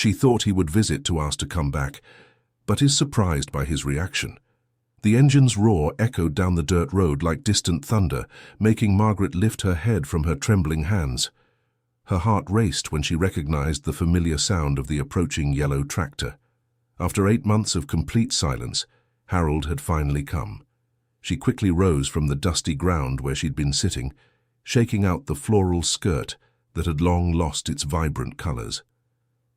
She thought he would visit to ask to come back, but is surprised by his reaction. The engine's roar echoed down the dirt road like distant thunder, making Margaret lift her head from her trembling hands. Her heart raced when she recognized the familiar sound of the approaching yellow tractor. After 8 months of complete silence, Harold had finally come. She quickly rose from the dusty ground where she'd been sitting, shaking out the floral skirt that had long lost its vibrant colors.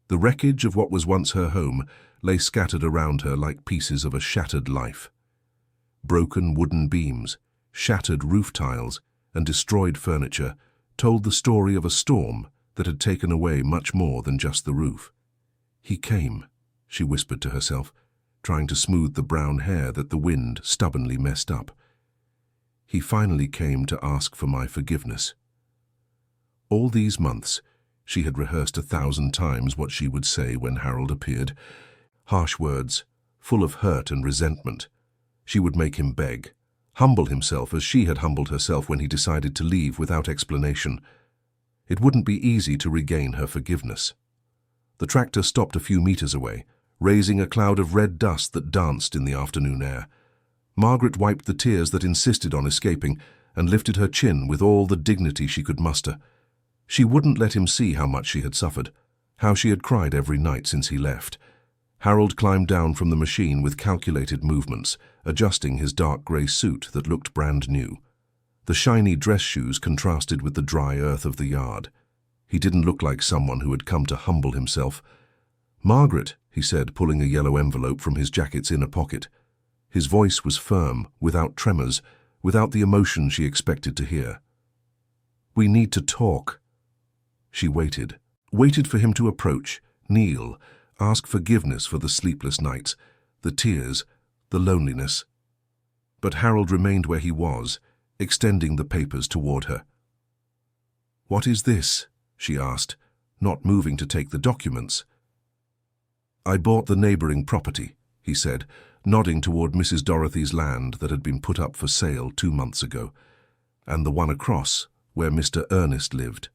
The wreckage of what was once her home lay scattered around her like pieces of a shattered life. Broken wooden beams, shattered roof tiles, and destroyed furniture told the story of a storm that had taken away much more than just the roof. "He came," she whispered to herself, trying to smooth the brown hair that the wind stubbornly messed up. "He finally came to ask for my forgiveness." All these months, she had rehearsed 1,000 times what she would say when Harold appeared. Harsh words, full of hurt and resentment. She would make him beg, humble himself as she had humbled herself when he decided to leave without explanation. It wouldn't be easy to regain her forgiveness. The tractor stopped a few meters away, raising a cloud of red dust that danced in the afternoon air. Margaret wiped the tears that insisted on escaping and lifted her chin with all the dignity she could muster. She wouldn't let him see how much she had suffered, how she had cried every night since he left. Harold climbed down from the machine with calculated movements, adjusting his dark grey suit that looked brand new. The shiny dress shoes contrasted with the dry earth of the yard. He didn't look like someone who had come to humble himself. "Margaret," he said, pulling a yellow envelope from his jacket's inner pocket. His voice was firm, without tremors, without the emotion she expected to hear. "We need to talk." She waited for him to approach, kneel, ask forgiveness for the sleepless nights, the tears, the loneliness. But Harold remained where he was, extending the papers toward her. "What is this?" she asked, not moving to take the documents. "I bought the neighboring property," he said, nodding toward Mrs. Dorothy's land that had been put up for sale 2 months ago, and the one across, where Mr. Ernest lived.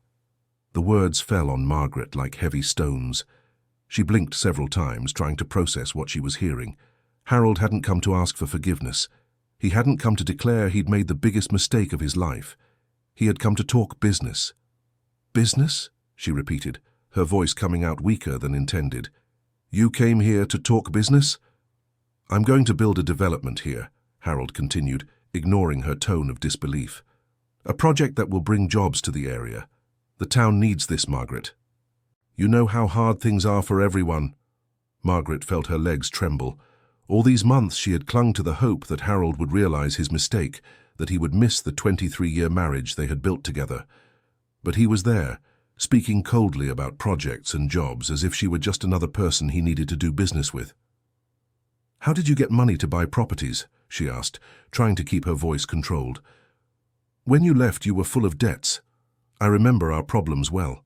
The words fell on Margaret like heavy stones. She blinked several times, trying to process what she was hearing. Harold hadn't come to ask for forgiveness. He hadn't come to declare he'd made the biggest mistake of his life. He had come to talk business. "Business?" she repeated, her voice coming out weaker than intended. "You came here to talk business?" "I'm going to build a development here," Harold continued, ignoring her tone of disbelief. "A project that will bring jobs to the area. The town needs this, Margaret. You know how hard things are for everyone." Margaret felt her legs tremble. All these months she had clung to the hope that Harold would realize his mistake, that he would miss the 23-year marriage they had built together. But he was there, speaking coldly about projects and jobs as if she were just another person he needed to do business with. "How did you get money to buy properties?" she asked, trying to keep her voice controlled. "When you left, you were full of debts. I remember our problems well."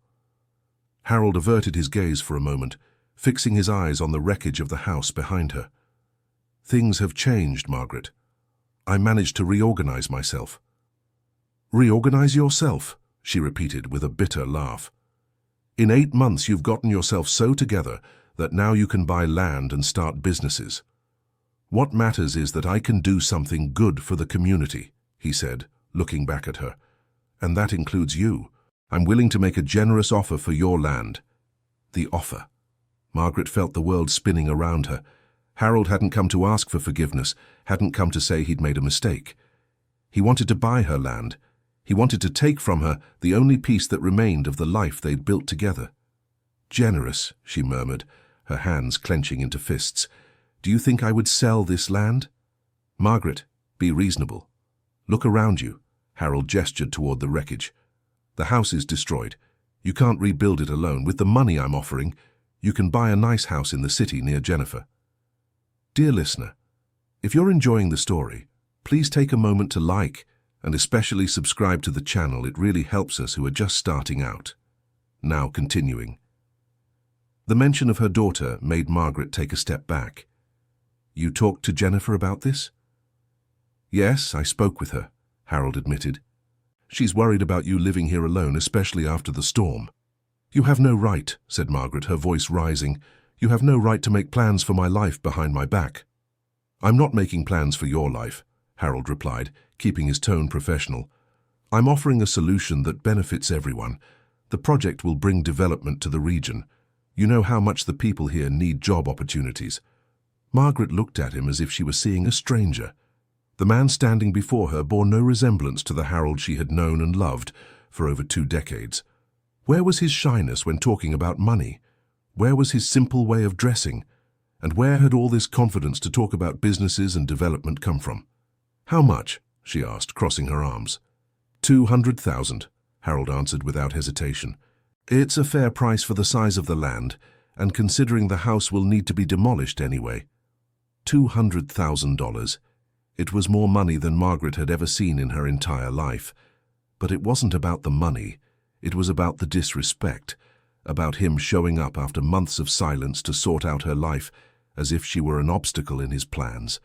Harold averted his gaze for a moment, fixing his eyes on the wreckage of the house behind her. "Things have changed, Margaret. I managed to reorganize myself." "Reorganize yourself?" she repeated with a bitter laugh. "In 8 months you've gotten yourself so together that now you can buy land and start businesses. What matters is that I can do something good for the community," he said, looking back at her. "And that includes you. I'm willing to make a generous offer for your land." The offer. Margaret felt the world spinning around her. Harold hadn't come to ask for forgiveness, hadn't come to say he'd made a mistake. He wanted to buy her land. He wanted to take from her the only piece that remained of the life they'd built together. "Generous," she murmured, her hands clenching into fists. "Do you think I would sell this land?" "Margaret, be reasonable. Look around you." Harold gestured toward the wreckage. "The house is destroyed. You can't rebuild it alone. With the money I'm offering, you can buy a nice house in the city near Jennifer." Dear listener, if you're enjoying the story, please take a moment to like and especially subscribe to the channel. It really helps us who are just starting out. Now continuing. The mention of her daughter made Margaret take a step back. "You talked to Jennifer about this?" "Yes, I spoke with her," Harold admitted. "She's worried about you living here alone, especially after the storm." "You have no right," said Margaret, her voice rising. "You have no right to make plans for my life behind my back." "I'm not making plans for your life," Harold replied, keeping his tone professional. "I'm offering a solution that benefits everyone. The project will bring development to the region. You know how much the people here need job opportunities." Margaret looked at him as if she were seeing a stranger. The man standing before her bore no resemblance to the Harold she had known and loved for over 2 decades. Where was his shyness when talking about money? Where was his simple way of dressing? And where had all this confidence to talk about businesses and development come from? "How much?" she asked, crossing her arms. 200,000, Harold answered without hesitation. "It's a fair price for the size of the land, and considering the house will need to be demolished anyway." $200,000. It was more money than Margaret had ever seen in her entire life. But it wasn't about the money. It was about the disrespect, about him showing up after months of silence to sort out her life as if she were an obstacle in his plans.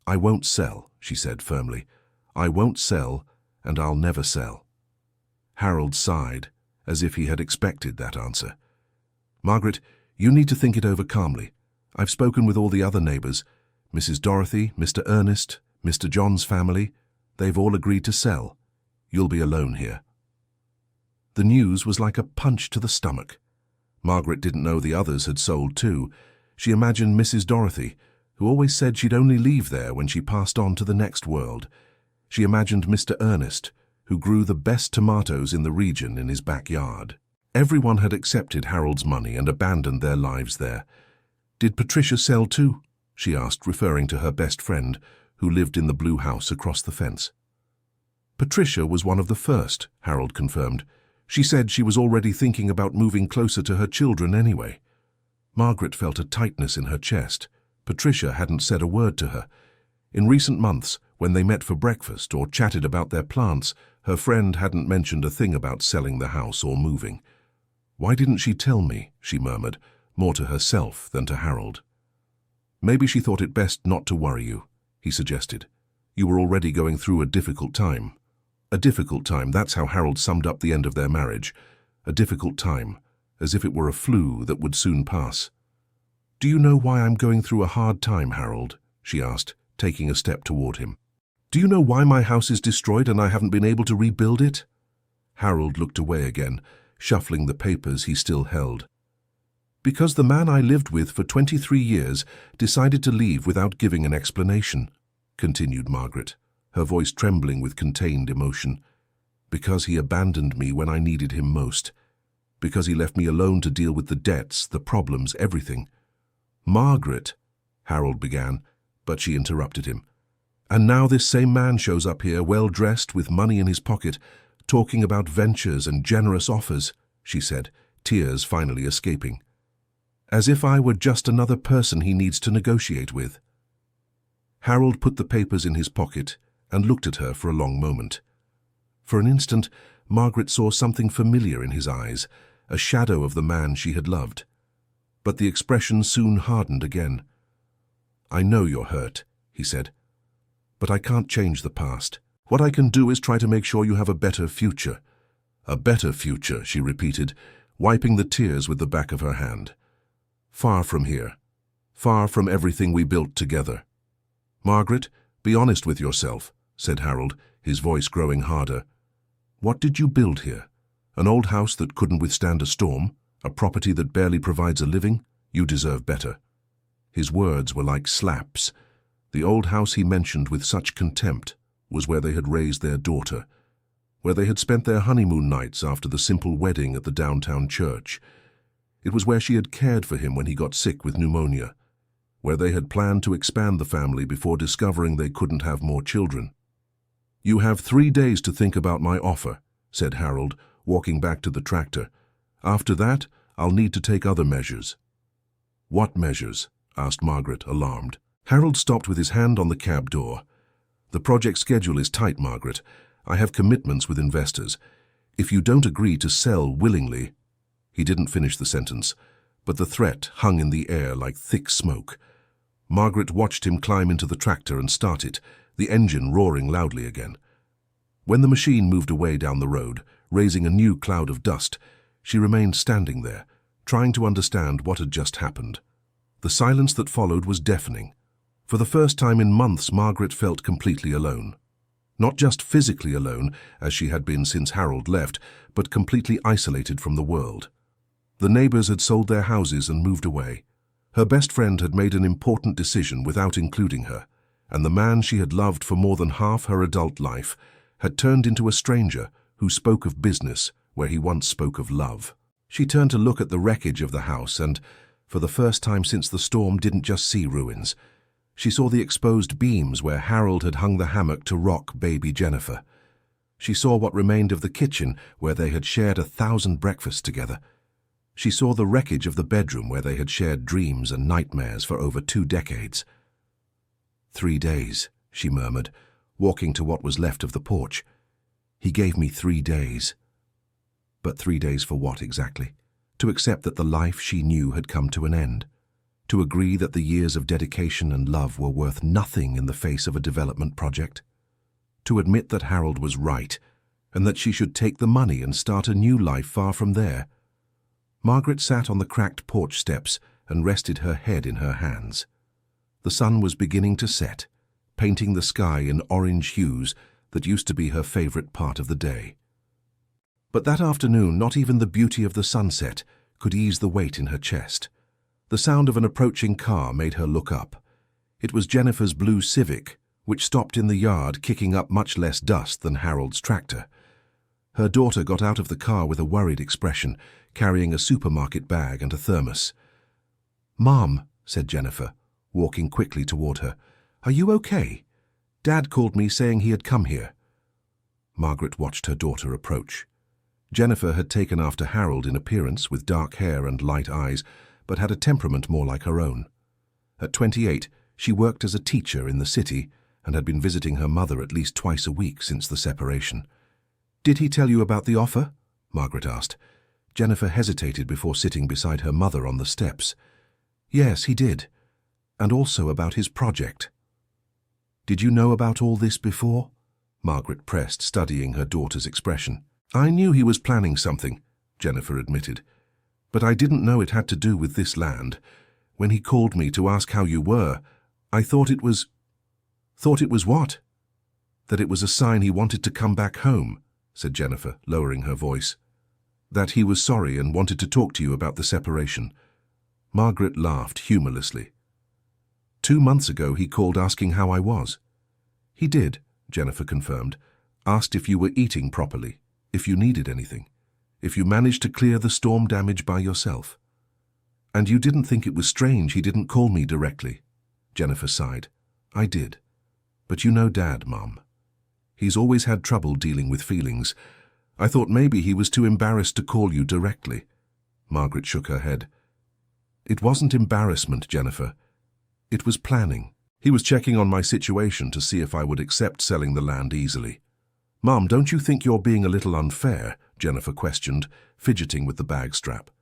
"I won't sell," she said firmly. "I won't sell, and I'll never sell." Harold sighed, as if he had expected that answer. "Margaret, you need to think it over calmly. I've spoken with all the other neighbors, Mrs. Dorothy, Mr. Ernest, Mr. John's family. They've all agreed to sell. You'll be alone here." The news was like a punch to the stomach. Margaret didn't know the others had sold too. She imagined Mrs. Dorothy, who always said she'd only leave there when she passed on to the next world. She imagined Mr. Ernest, who grew the best tomatoes in the region in his backyard. Everyone had accepted Harold's money and abandoned their lives there. "Did Patricia sell too?" she asked, referring to her best friend, who lived in the blue house across the fence. "Patricia was one of the first," Harold confirmed. "She said she was already thinking about moving closer to her children anyway." Margaret felt a tightness in her chest. Patricia hadn't said a word to her. In recent months, when they met for breakfast or chatted about their plants, her friend hadn't mentioned a thing about selling the house or moving. "Why didn't she tell me?" she murmured, more to herself than to Harold. "Maybe she thought it best not to worry you," he suggested. "You were already going through a difficult time." A difficult time, that's how Harold summed up the end of their marriage. A difficult time, as if it were a flu that would soon pass. "Do you know why I'm going through a hard time, Harold?" she asked, taking a step toward him. "Do you know why my house is destroyed and I haven't been able to rebuild it?" Harold looked away again, shuffling the papers he still held. "Because the man I lived with for 23 years decided to leave without giving an explanation," continued Margaret, her voice trembling with contained emotion. "Because he abandoned me when I needed him most. Because he left me alone to deal with the debts, the problems, everything." "Margaret," Harold began, but she interrupted him. "And now this same man shows up here, well-dressed, with money in his pocket, talking about ventures and generous offers," she said, tears finally escaping. "As if I were just another person he needs to negotiate with." Harold put the papers in his pocket and looked at her for a long moment. For an instant, Margaret saw something familiar in his eyes, a shadow of the man she had loved. But the expression soon hardened again. "I know you're hurt," he said, "but I can't change the past. What I can do is try to make sure you have a better future." "A better future," she repeated, wiping the tears with the back of her hand. "Far from here. Far from everything we built together." "Margaret, be honest with yourself," said Harold, his voice growing harder. "What did you build here? An old house that couldn't withstand a storm? A property that barely provides a living? You deserve better." His words were like slaps. The old house he mentioned with such contempt was where they had raised their daughter, where they had spent their honeymoon nights after the simple wedding at the downtown church. It was where she had cared for him when he got sick with pneumonia, where they had planned to expand the family before discovering they couldn't have more children. "You have 3 days to think about my offer," said Harold, walking back to the tractor. "After that, I'll need to take other measures." "What measures?" asked Margaret, alarmed. Harold stopped with his hand on the cab door. "The project schedule is tight, Margaret. I have commitments with investors. If you don't agree to sell willingly—" He didn't finish the sentence, but the threat hung in the air like thick smoke. Margaret watched him climb into the tractor and start it, the engine roaring loudly again. When the machine moved away down the road, raising a new cloud of dust, She remained standing there, trying to understand what had just happened. The silence that followed was deafening. For the first time in months, Margaret felt completely alone. Not just physically alone, as she had been since Harold left, but completely isolated from the world. The neighbors had sold their houses and moved away. Her best friend had made an important decision without including her, and the man she had loved for more than half her adult life had turned into a stranger who spoke of business where he once spoke of love. She turned to look at the wreckage of the house and, for the first time since the storm, didn't just see ruins. She saw the exposed beams where Harold had hung the hammock to rock baby Jennifer. She saw what remained of the kitchen where they had shared 1,000 breakfasts together. She saw the wreckage of the bedroom where they had shared dreams and nightmares for over 2 decades. 3 days, she murmured, walking to what was left of the porch. He gave me 3 days. But 3 days for what exactly? To accept that the life she knew had come to an end. To agree that the years of dedication and love were worth nothing in the face of a development project. To admit that Harold was right, and that she should take the money and start a new life far from there. Margaret sat on the cracked porch steps and rested her head in her hands. The sun was beginning to set, painting the sky in orange hues that used to be her favorite part of the day. But that afternoon, not even the beauty of the sunset could ease the weight in her chest. The sound of an approaching car made her look up. It was Jennifer's blue Civic, which stopped in the yard, kicking up much less dust than Harold's tractor. Her daughter got out of the car with a worried expression, carrying a supermarket bag and a thermos. "Mom," said Jennifer, walking quickly toward her, "are you okay? Dad called me saying he had come here." Margaret watched her daughter approach. Jennifer had taken after Harold in appearance, with dark hair and light eyes, but had a temperament more like her own. At 28, she worked as a teacher in the city and had been visiting her mother at least twice a week since the separation. "Did he tell you about the offer?" Margaret asked. Jennifer hesitated before sitting beside her mother on the steps. "Yes, he did. And also about his project." "Did you know about all this before?" Margaret pressed, studying her daughter's expression. "I knew he was planning something," Jennifer admitted. "But I didn't know it had to do with this land. When he called me to ask how you were, I thought it was... Thought it was what?" "That it was a sign he wanted to come back home," said Jennifer, lowering her voice. "That he was sorry and wanted to talk to you about the separation." Margaret laughed humorlessly. "2 months ago he called asking how I was." "He did," Jennifer confirmed. "Asked if you were eating properly, if you needed anything, if you managed to clear the storm damage by yourself." "And you didn't think it was strange he didn't call me directly?" Jennifer sighed. "I did. But you know Dad, Mom. He's always had trouble dealing with feelings. I thought maybe he was too embarrassed to call you directly." Margaret shook her head. "It wasn't embarrassment, Jennifer. It was planning. He was checking on my situation to see if I would accept selling the land easily." "Mom, don't you think you're being a little unfair?" Jennifer questioned, fidgeting with the bag strap.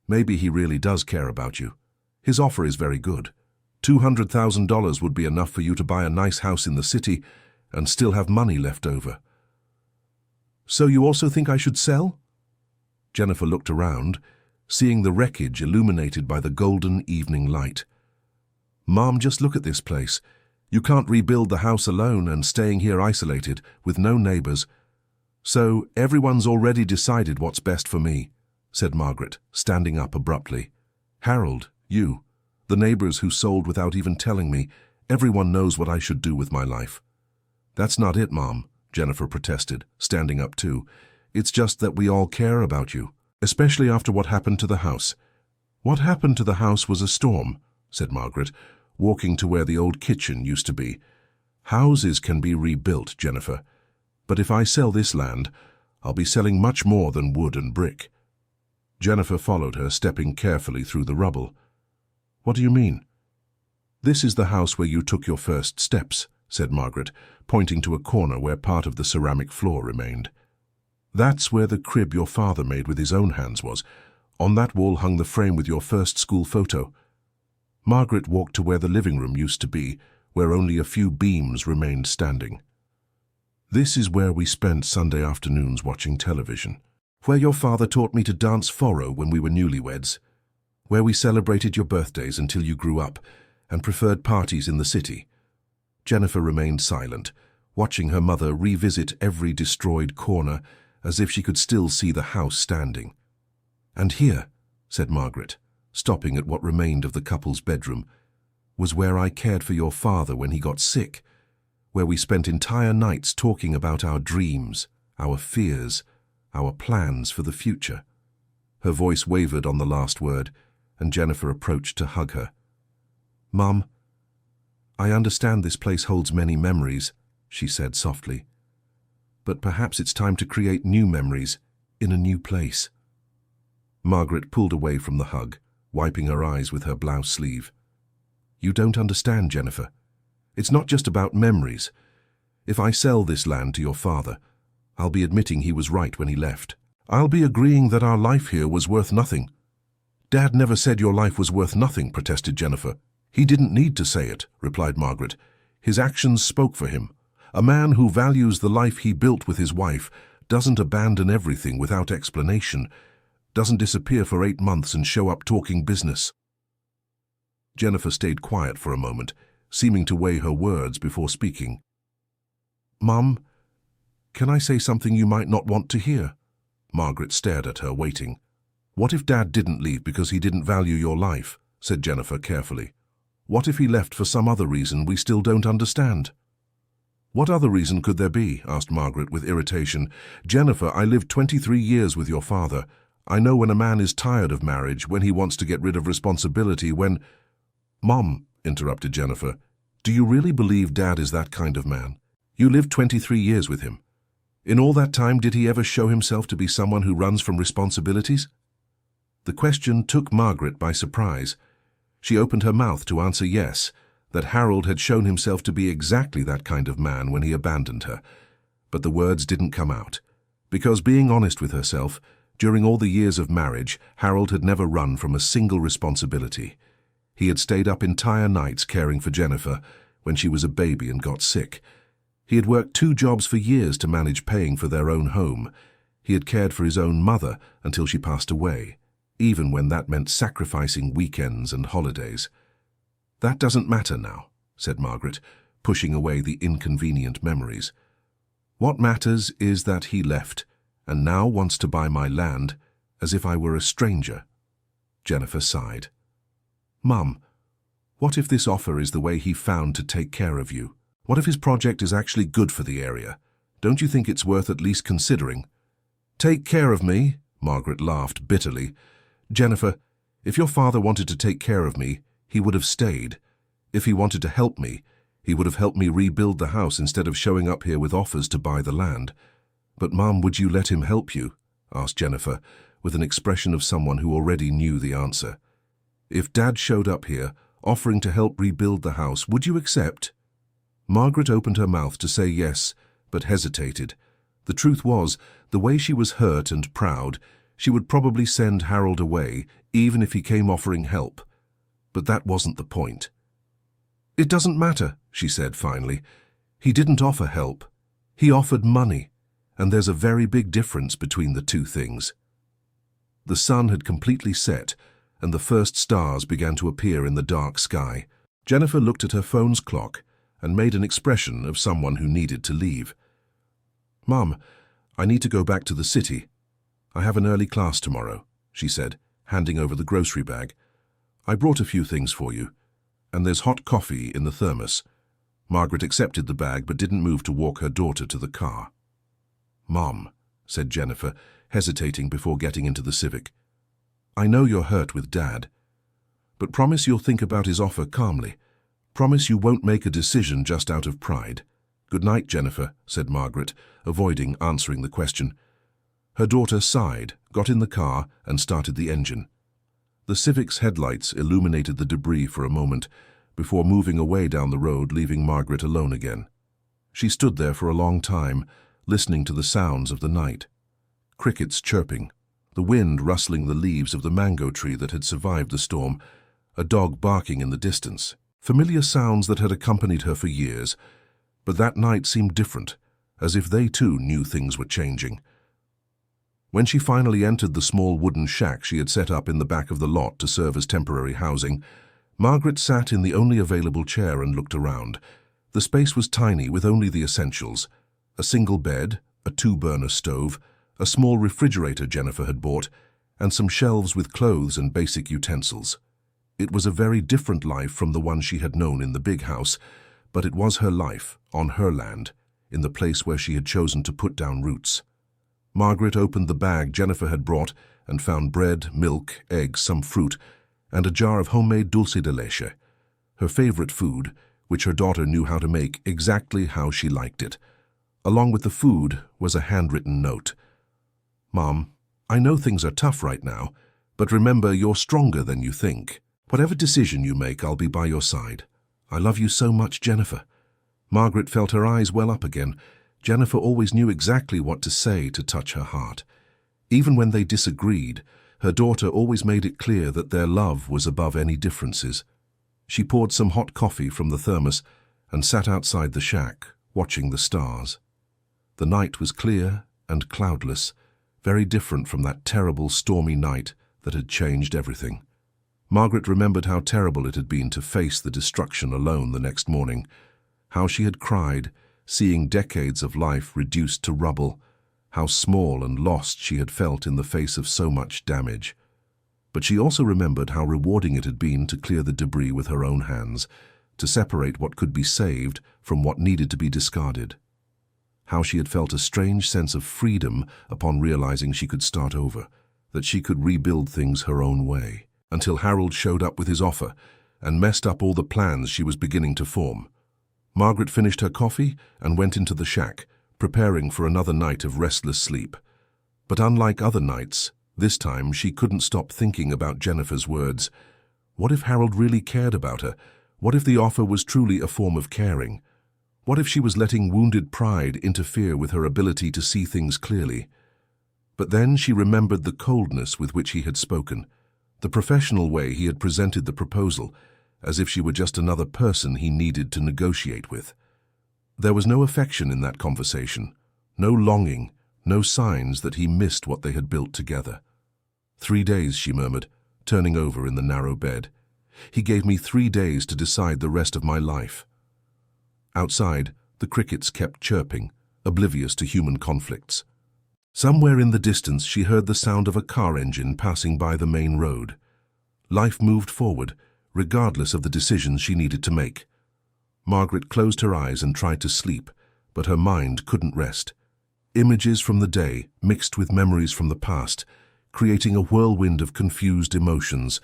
"Maybe he really does care about you. His offer is very good. $200,000 would be enough for you to buy a nice house in the city and still have money left over." "So you also think I should sell?" Jennifer looked around, seeing the wreckage illuminated by the golden evening light. "Mom, just look at this place. You can't rebuild the house alone and staying here isolated, with no neighbors. So everyone's already decided what's best for me," said Margaret, standing up abruptly. "Harold, you, the neighbors who sold without even telling me, everyone knows what I should do with my life." "That's not it, Mom," Jennifer protested, standing up too. "It's just that we all care about you, especially after what happened to the house." "What happened to the house was a storm," said Margaret, walking to where the old kitchen used to be. "Houses can be rebuilt, Jennifer. But if I sell this land, I'll be selling much more than wood and brick." Jennifer followed her, stepping carefully through the rubble. "What do you mean?" "This is the house where you took your first steps," said Margaret, pointing to a corner where part of the ceramic floor remained. "That's where the crib your father made with his own hands was. On that wall hung the frame with your first school photo." Margaret walked to where the living room used to be, where only a few beams remained standing. "This is where we spent Sunday afternoons watching television. Where your father taught me to dance foro when we were newlyweds. Where we celebrated your birthdays until you grew up and preferred parties in the city. Jennifer remained silent, watching her mother revisit every destroyed corner as if she could still see the house standing. And here, said Margaret, stopping at what remained of the couple's bedroom, was where I cared for your father when he got sick, where we spent entire nights talking about our dreams, our fears, our plans for the future. Her voice wavered on the last word, and Jennifer approached to hug her. Mum, I understand this place holds many memories, she said softly. But perhaps it's time to create new memories in a new place. Margaret pulled away from the hug, wiping her eyes with her blouse sleeve. You don't understand, Jennifer. It's not just about memories. If I sell this land to your father, I'll be admitting he was right when he left. I'll be agreeing that our life here was worth nothing. Dad never said your life was worth nothing, protested Jennifer. He didn't need to say it, replied Margaret. His actions spoke for him. A man who values the life he built with his wife doesn't abandon everything without explanation, doesn't disappear for 8 months and show up talking business. Jennifer stayed quiet for a moment, seeming to weigh her words before speaking. Mum, can I say something you might not want to hear? Margaret stared at her, waiting. What if Dad didn't leave because he didn't value your life? Said Jennifer carefully. What if he left for some other reason we still don't understand? What other reason could there be? Asked Margaret with irritation. Jennifer, I lived 23 years with your father. I know when a man is tired of marriage, when he wants to get rid of responsibility, when... Mom, interrupted Jennifer, do you really believe Dad is that kind of man? You lived 23 years with him. In all that time, did he ever show himself to be someone who runs from responsibilities? The question took Margaret by surprise. She opened her mouth to answer yes, that Harold had shown himself to be exactly that kind of man when he abandoned her. But the words didn't come out, because being honest with herself, during all the years of marriage, Harold had never run from a single responsibility. He had stayed up entire nights caring for Jennifer when she was a baby and got sick. He had worked 2 jobs for years to manage paying for their own home. He had cared for his own mother until she passed away, even when that meant sacrificing weekends and holidays. That doesn't matter now, said Margaret, pushing away the inconvenient memories. What matters is that he left, and now wants to buy my land as if I were a stranger. Jennifer sighed. Mum, what if this offer is the way he found to take care of you? What if his project is actually good for the area? Don't you think it's worth at least considering? Take care of me? Margaret laughed bitterly. Jennifer, if your father wanted to take care of me, he would have stayed. If he wanted to help me, he would have helped me rebuild the house instead of showing up here with offers to buy the land. But, Mum, would you let him help you? Asked Jennifer, with an expression of someone who already knew the answer. If Dad showed up here, offering to help rebuild the house, would you accept? Margaret opened her mouth to say yes, but hesitated. The truth was, the way she was hurt and proud, she would probably send Harold away, even if he came offering help. But that wasn't the point. It doesn't matter, she said finally. He didn't offer help. He offered money, and there's a very big difference between the two things. The sun had completely set, and the first stars began to appear in the dark sky. Jennifer looked at her phone's clock and made an expression of someone who needed to leave. Mum, I need to go back to the city. I have an early class tomorrow, she said, handing over the grocery bag. I brought a few things for you, and there's hot coffee in the thermos. Margaret accepted the bag but didn't move to walk her daughter to the car. Mom, said Jennifer, hesitating before getting into the Civic. I know you're hurt with Dad, but promise you'll think about his offer calmly. Promise you won't make a decision just out of pride. Good night, Jennifer, said Margaret, avoiding answering the question. Her daughter sighed, got in the car, and started the engine. The Civic's headlights illuminated the debris for a moment, before moving away down the road, leaving Margaret alone again. She stood there for a long time, listening to the sounds of the night. Crickets chirping, the wind rustling the leaves of the mango tree that had survived the storm, a dog barking in the distance. Familiar sounds that had accompanied her for years, but that night seemed different, as if they too knew things were changing. When she finally entered the small wooden shack she had set up in the back of the lot to serve as temporary housing, Margaret sat in the only available chair and looked around. The space was tiny with only the essentials: a single bed, a two-burner stove, a small refrigerator Jennifer had bought, and some shelves with clothes and basic utensils. It was a very different life from the one she had known in the big house, but it was her life, on her land, in the place where she had chosen to put down roots. Margaret opened the bag Jennifer had brought and found bread, milk, eggs, some fruit, and a jar of homemade dulce de leche, her favorite food, which her daughter knew how to make exactly how she liked it. Along with the food was a handwritten note. "Mom, I know things are tough right now, but remember you're stronger than you think. Whatever decision you make, I'll be by your side. I love you so much, Jennifer." Margaret felt her eyes well up again. Jennifer always knew exactly what to say to touch her heart. Even when they disagreed, her daughter always made it clear that their love was above any differences. She poured some hot coffee from the thermos and sat outside the shack, watching the stars. The night was clear and cloudless, very different from that terrible stormy night that had changed everything. Margaret remembered how terrible it had been to face the destruction alone the next morning, how she had cried, seeing decades of life reduced to rubble, how small and lost she had felt in the face of so much damage. But she also remembered how rewarding it had been to clear the debris with her own hands, to separate what could be saved from what needed to be discarded. How she had felt a strange sense of freedom upon realizing she could start over, that she could rebuild things her own way, until Harold showed up with his offer and messed up all the plans she was beginning to form. Margaret finished her coffee and went into the shack, preparing for another night of restless sleep. But unlike other nights, this time she couldn't stop thinking about Jennifer's words. What if Harold really cared about her? What if the offer was truly a form of caring? What if she was letting wounded pride interfere with her ability to see things clearly? But then she remembered the coldness with which he had spoken, the professional way he had presented the proposal, as if she were just another person he needed to negotiate with. There was no affection in that conversation, no longing, no signs that he missed what they had built together. 3 days, she murmured, turning over in the narrow bed. He gave me 3 days to decide the rest of my life. Outside, the crickets kept chirping, oblivious to human conflicts. Somewhere in the distance she heard the sound of a car engine passing by the main road. Life moved forward, regardless of the decisions she needed to make. Margaret closed her eyes and tried to sleep, but her mind couldn't rest. Images from the day mixed with memories from the past, creating a whirlwind of confused emotions.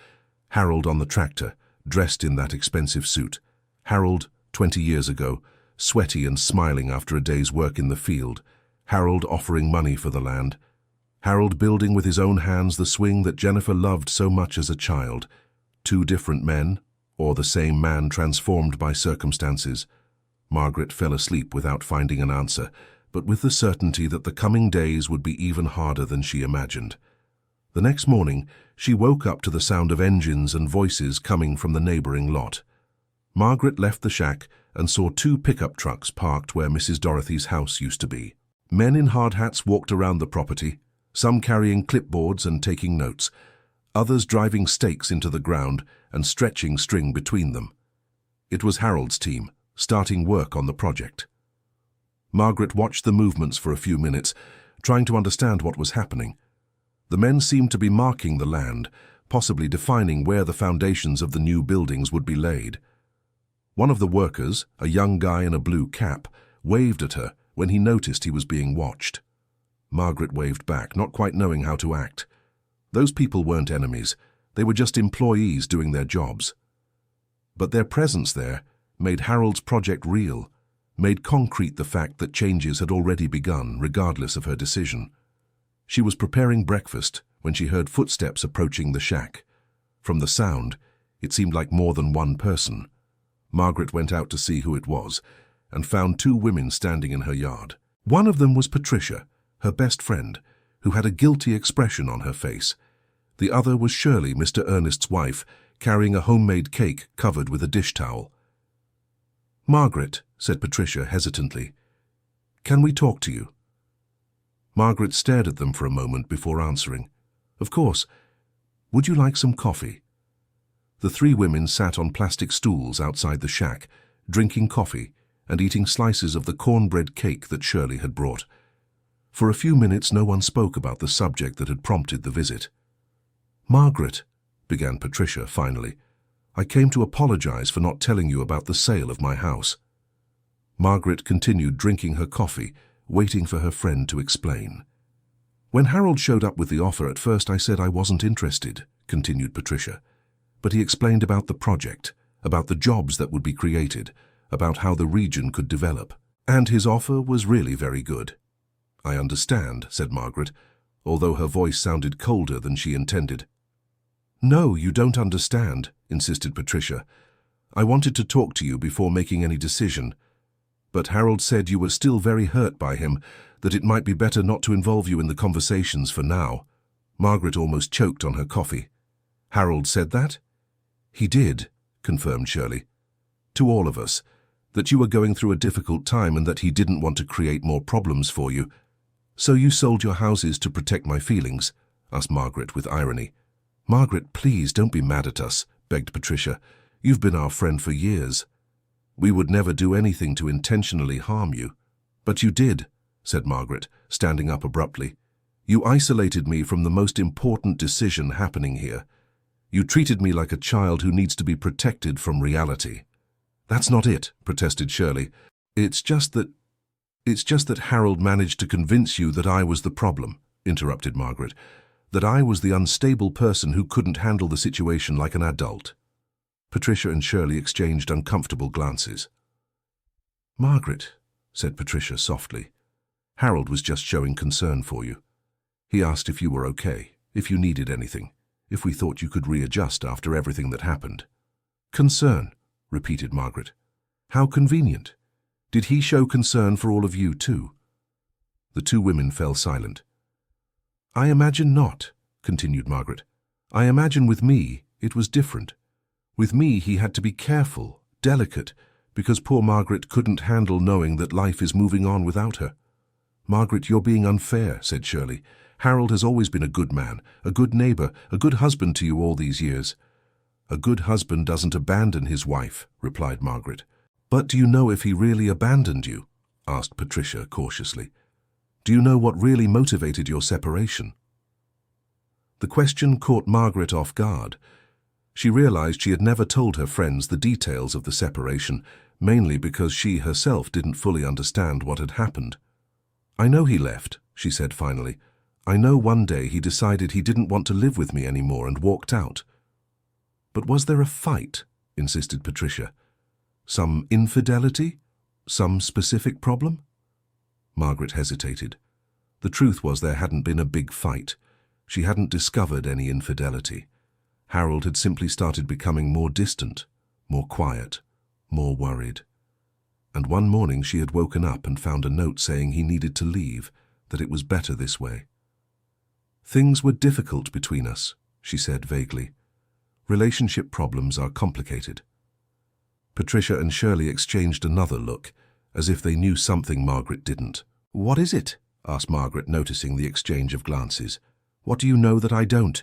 Harold on the tractor, dressed in that expensive suit. Harold, 20 years ago, sweaty and smiling after a day's work in the field. Harold offering money for the land. Harold building with his own hands the swing that Jennifer loved so much as a child. 2 different men, or the same man transformed by circumstances. Margaret fell asleep without finding an answer, but with the certainty that the coming days would be even harder than she imagined. The next morning, she woke up to the sound of engines and voices coming from the neighboring lot. Margaret left the shack and saw 2 pickup trucks parked where Mrs. Dorothy's house used to be. Men in hard hats walked around the property, some carrying clipboards and taking notes, others driving stakes into the ground and stretching string between them. It was Harold's team, starting work on the project. Margaret watched the movements for a few minutes, trying to understand what was happening. The men seemed to be marking the land, possibly defining where the foundations of the new buildings would be laid. One of the workers, a young guy in a blue cap, waved at her when he noticed he was being watched. Margaret waved back, not quite knowing how to act. Those people weren't enemies, they were just employees doing their jobs. But their presence there made Harold's project real, made concrete the fact that changes had already begun, regardless of her decision. She was preparing breakfast when she heard footsteps approaching the shack. From the sound, it seemed like more than one person. Margaret went out to see who it was, and found 2 women standing in her yard. One of them was Patricia, her best friend, who had a guilty expression on her face. The other was Shirley, Mr. Ernest's wife, carrying a homemade cake covered with a dish towel. "Margaret," said Patricia hesitantly, "can we talk to you?" Margaret stared at them for a moment before answering. Of course. Would you like some coffee? The three women sat on plastic stools outside the shack, drinking coffee and eating slices of the cornbread cake that Shirley had brought. For a few minutes no one spoke about the subject that had prompted the visit. Margaret, began Patricia finally, I came to apologize for not telling you about the sale of my house. Margaret continued drinking her coffee, waiting for her friend to explain. When Harold showed up with the offer, at first I said I wasn't interested, continued Patricia. But he explained about the project, about the jobs that would be created, about how the region could develop. And his offer was really very good. I understand, said Margaret, although her voice sounded colder than she intended. No, you don't understand, insisted Patricia. I wanted to talk to you before making any decision. But Harold said you were still very hurt by him, that it might be better not to involve you in the conversations for now. Margaret almost choked on her coffee. Harold said that? He did, confirmed Shirley. To all of us, that you were going through a difficult time and that he didn't want to create more problems for you. So you sold your houses to protect my feelings? Asked Margaret with irony. Margaret, please don't be mad at us, begged Patricia. You've been our friend for years. We would never do anything to intentionally harm you. But you did, said Margaret, standing up abruptly. You isolated me from the most important decision happening here. You treated me like a child who needs to be protected from reality. That's not it, protested Shirley. It's just that Harold managed to convince you that I was the problem, interrupted Margaret. That I was the unstable person who couldn't handle the situation like an adult. Patricia and Shirley exchanged uncomfortable glances. Margaret, said Patricia softly, Harold was just showing concern for you. He asked if you were okay, if you needed anything, if we thought you could readjust after everything that happened. Concern, repeated Margaret. How convenient. Did he show concern for all of you too? The two women fell silent. I imagine not, continued Margaret. I imagine with me it was different. With me he had to be careful, delicate, because poor Margaret couldn't handle knowing that life is moving on without her. Margaret, you're being unfair, said Shirley. Harold has always been a good man, a good neighbor, a good husband to you all these years. A good husband doesn't abandon his wife, replied Margaret. But do you know if he really abandoned you? Asked Patricia cautiously. Do you know what really motivated your separation? The question caught Margaret off guard. She realized she had never told her friends the details of the separation, mainly because she herself didn't fully understand what had happened. I know he left, she said finally. I know one day he decided he didn't want to live with me anymore and walked out. But was there a fight? Insisted Patricia. Some infidelity? Some specific problem? Margaret hesitated. The truth was there hadn't been a big fight. She hadn't discovered any infidelity. Harold had simply started becoming more distant, more quiet, more worried. And one morning she had woken up and found a note saying he needed to leave, that it was better this way. Things were difficult between us, she said vaguely. Relationship problems are complicated. Patricia and Shirley exchanged another look, as if they knew something Margaret didn't. What is it? Asked Margaret, noticing the exchange of glances. What do you know that I don't?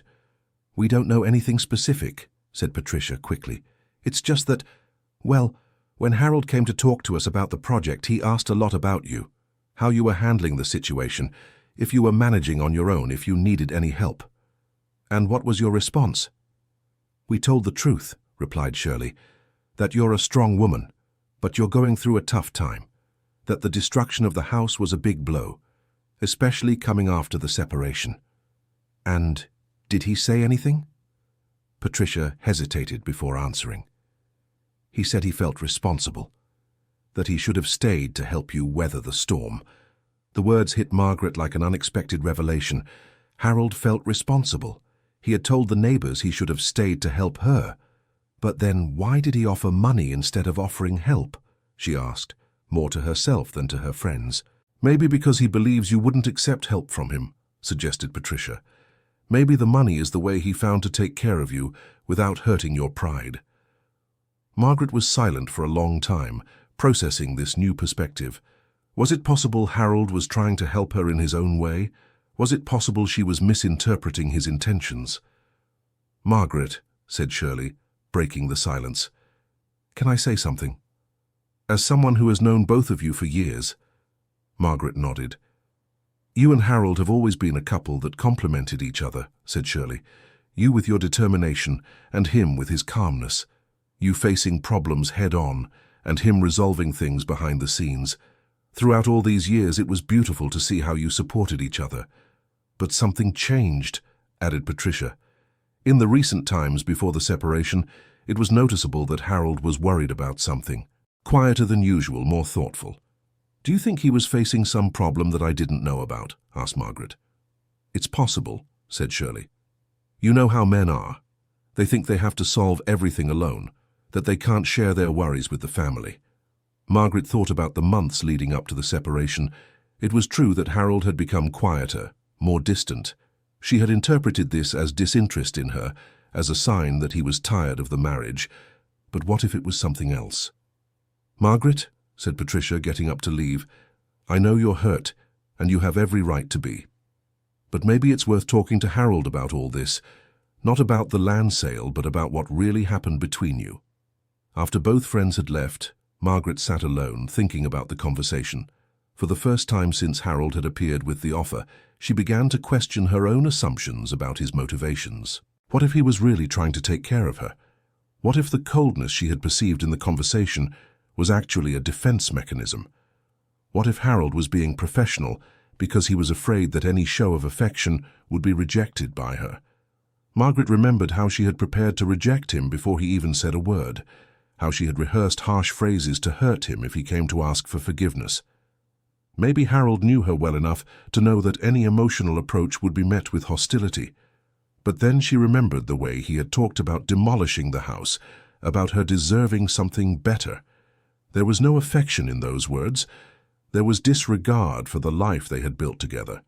We don't know anything specific, said Patricia quickly. It's just that, well, when Harold came to talk to us about the project, he asked a lot about you, how you were handling the situation, if you were managing on your own, if you needed any help. And what was your response? We told the truth, replied Shirley, that you're a strong woman, but you're going through a tough time, that the destruction of the house was a big blow, especially coming after the separation. And did he say anything? Patricia hesitated before answering. He said he felt responsible, that he should have stayed to help you weather the storm. The words hit Margaret like an unexpected revelation. Harold felt responsible. He had told the neighbors he should have stayed to help her. But then why did he offer money instead of offering help? She asked, more to herself than to her friends. Maybe because he believes you wouldn't accept help from him, suggested Patricia. Maybe the money is the way he found to take care of you without hurting your pride. Margaret was silent for a long time, processing this new perspective. Was it possible Harold was trying to help her in his own way? Was it possible she was misinterpreting his intentions? "Margaret," said Shirley, breaking the silence, "can I say something? As someone who has known both of you for years." Margaret nodded. "You and Harold have always been a couple that complemented each other," said Shirley. "You with your determination, and him with his calmness. You facing problems head-on, and him resolving things behind the scenes. Throughout all these years, it was beautiful to see how you supported each other. But something changed," added Patricia. "In the recent times before the separation, it was noticeable that Harold was worried about something. Quieter than usual, more thoughtful. Do you think he was facing some problem that I didn't know about?" asked Margaret. "It's possible," said Shirley. "You know how men are. They think they have to solve everything alone, that they can't share their worries with the family." Margaret thought about the months leading up to the separation. It was true that Harold had become quieter, more distant. She had interpreted this as disinterest in her, as a sign that he was tired of the marriage. But what if it was something else? "Margaret," said Patricia, getting up to leave, "I know you're hurt, and you have every right to be. But maybe it's worth talking to Harold about all this, not about the land sale, but about what really happened between you." After both friends had left, Margaret sat alone, thinking about the conversation. For the first time since Harold had appeared with the offer, she began to question her own assumptions about his motivations. What if he was really trying to take care of her? What if the coldness she had perceived in the conversation was actually a defense mechanism? What if Harold was being professional because he was afraid that any show of affection would be rejected by her? Margaret remembered how she had prepared to reject him before he even said a word, how she had rehearsed harsh phrases to hurt him if he came to ask for forgiveness. Maybe Harold knew her well enough to know that any emotional approach would be met with hostility. But then she remembered the way he had talked about demolishing the house, about her deserving something better. There was no affection in those words. There was disregard for the life they had built together.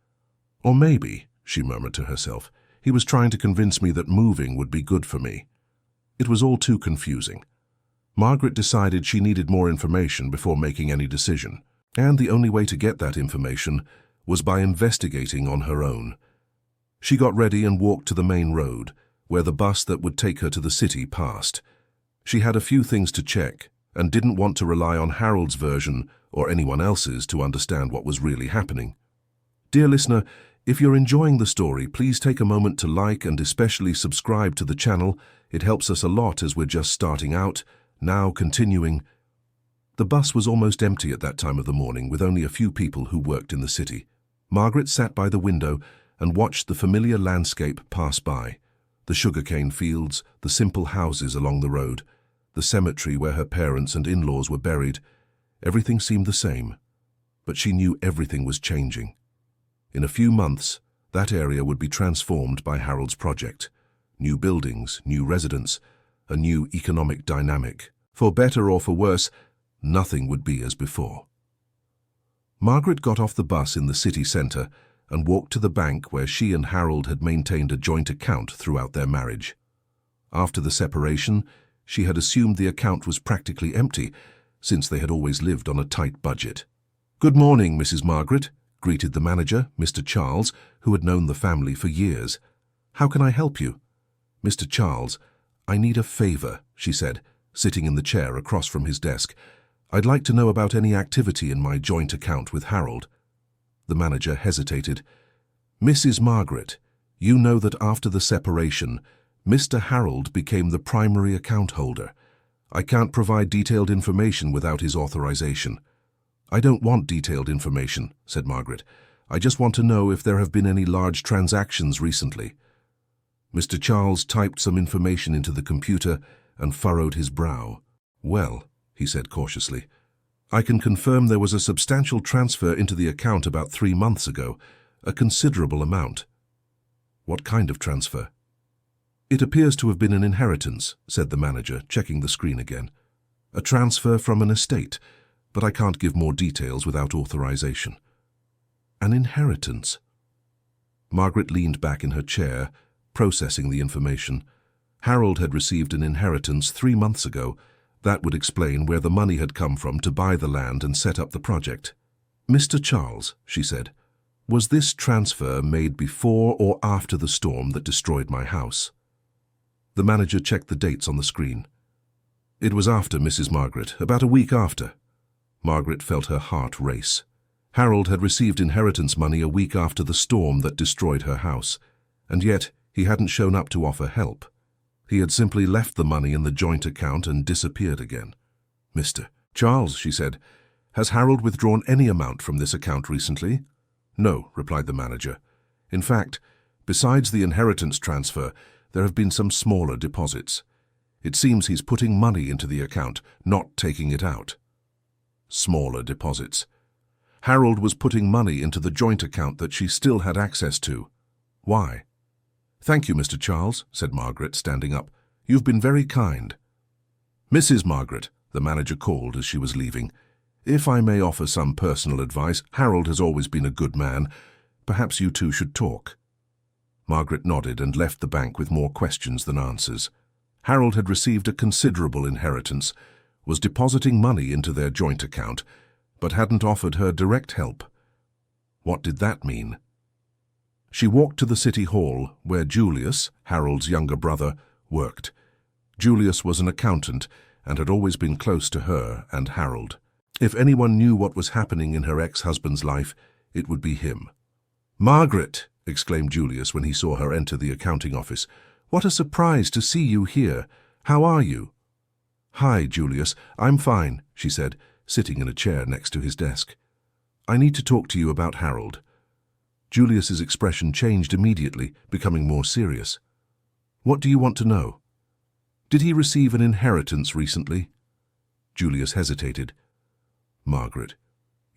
Or maybe, she murmured to herself, he was trying to convince me that moving would be good for me. It was all too confusing. Margaret decided she needed more information before making any decision, and the only way to get that information was by investigating on her own. She got ready and walked to the main road, where the bus that would take her to the city passed. She had a few things to check, and didn't want to rely on Harold's version or anyone else's to understand what was really happening. Dear listener, if you're enjoying the story, please take a moment to like and especially subscribe to the channel. It helps us a lot as we're just starting out. Now continuing. The bus was almost empty at that time of the morning, with only a few people who worked in the city. Margaret sat by the window and watched the familiar landscape pass by. The sugarcane fields, the simple houses along the road, the cemetery where her parents and in-laws were buried. Everything seemed the same, but she knew everything was changing. In a few months, that area would be transformed by Harold's project. New buildings, new residents, a new economic dynamic. For better or for worse, nothing would be as before. Margaret got off the bus in the city centre and walked to the bank where she and Harold had maintained a joint account throughout their marriage. After the separation, she had assumed the account was practically empty, since they had always lived on a tight budget. "Good morning, Mrs. Margaret," greeted the manager, Mr. Charles, who had known the family for years. "How can I help you?" "Mr. Charles, I need a favor," she said, sitting in the chair across from his desk. "I'd like to know about any activity in my joint account with Harold." The manager hesitated. "Mrs. Margaret, you know that after the separation, Mr. Harold became the primary account holder. I can't provide detailed information without his authorization." "I don't want detailed information," said Margaret. "I just want to know if there have been any large transactions recently." Mr. Charles typed some information into the computer and furrowed his brow. "Well," he said cautiously, "I can confirm there was a substantial transfer into the account about 3 months ago, a considerable amount." "What kind of transfer?" "It appears to have been an inheritance," said the manager, checking the screen again. "A transfer from an estate, but I can't give more details without authorization." "An inheritance?" Margaret leaned back in her chair, processing the information. Harold had received an inheritance 3 months ago. That would explain where the money had come from to buy the land and set up the project. Mr. Charles, she said, was this transfer made before or after the storm that destroyed my house? The manager checked the dates on the screen. It was after, Mrs. Margaret, about a week after. Margaret felt her heart race. Harold had received inheritance money a week after the storm that destroyed her house, and yet he hadn't shown up to offer help. He had simply left the money in the joint account and disappeared again. Mr. Charles, she said, has Harold withdrawn any amount from this account recently? No, replied the manager. In fact, besides the inheritance transfer, there have been some smaller deposits. It seems he's putting money into the account, not taking it out. Smaller deposits. Harold was putting money into the joint account that she still had access to. Why? Thank you, Mr. Charles, said Margaret, standing up. You've been very kind. Mrs. Margaret, the manager called as she was leaving. If I may offer some personal advice, Harold has always been a good man. Perhaps you two should talk. Margaret nodded and left the bank with more questions than answers. Harold had received a considerable inheritance, was depositing money into their joint account, but hadn't offered her direct help. What did that mean? She walked to the city hall, where Julius, Harold's younger brother, worked. Julius was an accountant and had always been close to her and Harold. If anyone knew what was happening in her ex-husband's life, it would be him. "Margaret!" exclaimed Julius when he saw her enter the accounting office. "What a surprise to see you here. How are you?" "Hi, Julius. I'm fine," she said, sitting in a chair next to his desk. "I need to talk to you about Harold." Julius's expression changed immediately, becoming more serious. "What do you want to know?" "Did he receive an inheritance recently?" Julius hesitated. "Margaret,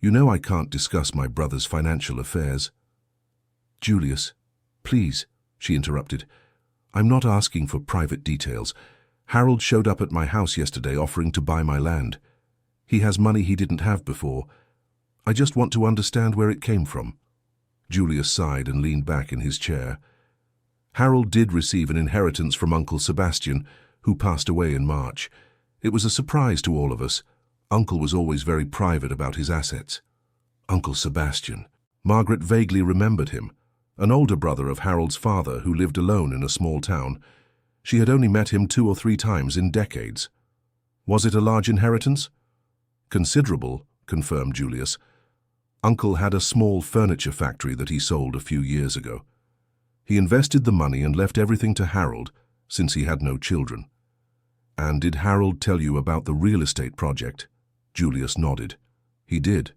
you know I can't discuss my brother's financial affairs." "Julius, please," she interrupted. "I'm not asking for private details. Harold showed up at my house yesterday offering to buy my land. He has money he didn't have before. I just want to understand where it came from." Julius sighed and leaned back in his chair. Harold did receive an inheritance from Uncle Sebastian, who passed away in March. It was a surprise to all of us. Uncle was always very private about his assets. Uncle Sebastian. Margaret vaguely remembered him, an older brother of Harold's father who lived alone in a small town. She had only met him 2 or 3 times in decades. Was it a large inheritance? Considerable, confirmed Julius. Uncle had a small furniture factory that he sold a few years ago. He invested the money and left everything to Harold, since he had no children. And did Harold tell you about the real estate project? Julius nodded. He did.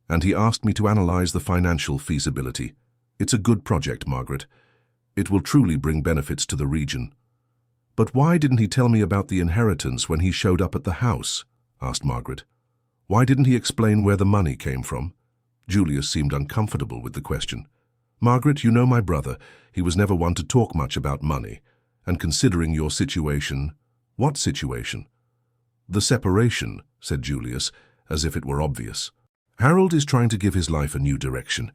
And he asked me to analyze the financial feasibility. It's a good project, Margaret. It will truly bring benefits to the region. But why didn't he tell me about the inheritance when he showed up at the house? Asked Margaret. Why didn't he explain where the money came from? Julius seemed uncomfortable with the question. Margaret, you know my brother. He was never one to talk much about money. And considering your situation... What situation? The separation, said Julius, as if it were obvious. Harold is trying to give his life a new direction.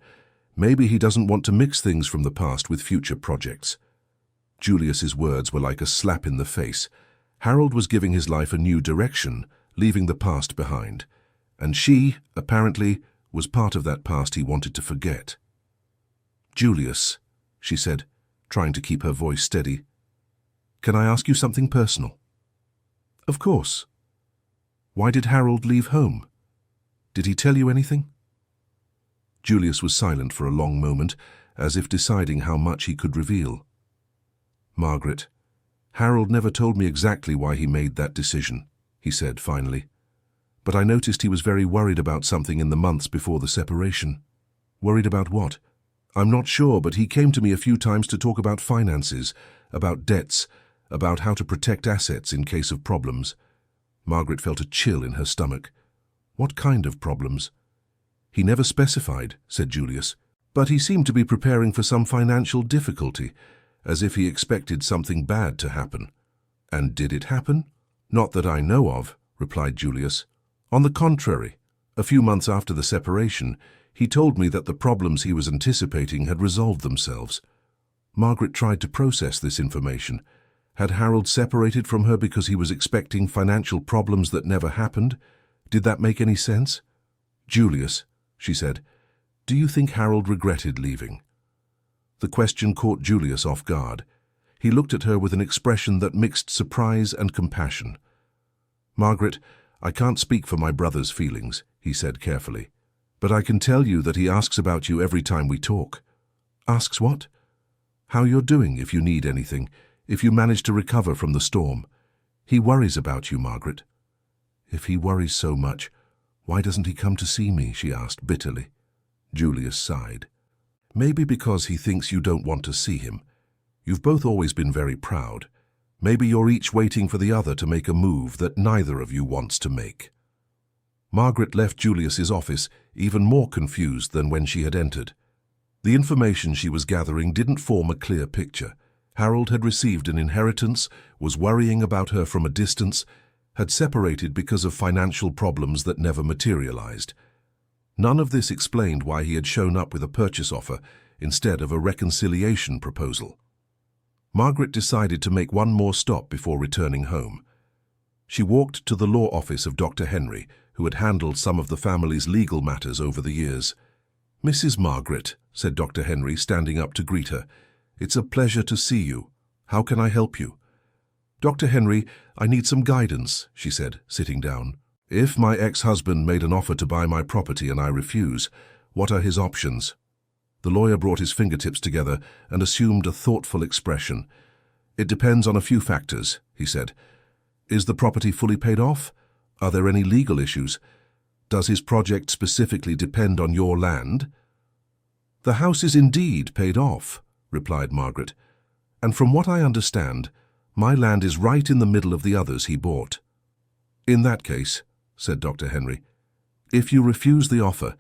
Maybe he doesn't want to mix things from the past with future projects. Julius's words were like a slap in the face. Harold was giving his life a new direction, leaving the past behind. And she, apparently, was part of that past he wanted to forget. Julius, she said, trying to keep her voice steady. Can I ask you something personal? Of course. Why did Harold leave home? Did he tell you anything? Julius was silent for a long moment, as if deciding how much he could reveal. Margaret, Harold never told me exactly why he made that decision, he said finally. But I noticed he was very worried about something in the months before the separation. Worried about what? I'm not sure, but he came to me a few times to talk about finances, about debts, about how to protect assets in case of problems. Margaret felt a chill in her stomach. What kind of problems? He never specified, said Julius, but he seemed to be preparing for some financial difficulty, as if he expected something bad to happen. And did it happen? Not that I know of, replied Julius. On the contrary, a few months after the separation, he told me that the problems he was anticipating had resolved themselves. Margaret tried to process this information. Had Harold separated from her because he was expecting financial problems that never happened? Did that make any sense? Julius, she said. "Do you think Harold regretted leaving?" The question caught Julius off guard. He looked at her with an expression that mixed surprise and compassion. "Margaret, I can't speak for my brother's feelings," he said carefully. "But I can tell you that he asks about you every time we talk." "Asks what?" "How you're doing, if you need anything, if you manage to recover from the storm. He worries about you, Margaret." "If he worries so much, why doesn't he come to see me?" she asked bitterly. Julius sighed. "Maybe because he thinks you don't want to see him. You've both always been very proud. Maybe you're each waiting for the other to make a move that neither of you wants to make." Margaret left Julius's office even more confused than when she had entered. The information she was gathering didn't form a clear picture. Harold had received an inheritance, was worrying about her from a distance, had separated because of financial problems that never materialized. None of this explained why he had shown up with a purchase offer instead of a reconciliation proposal. Margaret decided to make one more stop before returning home. She walked to the law office of Dr. Henry, who had handled some of the family's legal matters over the years. "Mrs. Margaret," said Dr. Henry, standing up to greet her, "it's a pleasure to see you. How can I help you?" "Dr. Henry, I need some guidance," she said, sitting down. "If my ex-husband made an offer to buy my property and I refuse, what are his options?" The lawyer brought his fingertips together and assumed a thoughtful expression. "It depends on a few factors," he said. "Is the property fully paid off? Are there any legal issues? Does his project specifically depend on your land?" "The house is indeed paid off," replied Margaret. "And from what I understand, my land is right in the middle of the others he bought." "In that case," said Dr. Henry, "if you refuse the offer,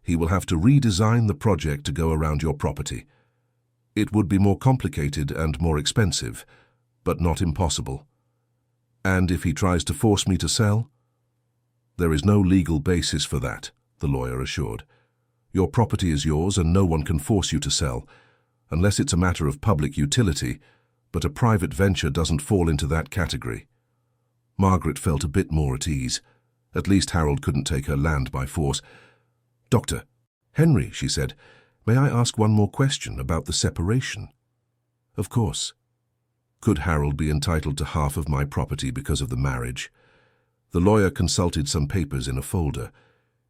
he will have to redesign the project to go around your property. It would be more complicated and more expensive, but not impossible. And if he tries to force me to sell?" "There is no legal basis for that," the lawyer assured. "Your property is yours and no one can force you to sell, unless it's a matter of public utility, but a private venture doesn't fall into that category." Margaret felt a bit more at ease. At least Harold couldn't take her land by force. "Dr. Henry," she said, "may I ask one more question about the separation?" "Of course." "Could Harold be entitled to half of my property because of the marriage?" The lawyer consulted some papers in a folder.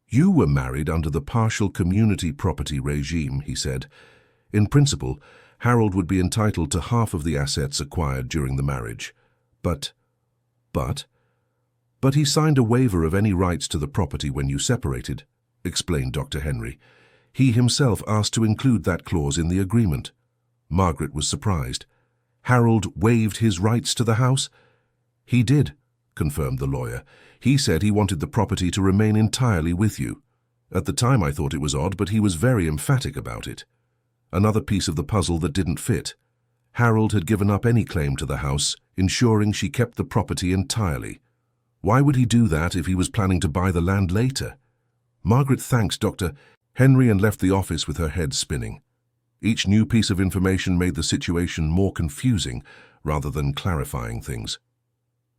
"You were married under the partial community property regime," he said. "In principle, Harold would be entitled to half of the assets acquired during the marriage. But he signed a waiver of any rights to the property when you separated," explained Dr. Henry. "He himself asked to include that clause in the agreement." Margaret was surprised. "Harold waived his rights to the house?" "He did," confirmed the lawyer. "He said he wanted the property to remain entirely with you. At the time I thought it was odd, but he was very emphatic about it. Another piece of the puzzle that didn't fit. Harold had given up any claim to the house, ensuring she kept the property entirely. Why would he do that if he was planning to buy the land later?" Margaret thanked Dr. Henry and left the office with her head spinning. Each new piece of information made the situation more confusing rather than clarifying things.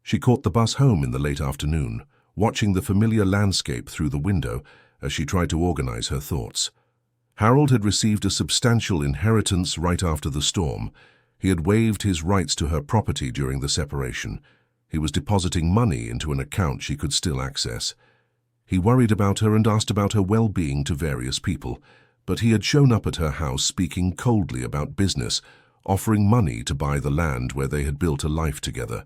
She caught the bus home in the late afternoon, watching the familiar landscape through the window as she tried to organize her thoughts. Harold had received a substantial inheritance right after the storm. He had waived his rights to her property during the separation. He was depositing money into an account she could still access. He worried about her and asked about her well-being to various people, but he had shown up at her house speaking coldly about business, offering money to buy the land where they had built a life together.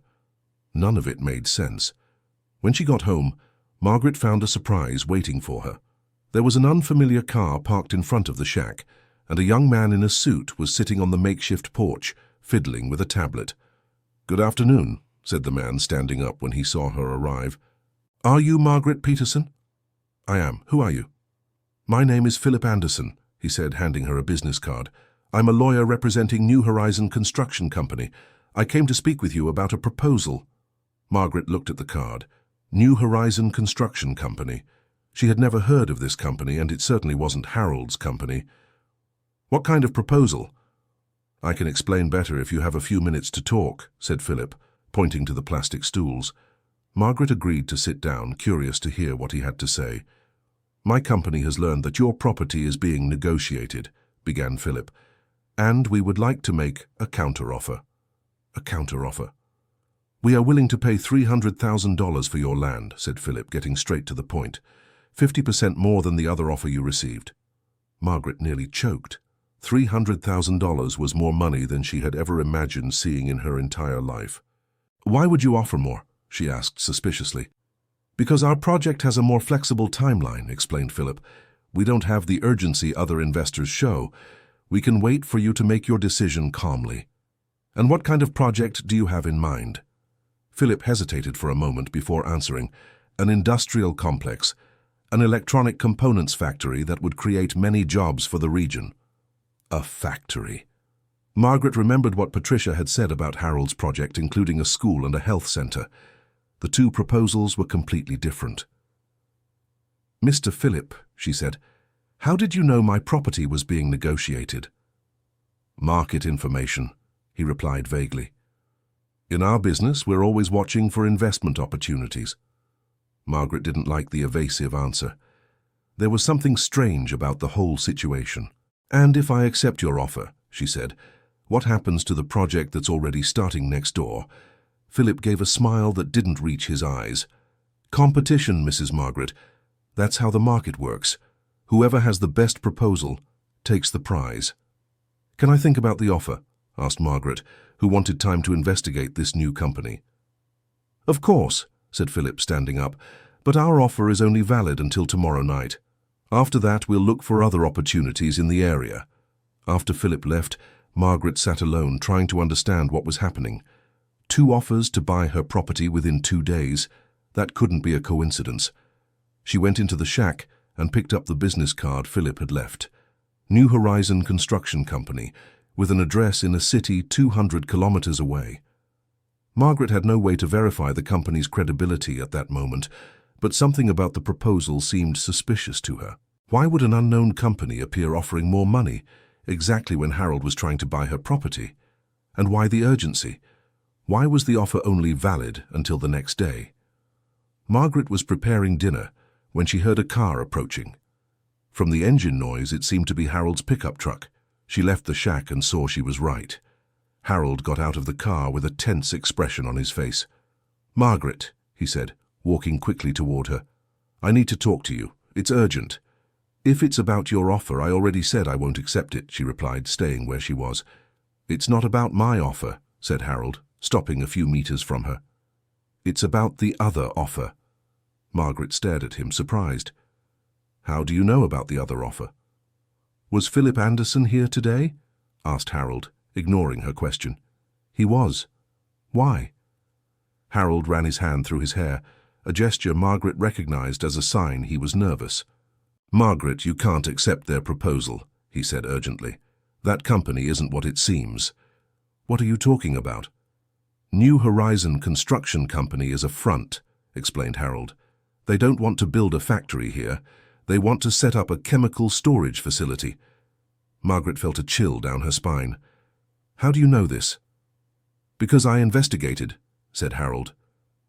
None of it made sense. When she got home, Margaret found a surprise waiting for her. There was an unfamiliar car parked in front of the shack, and a young man in a suit was sitting on the makeshift porch, fiddling with a tablet. "Good afternoon," said the man, standing up when he saw her arrive. "Are you Margaret Peterson?" "I am. Who are you?" "My name is Philip Anderson," he said, handing her a business card. "I'm a lawyer representing New Horizon Construction Company. I came to speak with you about a proposal." Margaret looked at the card. New Horizon Construction Company. She had never heard of this company, and it certainly wasn't Harold's company. "What kind of proposal?" "I can explain better if you have a few minutes to talk," said Philip, pointing to the plastic stools. Margaret agreed to sit down, curious to hear what he had to say. My company has learned that your property is being negotiated, began Philip, and we would like to make a counteroffer. A counteroffer. We are willing to pay $300,000 for your land, said Philip, getting straight to the point. 50% more than the other offer you received. Margaret nearly choked. $300,000 was more money than she had ever imagined seeing in her entire life. Why would you offer more? She asked suspiciously. Because our project has a more flexible timeline, explained Philip. We don't have the urgency other investors show. We can wait for you to make your decision calmly. And what kind of project do you have in mind? Philip hesitated for a moment before answering. An industrial complex, an electronic components factory that would create many jobs for the region. A factory. Margaret remembered what Patricia had said about Harold's project, including a school and a health center. The two proposals were completely different. Mr. Philip, she said, how did you know my property was being negotiated? Market information, he replied vaguely. In our business, we're always watching for investment opportunities. Margaret didn't like the evasive answer. There was something strange about the whole situation. And if I accept your offer, she said, what happens to the project that's already starting next door? Philip gave a smile that didn't reach his eyes. Competition, Mrs. Margaret. That's how the market works. Whoever has the best proposal takes the prize. Can I think about the offer? Asked Margaret, who wanted time to investigate this new company. Of course, said Philip, standing up, but our offer is only valid until tomorrow night. After that, we'll look for other opportunities in the area. After Philip left, Margaret sat alone, trying to understand what was happening. 2 offers to buy her property within 2 days. That couldn't be a coincidence. She went into the shack and picked up the business card Philip had left. New Horizon Construction Company, with an address in a city 200 kilometers away. Margaret had no way to verify the company's credibility at that moment, but something about the proposal seemed suspicious to her. Why would an unknown company appear offering more money, exactly when Harold was trying to buy her property? And why the urgency? Why was the offer only valid until the next day? Margaret was preparing dinner when she heard a car approaching. From the engine noise, it seemed to be Harold's pickup truck. She left the shack and saw she was right. Harold got out of the car with a tense expression on his face. Margaret, he said, walking quickly toward her. I need to talk to you. It's urgent. If it's about your offer, I already said I won't accept it, she replied, staying where she was. It's not about my offer, said Harold, stopping a few meters from her. It's about the other offer. Margaret stared at him, surprised. How do you know about the other offer? Was Philip Anderson here today? Asked Harold, ignoring her question. He was. Why? Harold ran his hand through his hair, a gesture Margaret recognized as a sign he was nervous. Margaret, you can't accept their proposal, he said urgently. That company isn't what it seems. What are you talking about? New Horizon Construction Company is a front, explained Harold. They don't want to build a factory here. They want to set up a chemical storage facility. Margaret felt a chill down her spine. How do you know this? Because I investigated, said Harold.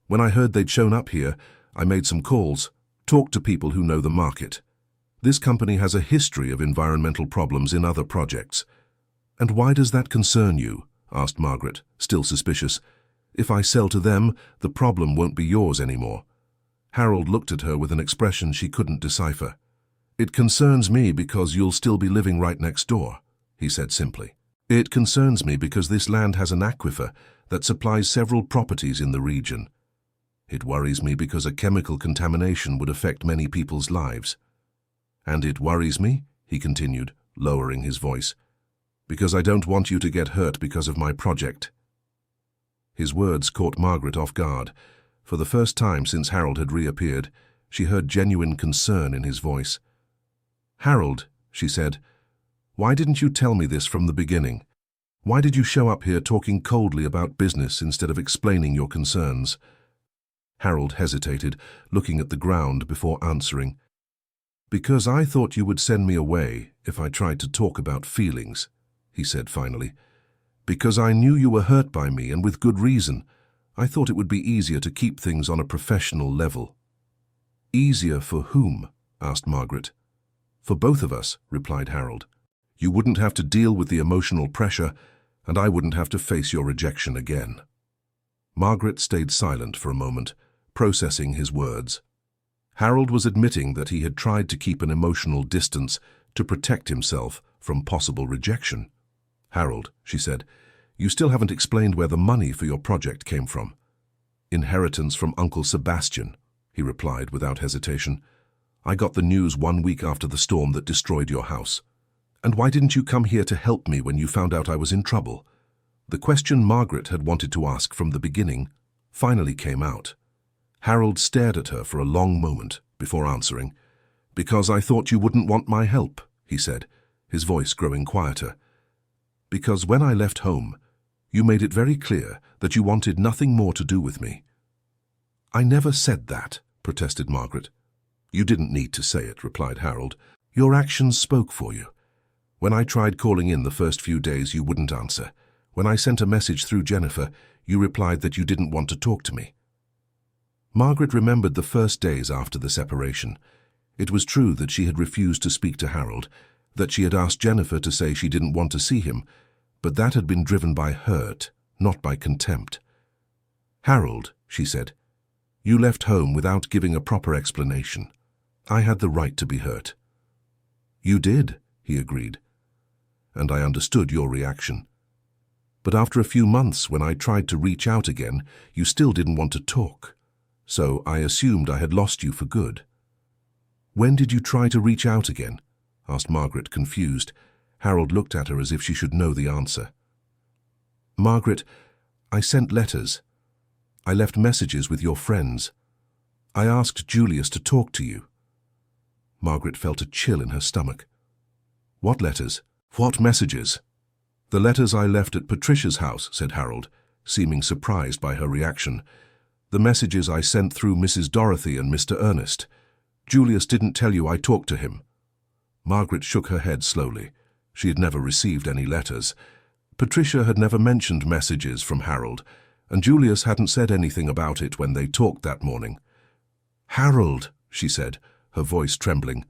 When I heard they'd shown up here, I made some calls, talked to people who know the market. This company has a history of environmental problems in other projects. And why does that concern you? Asked Margaret, still suspicious. If I sell to them, the problem won't be yours anymore. Harold looked at her with an expression she couldn't decipher. It concerns me because you'll still be living right next door, he said simply. It concerns me because this land has an aquifer that supplies several properties in the region. It worries me because a chemical contamination would affect many people's lives. And it worries me, he continued, lowering his voice, because I don't want you to get hurt because of my project. His words caught Margaret off guard. For the first time since Harold had reappeared, she heard genuine concern in his voice. Harold, she said, why didn't you tell me this from the beginning? Why did you show up here talking coldly about business instead of explaining your concerns? Harold hesitated, looking at the ground before answering. Because I thought you would send me away if I tried to talk about feelings, he said finally. Because I knew you were hurt by me, and with good reason. I thought it would be easier to keep things on a professional level. Easier for whom? asked Margaret. For both of us, replied Harold. You wouldn't have to deal with the emotional pressure, and I wouldn't have to face your rejection again. Margaret stayed silent for a moment, processing his words. Harold was admitting that he had tried to keep an emotional distance to protect himself from possible rejection. Harold, she said, you still haven't explained where the money for your project came from. Inheritance from Uncle Sebastian, he replied without hesitation. I got the news 1 week after the storm that destroyed your house. And why didn't you come here to help me when you found out I was in trouble? The question Margaret had wanted to ask from the beginning finally came out. Harold stared at her for a long moment before answering. Because I thought you wouldn't want my help, he said, his voice growing quieter. Because when I left home, you made it very clear that you wanted nothing more to do with me. I never said that, protested Margaret. You didn't need to say it, replied Harold. Your actions spoke for you. When I tried calling in the first few days, you wouldn't answer. When I sent a message through Jennifer, you replied that you didn't want to talk to me. Margaret remembered the first days after the separation. It was true that she had refused to speak to Harold, that she had asked Jennifer to say she didn't want to see him, but that had been driven by hurt, not by contempt. Harold, she said, you left home without giving a proper explanation. I had the right to be hurt. You did, he agreed, and I understood your reaction. But after a few months, when I tried to reach out again, you still didn't want to talk. So I assumed I had lost you for good. When did you try to reach out again? Asked Margaret, confused. Harold looked at her as if she should know the answer. Margaret, I sent letters. I left messages with your friends. I asked Julius to talk to you. Margaret felt a chill in her stomach. What letters? What messages? The letters I left at Patricia's house, said Harold, seeming surprised by her reaction. The messages I sent through Mrs. Dorothy and Mr. Ernest. Julius didn't tell you I talked to him. Margaret shook her head slowly. She had never received any letters. Patricia had never mentioned messages from Harold, and Julius hadn't said anything about it when they talked that morning. Harold, she said, her voice trembling,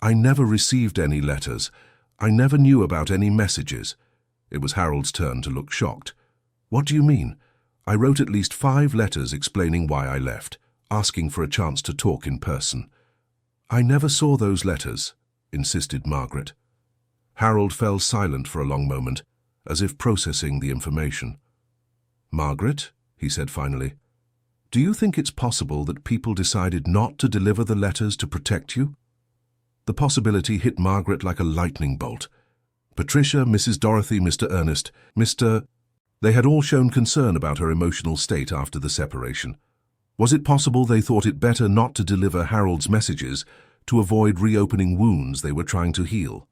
I never received any letters. I never knew about any messages. It was Harold's turn to look shocked. What do you mean? I wrote at least 5 letters explaining why I left, asking for a chance to talk in person. I never saw those letters, insisted Margaret. Harold fell silent for a long moment, as if processing the information. Margaret, he said finally, do you think it's possible that people decided not to deliver the letters to protect you? The possibility hit Margaret like a lightning bolt. Patricia, Mrs. Dorothy, Mr. Ernest, They had all shown concern about her emotional state after the separation. Was it possible they thought it better not to deliver Harold's messages to avoid reopening wounds they were trying to heal?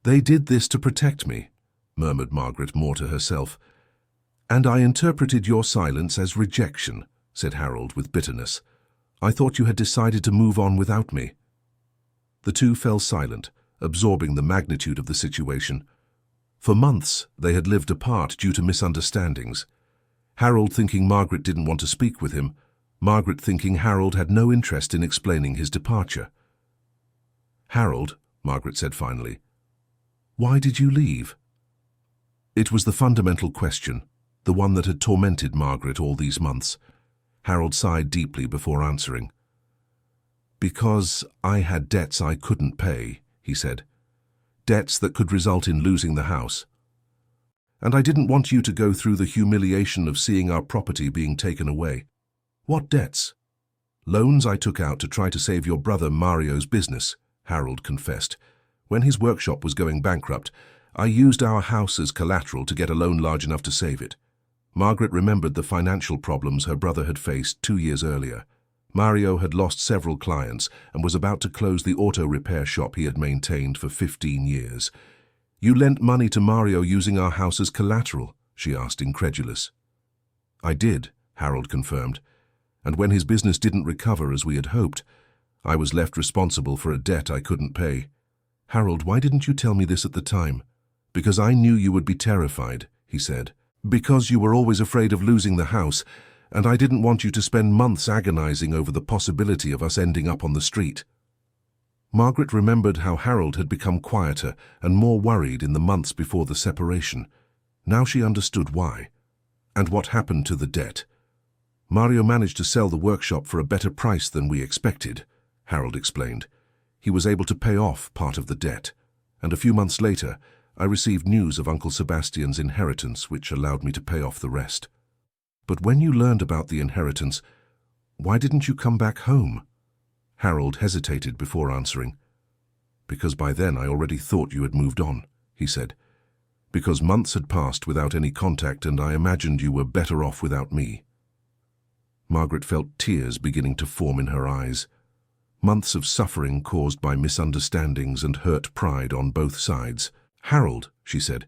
They did this to protect me, murmured Margaret more to herself. And I interpreted your silence as rejection, said Harold with bitterness. I thought you had decided to move on without me. The two fell silent, absorbing the magnitude of the situation. For months, they had lived apart due to misunderstandings. Harold thinking Margaret didn't want to speak with him, Margaret thinking Harold had no interest in explaining his departure. Harold, Margaret said finally, why did you leave? It was the fundamental question, the one that had tormented Margaret all these months. Harold sighed deeply before answering. Because I had debts I couldn't pay, he said. Debts that could result in losing the house. And I didn't want you to go through the humiliation of seeing our property being taken away. What debts? Loans I took out to try to save your brother Mario's business, Harold confessed. When his workshop was going bankrupt, I used our house as collateral to get a loan large enough to save it. Margaret remembered the financial problems her brother had faced 2 years earlier. Mario had lost several clients and was about to close the auto repair shop he had maintained for 15 years. You lent money to Mario using our house as collateral, she asked, incredulous. I did, Harold confirmed. And when his business didn't recover as we had hoped, I was left responsible for a debt I couldn't pay. Harold, why didn't you tell me this at the time? Because I knew you would be terrified, he said. Because you were always afraid of losing the house, and I didn't want you to spend months agonizing over the possibility of us ending up on the street. Margaret remembered how Harold had become quieter and more worried in the months before the separation. Now she understood why. And what happened to the debt? Mario managed to sell the workshop for a better price than we expected, Harold explained. He was able to pay off part of the debt, and a few months later, I received news of Uncle Sebastian's inheritance, which allowed me to pay off the rest. But when you learned about the inheritance, why didn't you come back home? Harold hesitated before answering. Because by then I already thought you had moved on, he said. Because months had passed without any contact and I imagined you were better off without me. Margaret felt tears beginning to form in her eyes. Months of suffering caused by misunderstandings and hurt pride on both sides. Harold, she said,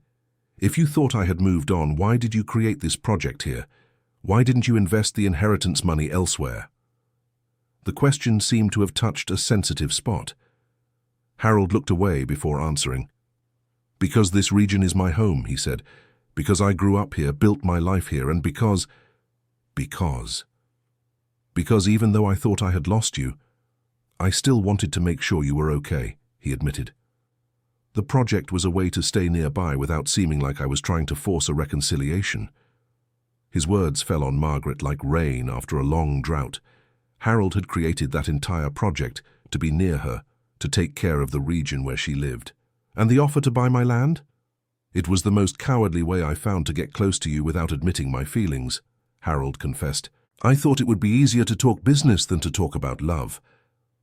if you thought I had moved on, why did you create this project here? Why didn't you invest the inheritance money elsewhere? The question seemed to have touched a sensitive spot. Harold looked away before answering. Because this region is my home, he said. Because I grew up here, built my life here, and because even though I thought I had lost you, I still wanted to make sure you were okay, he admitted. The project was a way to stay nearby without seeming like I was trying to force a reconciliation. His words fell on Margaret like rain after a long drought. Harold had created that entire project to be near her, to take care of the region where she lived. And the offer to buy my land? It was the most cowardly way I found to get close to you without admitting my feelings, Harold confessed. I thought it would be easier to talk business than to talk about love.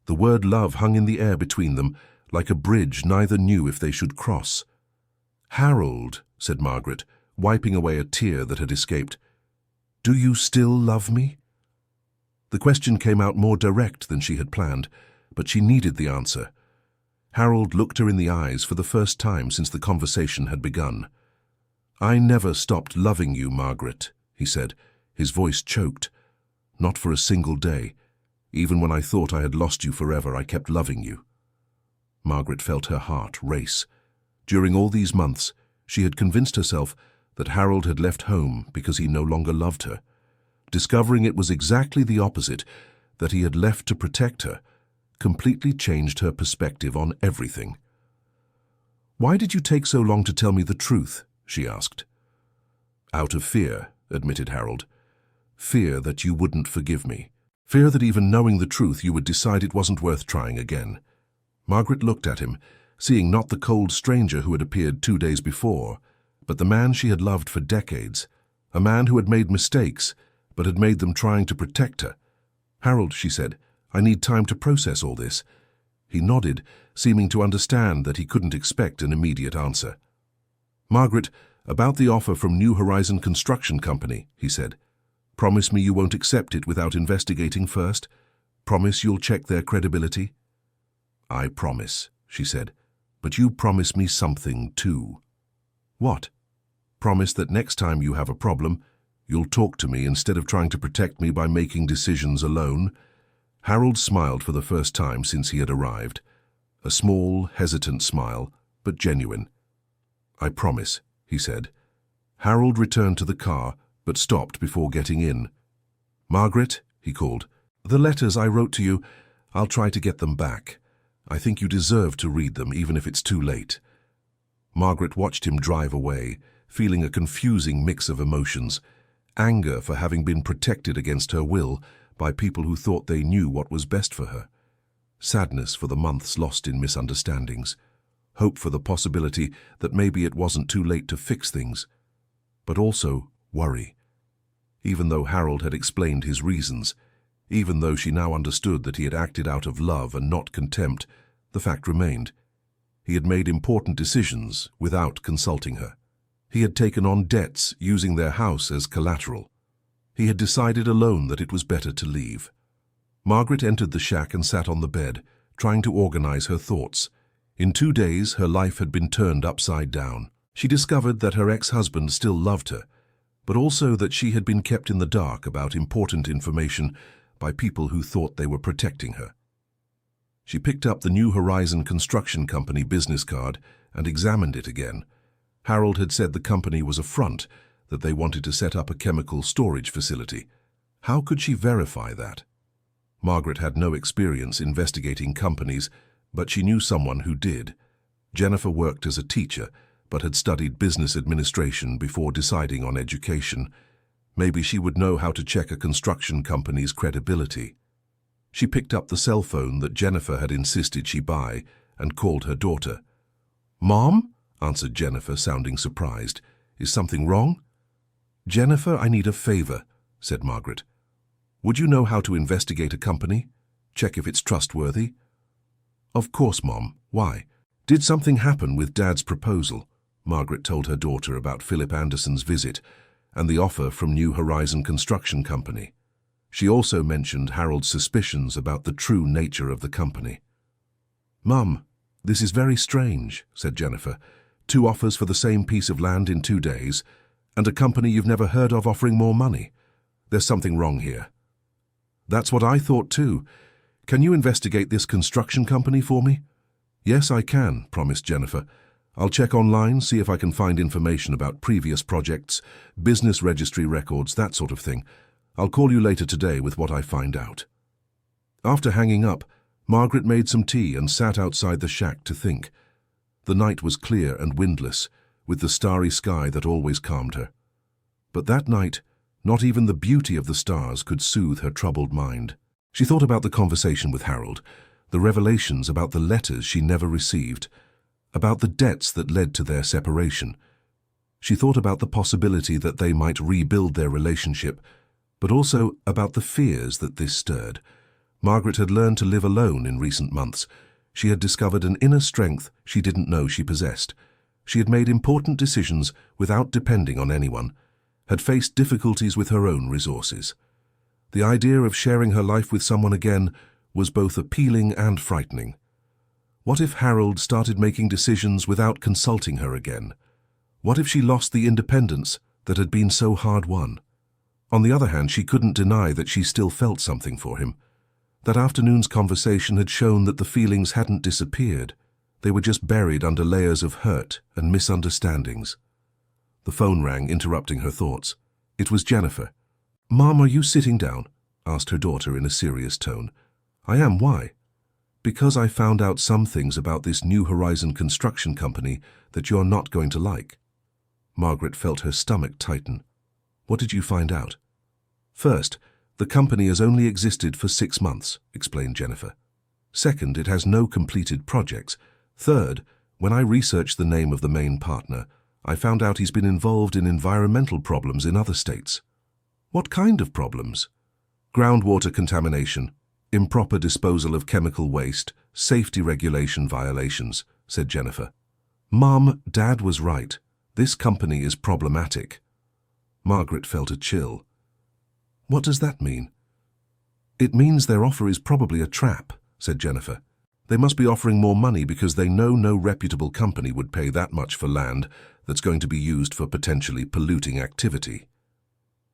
The word love hung in the air between them, like a bridge neither knew if they should cross. Harold, said Margaret, wiping away a tear that had escaped, do you still love me? The question came out more direct than she had planned, but she needed the answer. Harold looked her in the eyes for the first time since the conversation had begun. I never stopped loving you, Margaret, he said, his voice choked. Not for a single day. Even when I thought I had lost you forever, I kept loving you. Margaret felt her heart race. During all these months, she had convinced herself that Harold had left home because he no longer loved her. Discovering it was exactly the opposite, that he had left to protect her, completely changed her perspective on everything. Why did you take so long to tell me the truth? She asked. Out of fear, admitted Harold. Fear that you wouldn't forgive me. Fear that even knowing the truth you would decide it wasn't worth trying again. Margaret looked at him, seeing not the cold stranger who had appeared 2 days before, but the man she had loved for decades, a man who had made mistakes, but had made them trying to protect her. Harold, she said, I need time to process all this. He nodded, seeming to understand that he couldn't expect an immediate answer. Margaret, about the offer from New Horizon Construction Company, he said. Promise me you won't accept it without investigating first. Promise you'll check their credibility. I promise, she said, but you promise me something too. What? Promise that next time you have a problem, you'll talk to me instead of trying to protect me by making decisions alone. Harold smiled for the first time since he had arrived. A small, hesitant smile, but genuine. I promise, he said. Harold returned to the car, but stopped before getting in. Margaret, he called, the letters I wrote to you, I'll try to get them back. I think you deserve to read them, even if it's too late. Margaret watched him drive away, feeling a confusing mix of emotions. Anger for having been protected against her will by people who thought they knew what was best for her. Sadness for the months lost in misunderstandings. Hope for the possibility that maybe it wasn't too late to fix things. But also worry. Even though Harold had explained his reasons, even though she now understood that he had acted out of love and not contempt, the fact remained. He had made important decisions without consulting her. He had taken on debts using their house as collateral. He had decided alone that it was better to leave. Margaret entered the shack and sat on the bed, trying to organize her thoughts. In 2 days, her life had been turned upside down. She discovered that her ex-husband still loved her, but also that she had been kept in the dark about important information by people who thought they were protecting her. She picked up the New Horizon Construction Company business card and examined it again. Harold had said the company was a front, that they wanted to set up a chemical storage facility. How could she verify that? Margaret had no experience investigating companies, but she knew someone who did. Jennifer worked as a teacher, but had studied business administration before deciding on education. Maybe she would know how to check a construction company's credibility. She picked up the cell phone that Jennifer had insisted she buy and called her daughter. "Mom?" answered Jennifer, sounding surprised. "Is something wrong?" "Jennifer, I need a favor," said Margaret. "Would you know how to investigate a company? Check if it's trustworthy?" "Of course, Mom. Why?" "Did something happen with Dad's proposal?" Margaret told her daughter about Philip Anderson's visit and the offer from New Horizon Construction Company. She also mentioned Harold's suspicions about the true nature of the company. "Mum, this is very strange," said Jennifer. "2 offers for the same piece of land in 2 days, and a company you've never heard of offering more money. There's something wrong here." "That's what I thought too. Can you investigate this construction company for me?" "Yes, I can," promised Jennifer. "I'll check online, see if I can find information about previous projects, business registry records, that sort of thing. I'll call you later today with what I find out." After hanging up, Margaret made some tea and sat outside the shack to think. The night was clear and windless, with the starry sky that always calmed her. But that night, not even the beauty of the stars could soothe her troubled mind. She thought about the conversation with Harold, the revelations about the letters she never received, about the debts that led to their separation. She thought about the possibility that they might rebuild their relationship, but also about the fears that this stirred. Margaret had learned to live alone in recent months. She had discovered an inner strength she didn't know she possessed. She had made important decisions without depending on anyone, had faced difficulties with her own resources. The idea of sharing her life with someone again was both appealing and frightening. What if Harold started making decisions without consulting her again? What if she lost the independence that had been so hard-won? On the other hand, she couldn't deny that she still felt something for him. That afternoon's conversation had shown that the feelings hadn't disappeared. They were just buried under layers of hurt and misunderstandings. The phone rang, interrupting her thoughts. It was Jennifer. "Mom, are you sitting down?" asked her daughter in a serious tone. "I am. Why?" "Because I found out some things about this New Horizon Construction Company that you're not going to like." Margaret felt her stomach tighten. "What did you find out?" "First, the company has only existed for 6 months, explained Jennifer. Second, it has no completed projects. Third, when I researched the name of the main partner, I found out he's been involved in environmental problems in other states." "What kind of problems?" "Groundwater contamination, improper disposal of chemical waste, safety regulation violations," said Jennifer. "Mom, Dad was right. This company is problematic." Margaret felt a chill. "What does that mean?" "It means their offer is probably a trap," said Jennifer. "They must be offering more money because they know no reputable company would pay that much for land that's going to be used for potentially polluting activity."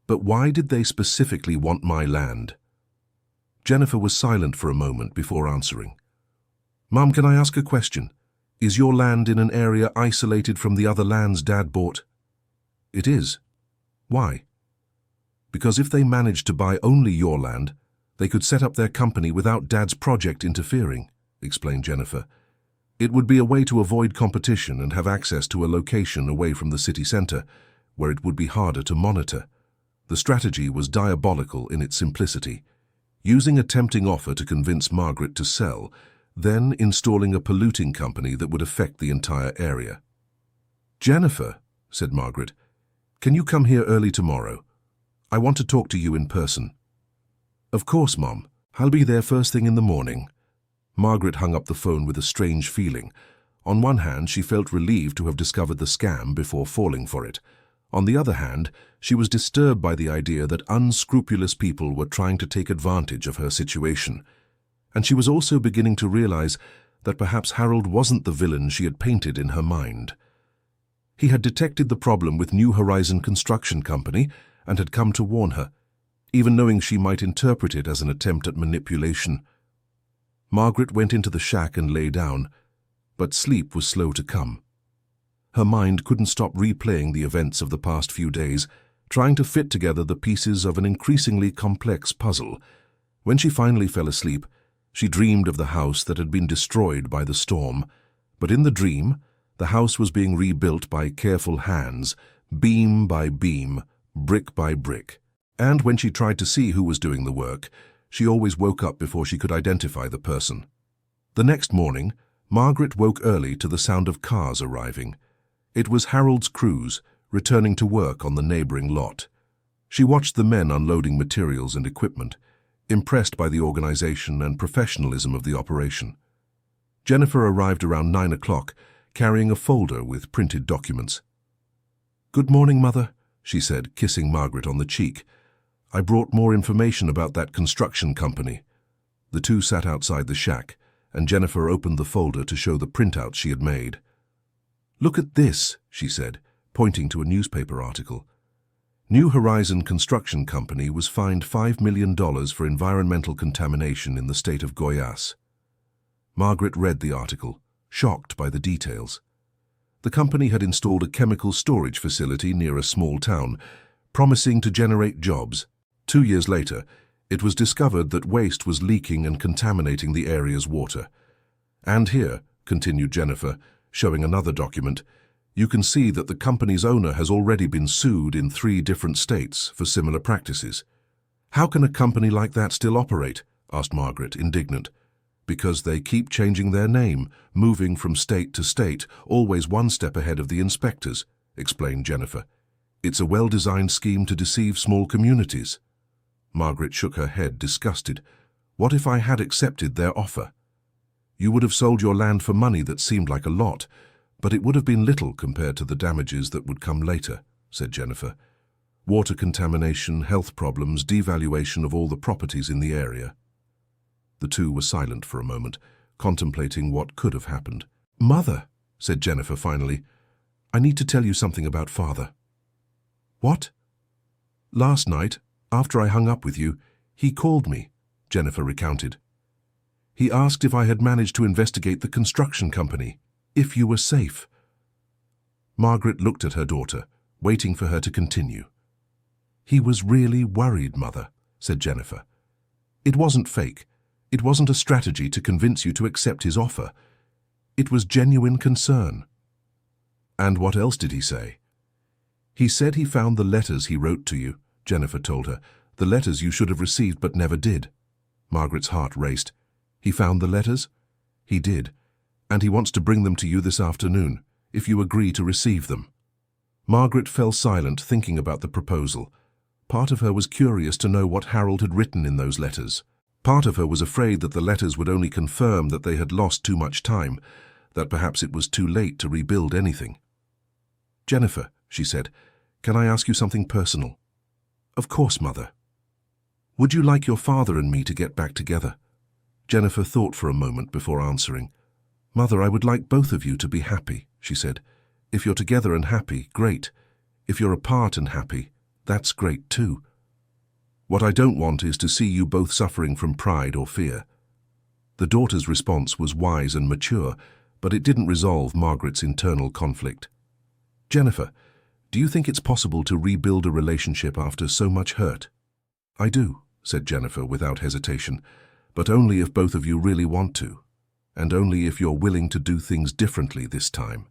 "But why did they specifically want my land?" Jennifer was silent for a moment before answering. "Mom, can I ask a question? Is your land in an area isolated from the other lands Dad bought?" "It is." "Why?" "Because if they managed to buy only your land, they could set up their company without Dad's project interfering," explained Jennifer. "It would be a way to avoid competition and have access to a location away from the city center, where it would be harder to monitor." The strategy was diabolical in its simplicity, using a tempting offer to convince Margaret to sell, then installing a polluting company that would affect the entire area. "Jennifer," said Margaret, "can you come here early tomorrow? I want to talk to you in person." "Of course, Mom. I'll be there first thing in the morning." Margaret hung up the phone with a strange feeling. On one hand, she felt relieved to have discovered the scam before falling for it. On the other hand, she was disturbed by the idea that unscrupulous people were trying to take advantage of her situation. And she was also beginning to realize that perhaps Harold wasn't the villain she had painted in her mind. He had detected the problem with New Horizon Construction Company and had come to warn her, even knowing she might interpret it as an attempt at manipulation. Margaret went into the shack and lay down, but sleep was slow to come. Her mind couldn't stop replaying the events of the past few days, trying to fit together the pieces of an increasingly complex puzzle. When she finally fell asleep, She dreamed of the house that had been destroyed by the storm, but in the dream, the house was being rebuilt by careful hands, beam by beam, brick by brick. And when she tried to see who was doing the work, she always woke up before she could identify the person. The next morning, Margaret woke early to the sound of cars arriving. It was Harold's crews, returning to work on the neighboring lot. She watched the men unloading materials and equipment, impressed by the organization and professionalism of the operation. Jennifer arrived around 9 o'clock, carrying a folder with printed documents. "Good morning, Mother," she said, kissing Margaret on the cheek. "I brought more information about that construction company." The two sat outside the shack, and Jennifer opened the folder to show the printouts she had made. "Look at this," she said, pointing to a newspaper article. New Horizon Construction Company was fined $5 million for environmental contamination in the state of Goiás. Margaret read the article, shocked by the details. The company had installed a chemical storage facility near a small town, promising to generate jobs. 2 years later, it was discovered that waste was leaking and contaminating the area's water. "And here," continued Jennifer, showing another document, "you can see that the company's owner has already been sued in 3 different states for similar practices." "How can a company like that still operate?" asked Margaret, indignant. "Because they keep changing their name, moving from state to state, always one step ahead of the inspectors," explained Jennifer. "It's a well-designed scheme to deceive small communities." Margaret shook her head, disgusted. "What if I had accepted their offer?" "You would have sold your land for money that seemed like a lot, but it would have been little compared to the damages that would come later," said Jennifer. "Water contamination, health problems, devaluation of all the properties in the area." The two were silent for a moment, contemplating what could have happened. "Mother," said Jennifer finally, "I need to tell you something about Father." "What?" "Last night, after I hung up with you, he called me," Jennifer recounted. "He asked if I had managed to investigate the construction company, if you were safe." Margaret looked at her daughter, waiting for her to continue. "He was really worried, Mother," said Jennifer. "It wasn't fake. It wasn't a strategy to convince you to accept his offer. It was genuine concern." "And what else did he say?" "He said he found the letters he wrote to you," Jennifer told her. "The letters you should have received but never did." Margaret's heart raced. "He found the letters?" "He did. And he wants to bring them to you this afternoon, if you agree to receive them." Margaret fell silent, thinking about the proposal. Part of her was curious to know what Harold had written in those letters. Part of her was afraid that the letters would only confirm that they had lost too much time, that perhaps it was too late to rebuild anything. "Jennifer," she said, "can I ask you something personal?" "Of course, Mother." "Would you like your father and me to get back together?" Jennifer thought for a moment before answering. "Mother, I would like both of you to be happy," she said. "If you're together and happy, great. If you're apart and happy, that's great too. What I don't want is to see you both suffering from pride or fear." The daughter's response was wise and mature, but it didn't resolve Margaret's internal conflict. "Jennifer, do you think it's possible to rebuild a relationship after so much hurt?" "I do," said Jennifer without hesitation, "but only if both of you really want to, and only if you're willing to do things differently this time."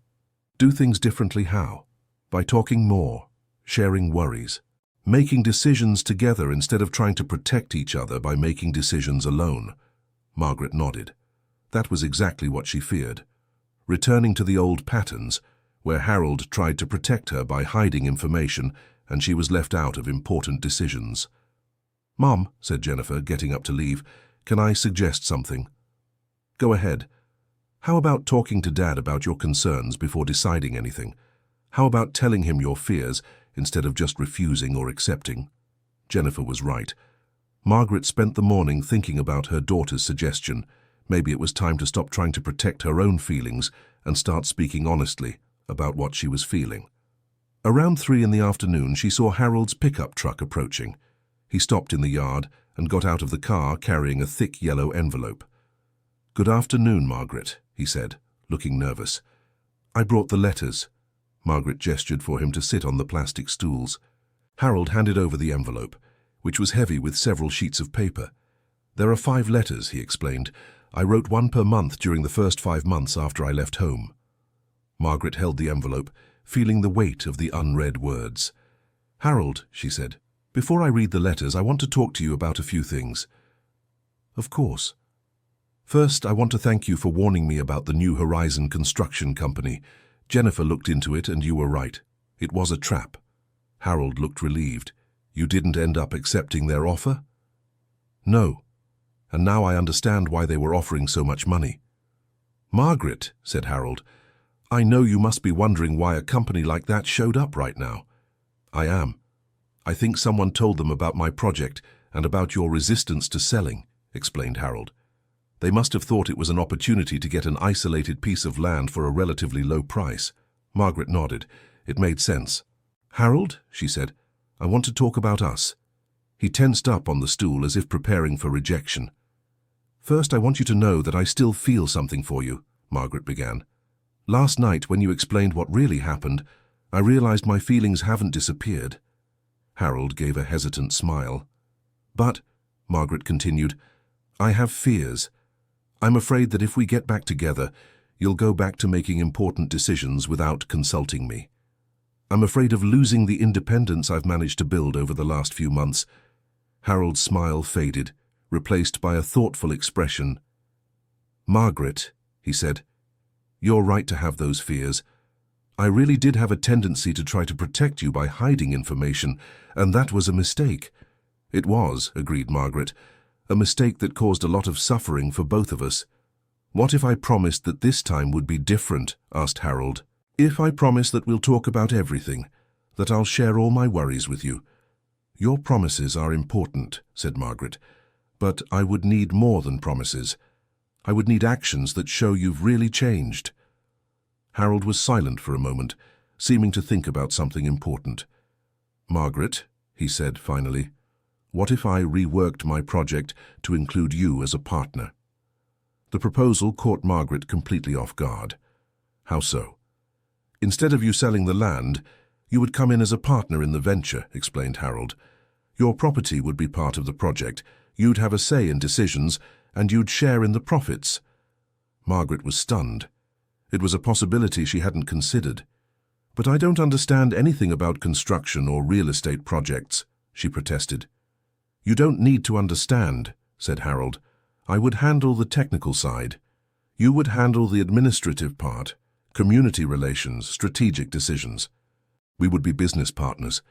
"Do things differently how?" "By talking more, sharing worries, making decisions together instead of trying to protect each other by making decisions alone." Margaret nodded. That was exactly what she feared. Returning to the old patterns, where Harold tried to protect her by hiding information and she was left out of important decisions. "Mom," said Jennifer, getting up to leave, "can I suggest something?" "Go ahead. How about talking to Dad about your concerns before deciding anything? How about telling him your fears instead of just refusing or accepting?" Jennifer was right. Margaret spent the morning thinking about her daughter's suggestion. Maybe it was time to stop trying to protect her own feelings and start speaking honestly about what she was feeling. Around 3 in the afternoon, she saw Harold's pickup truck approaching. He stopped in the yard and got out of the car carrying a thick yellow envelope. "Good afternoon, Margaret," he said, looking nervous. "I brought the letters." Margaret gestured for him to sit on the plastic stools. Harold handed over the envelope, which was heavy with several sheets of paper. There are 5 letters, he explained. I wrote one per month during the first 5 months after I left home. Margaret held the envelope, feeling the weight of the unread words. Harold, she said, before I read the letters, I want to talk to you about a few things. Of course. First, I want to thank you for warning me about the New Horizon Construction Company. Jennifer looked into it and you were right. It was a trap. Harold looked relieved. You didn't end up accepting their offer? No. And now I understand why they were offering so much money. Margaret, said Harold, I know you must be wondering why a company like that showed up right now. I am. I think someone told them about my project and about your resistance to selling, explained Harold. They must have thought it was an opportunity to get an isolated piece of land for a relatively low price. Margaret nodded. It made sense. Harold, she said, I want to talk about us. He tensed up on the stool as if preparing for rejection. First, I want you to know that I still feel something for you, Margaret began. Last night, when you explained what really happened, I realized my feelings haven't disappeared. Harold gave a hesitant smile. But, Margaret continued, I have fears. I'm afraid that if we get back together, you'll go back to making important decisions without consulting me. I'm afraid of losing the independence I've managed to build over the last few months. Harold's smile faded, replaced by a thoughtful expression. Margaret, he said, you're right to have those fears. I really did have a tendency to try to protect you by hiding information, and that was a mistake. It was, agreed Margaret, a mistake that caused a lot of suffering for both of us. What if I promised that this time would be different? Asked Harold. If I promise that we'll talk about everything, that I'll share all my worries with you. Your promises are important, said Margaret, but I would need more than promises. I would need actions that show you've really changed. Harold was silent for a moment, seeming to think about something important. Margaret, he said finally, what if I reworked my project to include you as a partner? The proposal caught Margaret completely off guard. How so? Instead of you selling the land, you would come in as a partner in the venture, explained Harold. Your property would be part of the project, you'd have a say in decisions, and you'd share in the profits. Margaret was stunned. It was a possibility she hadn't considered. But I don't understand anything about construction or real estate projects, she protested. You don't need to understand, said Harold. I would handle the technical side. You would handle the administrative part, community relations, strategic decisions. We would be business partners.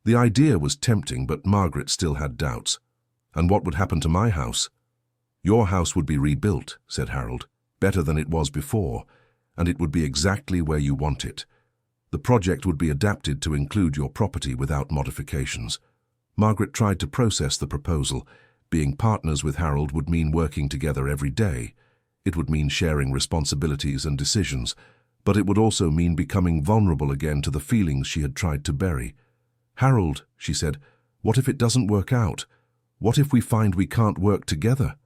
The idea was tempting, but Margaret still had doubts. And what would happen to my house? Your house would be rebuilt, said Harold, better than it was before, and it would be exactly where you want it. The project would be adapted to include your property without modifications. Margaret tried to process the proposal. Being partners with Harold would mean working together every day. It would mean sharing responsibilities and decisions, but it would also mean becoming vulnerable again to the feelings she had tried to bury. Harold, she said, what if it doesn't work out? What if we find we can't work together?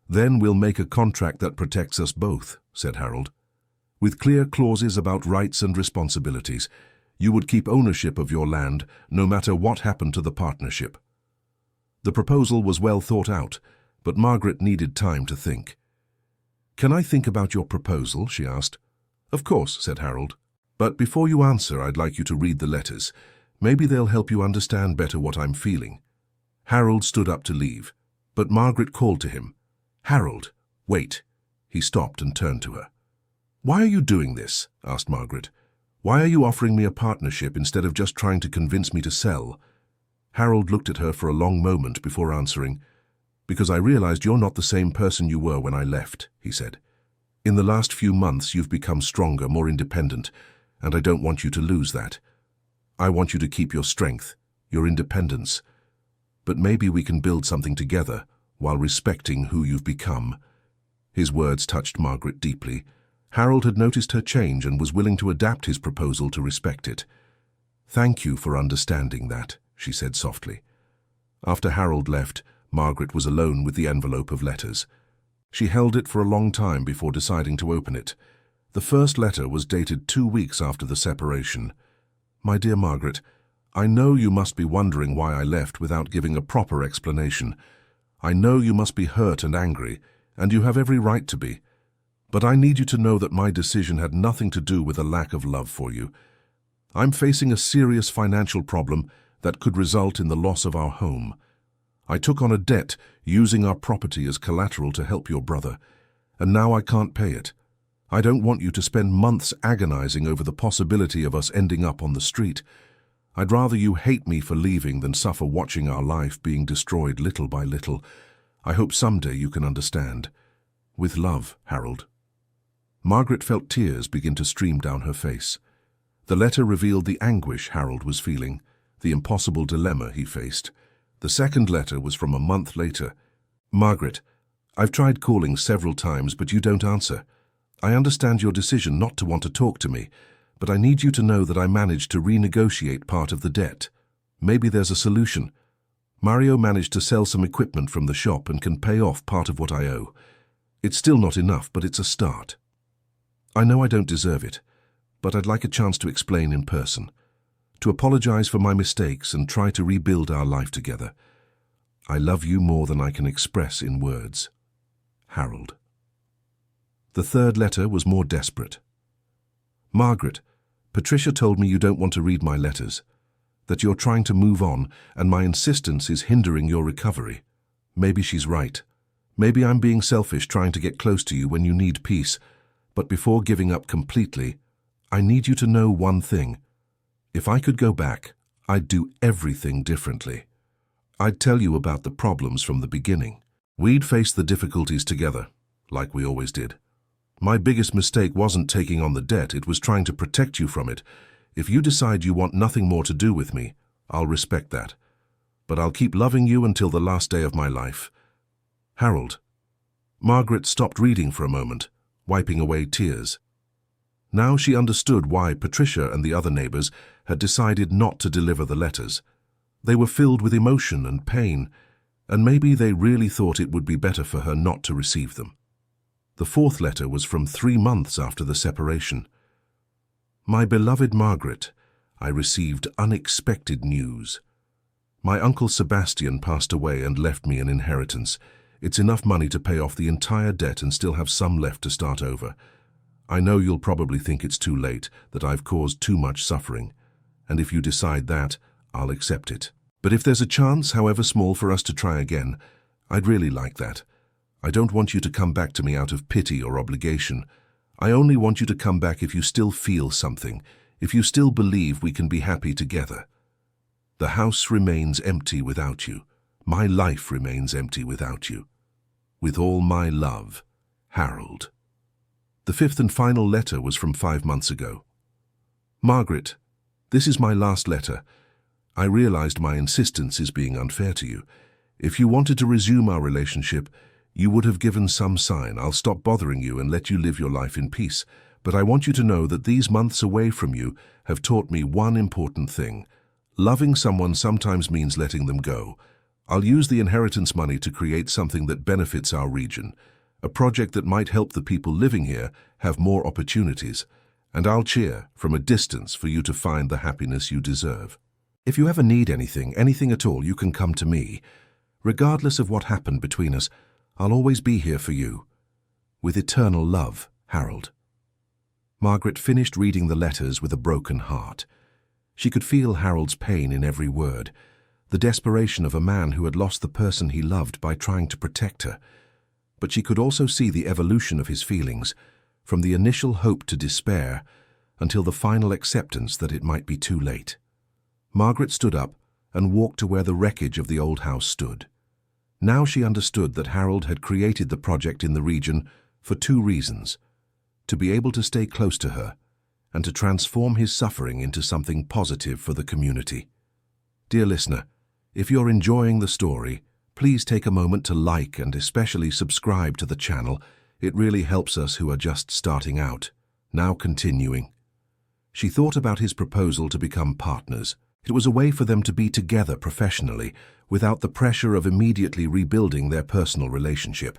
Then we'll make a contract that protects us both, said Harold. With clear clauses about rights and responsibilities, you would keep ownership of your land no matter what happened to the partnership. The proposal was well thought out, but Margaret needed time to think. Can I think about your proposal? She asked. Of course, said Harold. But before you answer, I'd like you to read the letters. Maybe they'll help you understand better what I'm feeling. Harold stood up to leave, but Margaret called to him. Harold, wait. He stopped and turned to her. Why are you doing this? Asked Margaret. Why are you offering me a partnership instead of just trying to convince me to sell? Harold looked at her for a long moment before answering. Because I realized you're not the same person you were when I left, he said. In the last few months you've become stronger, more independent, and I don't want you to lose that. I want you to keep your strength, your independence. But maybe we can build something together while respecting who you've become. His words touched Margaret deeply. Harold had noticed her change and was willing to adapt his proposal to respect it. Thank you for understanding that, she said softly. After Harold left, Margaret was alone with the envelope of letters. She held it for a long time before deciding to open it. The first letter was dated 2 weeks after the separation. My dear Margaret, I know you must be wondering why I left without giving a proper explanation. I know you must be hurt and angry, and you have every right to be. But I need you to know that my decision had nothing to do with a lack of love for you. I'm facing a serious financial problem that could result in the loss of our home. I took on a debt using our property as collateral to help your brother, and now I can't pay it. I don't want you to spend months agonizing over the possibility of us ending up on the street. I'd rather you hate me for leaving than suffer watching our life being destroyed little by little. I hope someday you can understand. With love, Harold. Margaret felt tears begin to stream down her face. The letter revealed the anguish Harold was feeling, the impossible dilemma he faced. The second letter was from a month later. Margaret, I've tried calling several times, but you don't answer. I understand your decision not to want to talk to me, but I need you to know that I managed to renegotiate part of the debt. Maybe there's a solution. Mario managed to sell some equipment from the shop and can pay off part of what I owe. It's still not enough, but it's a start. I know I don't deserve it, but I'd like a chance to explain in person, to apologize for my mistakes and try to rebuild our life together. I love you more than I can express in words. Harold. The third letter was more desperate. Margaret, Patricia told me you don't want to read my letters, that you're trying to move on and my insistence is hindering your recovery. Maybe she's right. Maybe I'm being selfish trying to get close to you when you need peace, but before giving up completely, I need you to know one thing. If I could go back, I'd do everything differently. I'd tell you about the problems from the beginning. We'd face the difficulties together, like we always did. My biggest mistake wasn't taking on the debt, it was trying to protect you from it. If you decide you want nothing more to do with me, I'll respect that. But I'll keep loving you until the last day of my life. Harold. Margaret stopped reading for a moment, wiping away tears. Now she understood why Patricia and the other neighbors had decided not to deliver the letters. They were filled with emotion and pain, and maybe they really thought it would be better for her not to receive them. The fourth letter was from 3 months after the separation. My beloved Margaret, I received unexpected news. My uncle Sebastian passed away and left me an inheritance. It's enough money to pay off the entire debt and still have some left to start over. I know you'll probably think it's too late, that I've caused too much suffering, and if you decide that, I'll accept it. But if there's a chance, however small, for us to try again, I'd really like that. I don't want you to come back to me out of pity or obligation. I only want you to come back if you still feel something, if you still believe we can be happy together. The house remains empty without you. My life remains empty without you. With all my love, Harold. The fifth and final letter was from 5 months ago. Margaret, this is my last letter. I realized my insistence is being unfair to you. If you wanted to resume our relationship, you would have given some sign. I'll stop bothering you and let you live your life in peace. But I want you to know that these months away from you have taught me one important thing. Loving someone sometimes means letting them go. I'll use the inheritance money to create something that benefits our region, a project that might help the people living here have more opportunities, and I'll cheer from a distance for you to find the happiness you deserve. If you ever need anything at all, you can come to me. Regardless of what happened between us, I'll always be here for you. With eternal love, Harold. Margaret finished reading the letters with a broken heart. She could feel Harold's pain in every word, the desperation of a man who had lost the person he loved by trying to protect her. But she could also see the evolution of his feelings, from the initial hope to despair, until the final acceptance that it might be too late. Margaret stood up and walked to where the wreckage of the old house stood. Now she understood that Harold had created the project in the region for 2 reasons: to be able to stay close to her, and to transform his suffering into something positive for the community. Dear listener, if you're enjoying the story, please take a moment to like and especially subscribe to the channel. It really helps us who are just starting out. Now continuing. She thought about his proposal to become partners. It was a way for them to be together professionally, without the pressure of immediately rebuilding their personal relationship.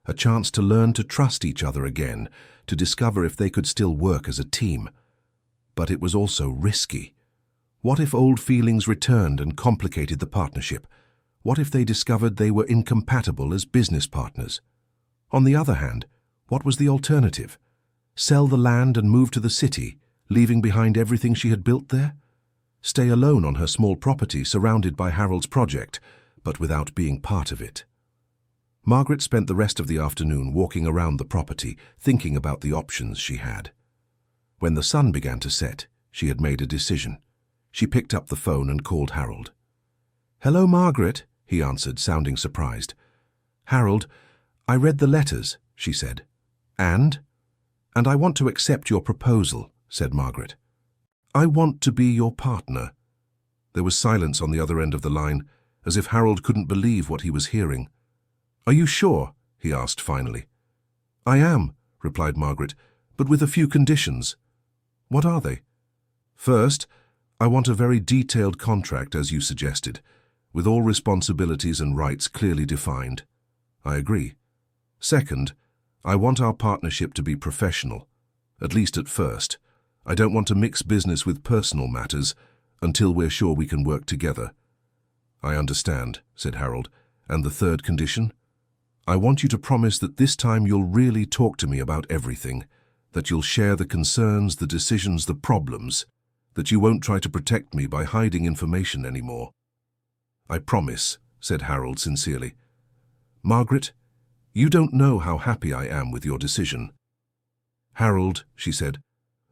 A chance to learn to trust each other again, to discover if they could still work as a team. But it was also risky. What if old feelings returned and complicated the partnership? What if they discovered they were incompatible as business partners? On the other hand, what was the alternative? Sell the land and move to the city, leaving behind everything she had built there? Stay alone on her small property surrounded by Harold's project, but without being part of it. Margaret spent the rest of the afternoon walking around the property, thinking about the options she had. When the sun began to set, she had made a decision. She picked up the phone and called Harold. "Hello, Margaret," he answered, sounding surprised. "Harold, I read the letters," she said. "And I want to accept your proposal," said Margaret. "I want to be your partner." There was silence on the other end of the line, as if Harold couldn't believe what he was hearing. "Are you sure?" he asked finally. "I am," replied Margaret, "but with a few conditions." "What are they?" "First, I want a very detailed contract, as you suggested, with all responsibilities and rights clearly defined." "I agree." "Second, I want our partnership to be professional, at least at first. I don't want to mix business with personal matters until we're sure we can work together." "I understand," said Harold. "And the third condition? I want you to promise that this time you'll really talk to me about everything, that you'll share the concerns, the decisions, the problems, that you won't try to protect me by hiding information anymore." "I promise," said Harold sincerely. "Margaret, you don't know how happy I am with your decision." "Harold," she said,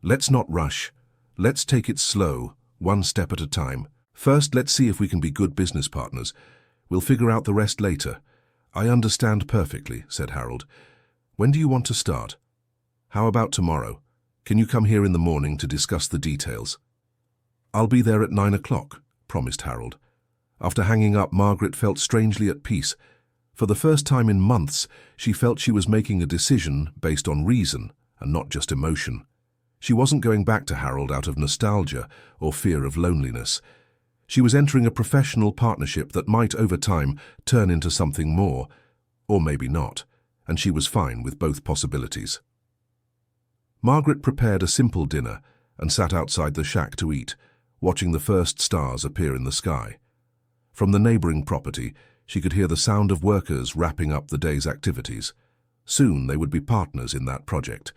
"let's not rush. Let's take it slow, one step at a time. First, let's see if we can be good business partners. We'll figure out the rest later." "I understand perfectly," said Harold. "When do you want to start?" "How about tomorrow? Can you come here in the morning to discuss the details?" "I'll be there at 9 o'clock, promised Harold. After hanging up, Margaret felt strangely at peace. For the first time in months, she felt she was making a decision based on reason and not just emotion. She wasn't going back to Harold out of nostalgia or fear of loneliness. She was entering a professional partnership that might, over time, turn into something more, or maybe not, and she was fine with both possibilities. Margaret prepared a simple dinner and sat outside the shack to eat, watching the first stars appear in the sky. From the neighboring property, she could hear the sound of workers wrapping up the day's activities. Soon they would be partners in that project.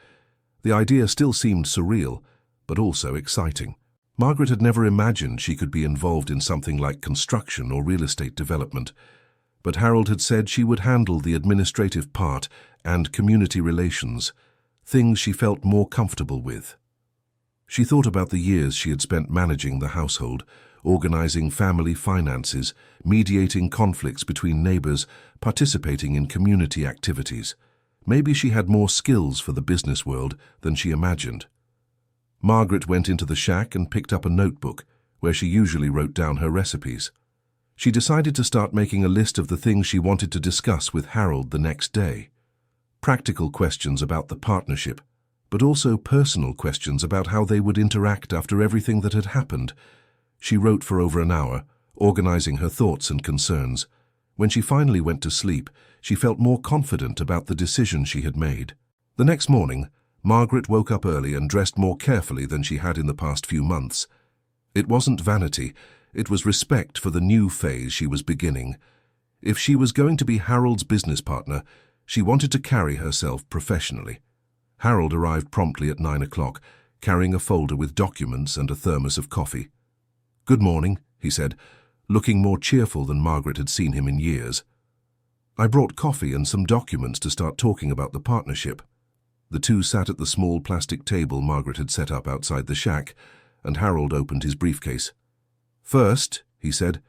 The idea still seemed surreal, but also exciting. Margaret had never imagined she could be involved in something like construction or real estate development, but Harold had said she would handle the administrative part and community relations, things she felt more comfortable with. She thought about the years she had spent managing the household, organizing family finances, mediating conflicts between neighbors, participating in community activities. Maybe she had more skills for the business world than she imagined. Margaret went into the shack and picked up a notebook, where she usually wrote down her recipes. She decided to start making a list of the things she wanted to discuss with Harold the next day. Practical questions about the partnership, but also personal questions about how they would interact after everything that had happened. She wrote for over an hour, organizing her thoughts and concerns. When she finally went to sleep, she felt more confident about the decision she had made. The next morning, Margaret woke up early and dressed more carefully than she had in the past few months. It wasn't vanity, it was respect for the new phase she was beginning. If she was going to be Harold's business partner, she wanted to carry herself professionally. Harold arrived promptly at 9 o'clock, carrying a folder with documents and a thermos of coffee. "Good morning," he said, looking more cheerful than Margaret had seen him in years. "I brought coffee and some documents to start talking about the partnership." The two sat at the small plastic table Margaret had set up outside the shack, and Harold opened his briefcase. "First," he said,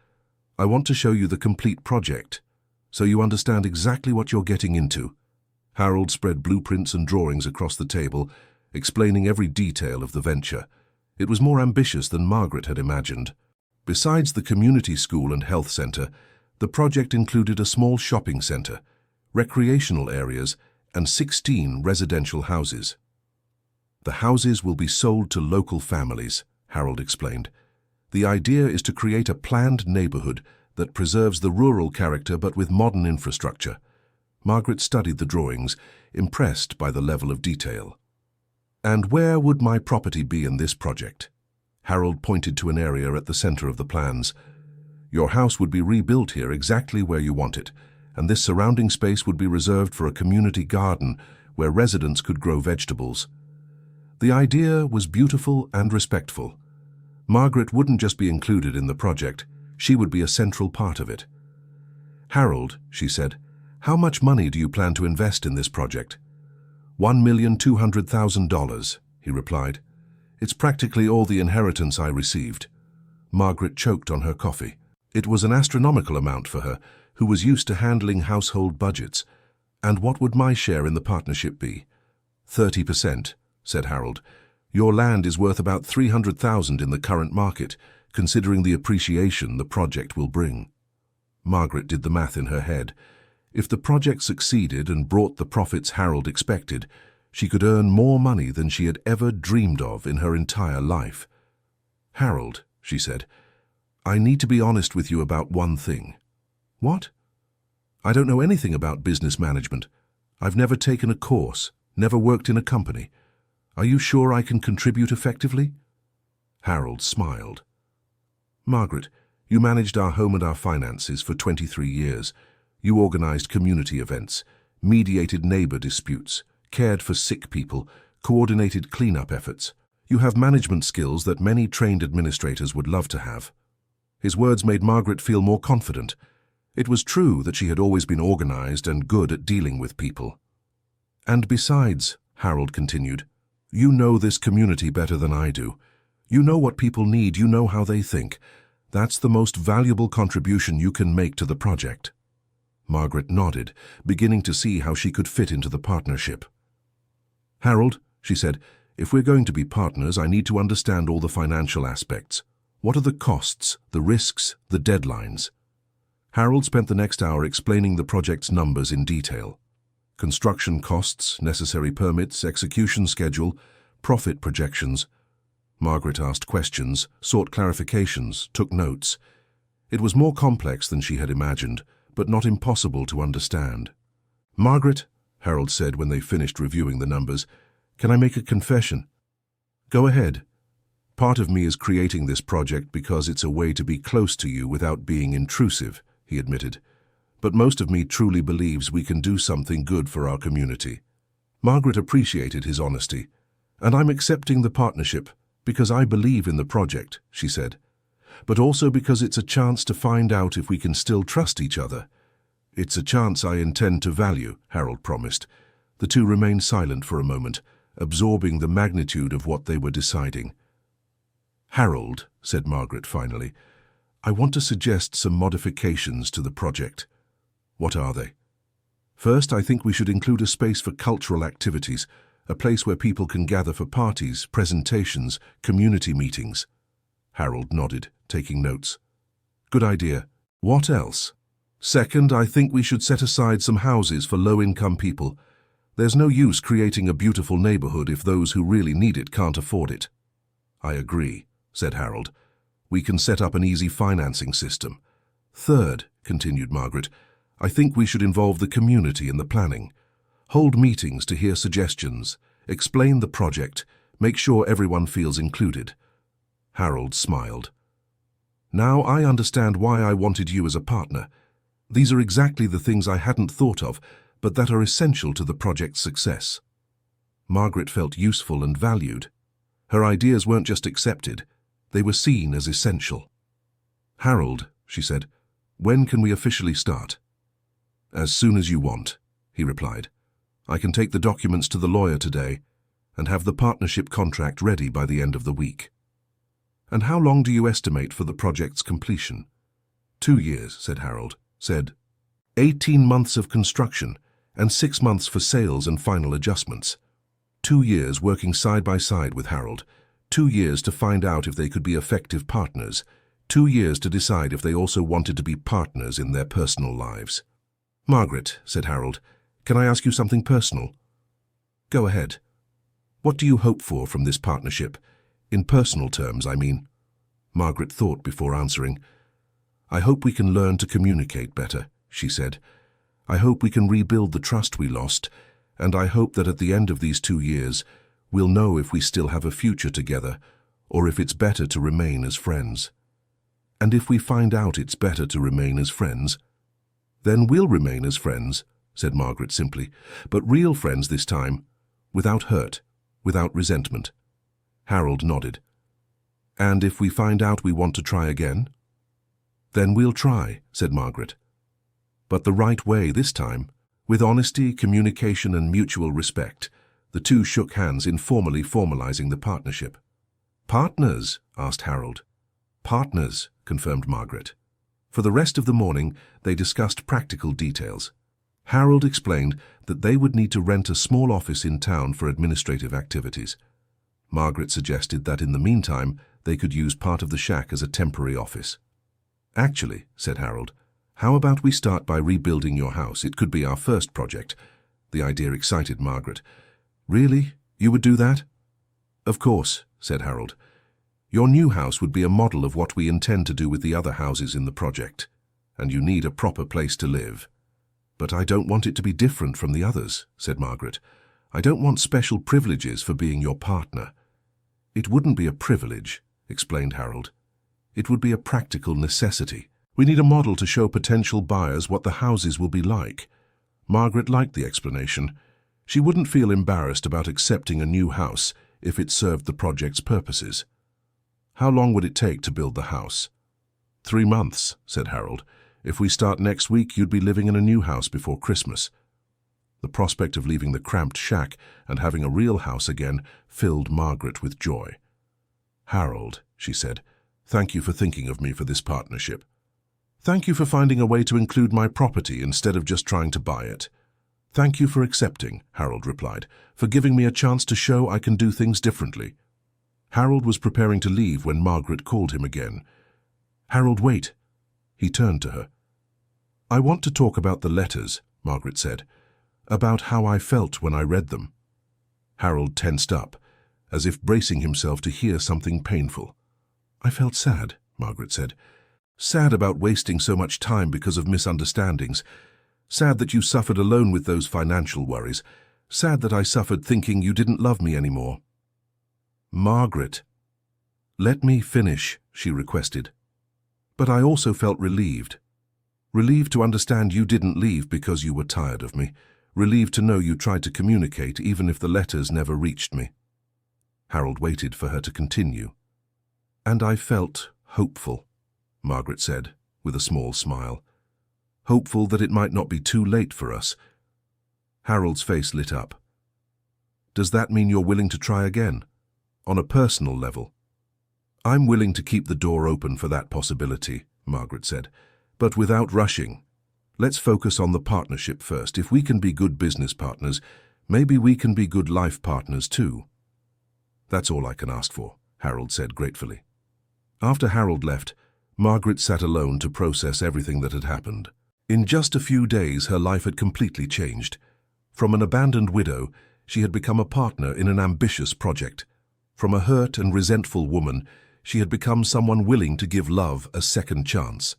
"I want to show you the complete project, so you understand exactly what you're getting into." Harold spread blueprints and drawings across the table, explaining every detail of the venture. It was more ambitious than Margaret had imagined. Besides the community school and health center, the project included a small shopping center, recreational areas, and 16 residential houses. "The houses will be sold to local families," Harold explained. "The idea is to create a planned neighborhood that preserves the rural character but with modern infrastructure." Margaret studied the drawings, impressed by the level of detail. "And where would my property be in this project?" Harold pointed to an area at the center of the plans. Your house would be rebuilt here exactly where you want it, and this surrounding space would be reserved for a community garden where residents could grow vegetables. The idea was beautiful and respectful. Margaret wouldn't just be included in the project, she would be a central part of it. "Harold," she said, "how much money do you plan to invest in this project?" $1,200,000, he replied. "It's practically all the inheritance I received." Margaret choked on her coffee. It was an astronomical amount for her, who was used to handling household budgets. "And what would my share in the partnership be?" 30%, said Harold. "Your land is worth about $300,000 in the current market, considering the appreciation the project will bring." Margaret did the math in her head. If the project succeeded and brought the profits Harold expected, she could earn more money than she had ever dreamed of in her entire life. "Harold," she said, "I need to be honest with you about one thing." "What?" "I don't know anything about business management. I've never taken a course, never worked in a company. Are you sure I can contribute effectively?" Harold smiled. "Margaret, you managed our home and our finances for 23 years. You organized community events, mediated neighbor disputes, cared for sick people, coordinated cleanup efforts. You have management skills that many trained administrators would love to have." His words made Margaret feel more confident. It was true that she had always been organized and good at dealing with people. "And besides," Harold continued, "you know this community better than I do. You know what people need, you know how they think. That's the most valuable contribution you can make to the project." Margaret nodded, beginning to see how she could fit into the partnership. "Harold," she said, "if we're going to be partners, I need to understand all the financial aspects. What are the costs, the risks, the deadlines?" Harold spent the next hour explaining the project's numbers in detail. Construction costs, necessary permits, execution schedule, profit projections. Margaret asked questions, sought clarifications, took notes. It was more complex than she had imagined, but not impossible to understand. "Margaret," Harold said when they finished reviewing the numbers, "can I make a confession?" "Go ahead." "Part of me is creating this project because it's a way to be close to you without being intrusive," he admitted. "But most of me truly believes we can do something good for our community." Margaret appreciated his honesty. "And I'm accepting the partnership because I believe in the project," she said. "But also because it's a chance to find out if we can still trust each other." "It's a chance I intend to value," Harold promised. The two remained silent for a moment, absorbing the magnitude of what they were deciding. "Harold," said Margaret finally, "I want to suggest some modifications to the project." "What are they?" "First, I think we should include a space for cultural activities, a place where people can gather for parties, presentations, community meetings." Harold nodded, taking notes. "Good idea. What else?" "Second, I think we should set aside some houses for low-income people. There's no use creating a beautiful neighborhood if those who really need it can't afford it." "I agree," said Harold. "We can set up an easy financing system." "Third," continued Margaret, "I think we should involve the community in the planning. Hold meetings to hear suggestions, explain the project, make sure everyone feels included." Harold smiled. "Now I understand why I wanted you as a partner. These are exactly the things I hadn't thought of, but that are essential to the project's success." Margaret felt useful and valued. Her ideas weren't just accepted, they were seen as essential. "Harold," she said, "when can we officially start?" "As soon as you want," he replied. "I can take the documents to the lawyer today and have the partnership contract ready by the end of the week." "And how long do you estimate for the project's completion?" 2 years, said Harold. Said, 18 months of construction and 6 months for sales and final adjustments. 2 years working side by side with Harold. 2 years to find out if they could be effective partners. 2 years to decide if they also wanted to be partners in their personal lives. "Margaret," said Harold, "can I ask you something personal?" "Go ahead." "What do you hope for from this partnership? In personal terms, I mean." Margaret thought before answering. "I hope we can learn to communicate better," she said. "I hope we can rebuild the trust we lost, and I hope that at the end of these 2 years, we'll know if we still have a future together, or if it's better to remain as friends." And if we find out it's better to remain as friends, then we'll remain as friends, said Margaret simply, but real friends this time, without hurt, without resentment. Harold nodded. And if we find out we want to try again? Then we'll try, said Margaret. But the right way this time, with honesty, communication and mutual respect. The two shook hands, informally formalizing the partnership. Partners? Asked Harold. Partners, confirmed Margaret. For the rest of the morning, they discussed practical details. Harold explained that they would need to rent a small office in town for administrative activities. Margaret suggested that in the meantime, they could use part of the shack as a temporary office. Actually, said Harold, how about we start by rebuilding your house? It could be our first project. The idea excited Margaret. Really? You would do that? Of course, said Harold. Your new house would be a model of what we intend to do with the other houses in the project, and you need a proper place to live. But I don't want it to be different from the others, said Margaret. I don't want special privileges for being your partner. It wouldn't be a privilege, explained Harold. It would be a practical necessity. We need a model to show potential buyers what the houses will be like. Margaret liked the explanation. She wouldn't feel embarrassed about accepting a new house if it served the project's purposes. How long would it take to build the house? 3 months, said Harold. If we start next week, you'd be living in a new house before Christmas. The prospect of leaving the cramped shack and having a real house again filled Margaret with joy. Harold, she said, thank you for thinking of me for this partnership. Thank you for finding a way to include my property instead of just trying to buy it. Thank you for accepting, Harold replied, for giving me a chance to show I can do things differently. Harold was preparing to leave when Margaret called him again. Harold, wait. He turned to her. I want to talk about the letters, Margaret said, about how I felt when I read them. Harold tensed up, as if bracing himself to hear something painful. I felt sad, Margaret said. Sad about wasting so much time because of misunderstandings. Sad that you suffered alone with those financial worries. Sad that I suffered thinking you didn't love me anymore. Margaret. Let me finish, she requested. But I also felt relieved. Relieved to understand you didn't leave because you were tired of me. Relieved to know you tried to communicate even if the letters never reached me. Harold waited for her to continue. And I felt hopeful, Margaret said, with a small smile. Hopeful that it might not be too late for us. Harold's face lit up. Does that mean you're willing to try again? On a personal level? I'm willing to keep the door open for that possibility, Margaret said, but without rushing. Let's focus on the partnership first. If we can be good business partners, maybe we can be good life partners too. That's all I can ask for, Harold said gratefully. After Harold left, Margaret sat alone to process everything that had happened. In just a few days, her life had completely changed. From an abandoned widow, she had become a partner in an ambitious project. From a hurt and resentful woman, she had become someone willing to give love a second chance.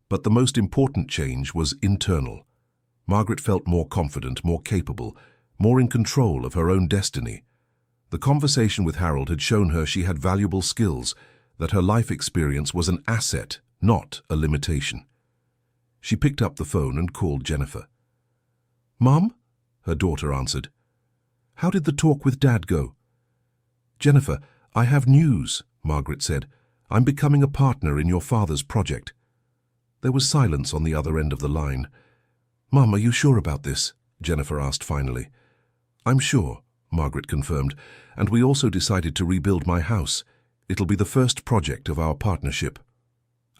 But the most important change was internal. Margaret felt more confident, more capable, more in control of her own destiny. The conversation with Harold had shown her she had valuable skills, that her life experience was an asset, not a limitation. She picked up the phone and called Jennifer. Mom? Her daughter answered. How did the talk with Dad go? Jennifer, I have news, Margaret said. I'm becoming a partner in your father's project. There was silence on the other end of the line. Mum, are you sure about this? Jennifer asked finally. I'm sure, Margaret confirmed, and we also decided to rebuild my house. It'll be the first project of our partnership.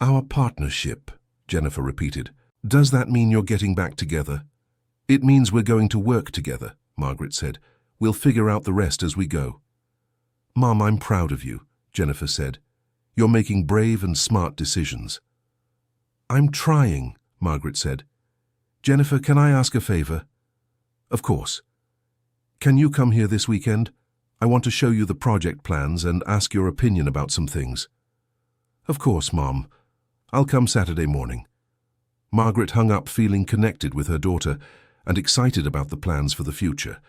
Our partnership, Jennifer repeated. Does that mean you're getting back together? It means we're going to work together, Margaret said. We'll figure out the rest as we go. Mum, I'm proud of you, Jennifer said. You're making brave and smart decisions. I'm trying, Margaret said. Jennifer, can I ask a favor? Of course. Can you come here this weekend? I want to show you the project plans and ask your opinion about some things. Of course, Mom. I'll come Saturday morning. Margaret hung up feeling connected with her daughter and excited about the plans for the future.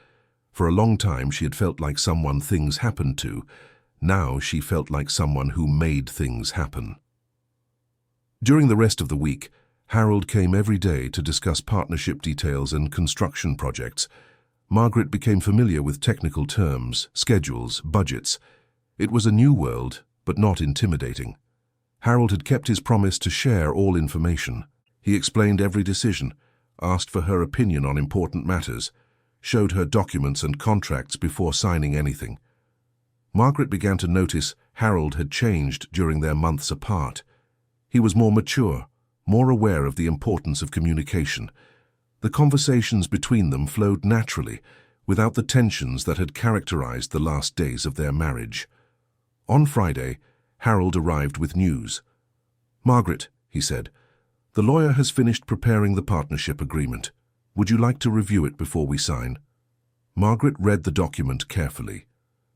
For a long time she had felt like someone things happened to. Now she felt like someone who made things happen. During the rest of the week, Harold came every day to discuss partnership details and construction projects. Margaret became familiar with technical terms, schedules, budgets. It was a new world, but not intimidating. Harold had kept his promise to share all information. He explained every decision, asked for her opinion on important matters, showed her documents and contracts before signing anything. Margaret began to notice Harold had changed during their months apart. He was more mature, more aware of the importance of communication. The conversations between them flowed naturally, without the tensions that had characterized the last days of their marriage. On Friday, Harold arrived with news. "Margaret," he said, "the lawyer has finished preparing the partnership agreement. Would you like to review it before we sign?" Margaret read the document carefully.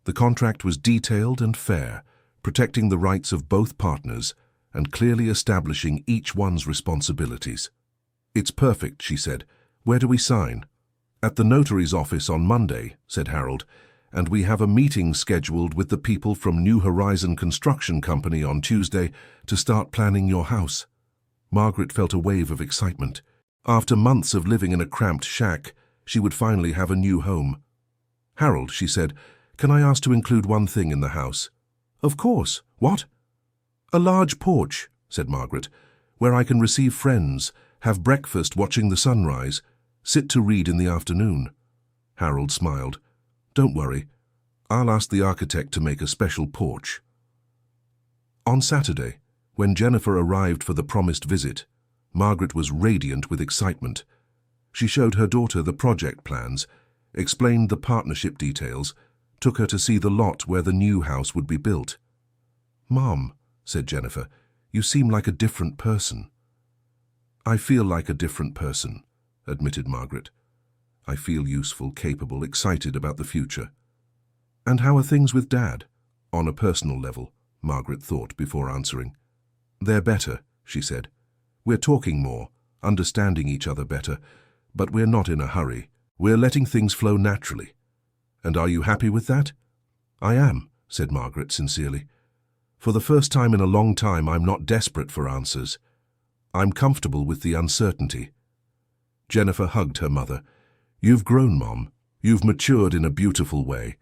The contract was detailed and fair, protecting the rights of both partners and clearly establishing each one's responsibilities. "It's perfect," she said. "Where do we sign?" "At the notary's office on Monday," said Harold, "and we have a meeting scheduled with the people from New Horizon Construction Company on Tuesday to start planning your house." Margaret felt a wave of excitement. After months of living in a cramped shack, she would finally have a new home. "Harold," she said, "can I ask to include one thing in the house?" "Of course. What?" "A large porch," said Margaret, "where I can receive friends, have breakfast watching the sunrise, sit to read in the afternoon." Harold smiled. "Don't worry. I'll ask the architect to make a special porch." On Saturday, when Jennifer arrived for the promised visit, Margaret was radiant with excitement. She showed her daughter the project plans, explained the partnership details, took her to see the lot where the new house would be built. "Mom," said Jennifer, "you seem like a different person." "I feel like a different person," admitted Margaret. "I feel useful, capable, excited about the future." "And how are things with Dad?" On a personal level, Margaret thought before answering. "They're better," she said. "We're talking more, understanding each other better, but we're not in a hurry. We're letting things flow naturally." "And are you happy with that?" "I am," said Margaret sincerely. "For the first time in a long time, I'm not desperate for answers. I'm comfortable with the uncertainty." Jennifer hugged her mother. "You've grown, Mom. You've matured in a beautiful way."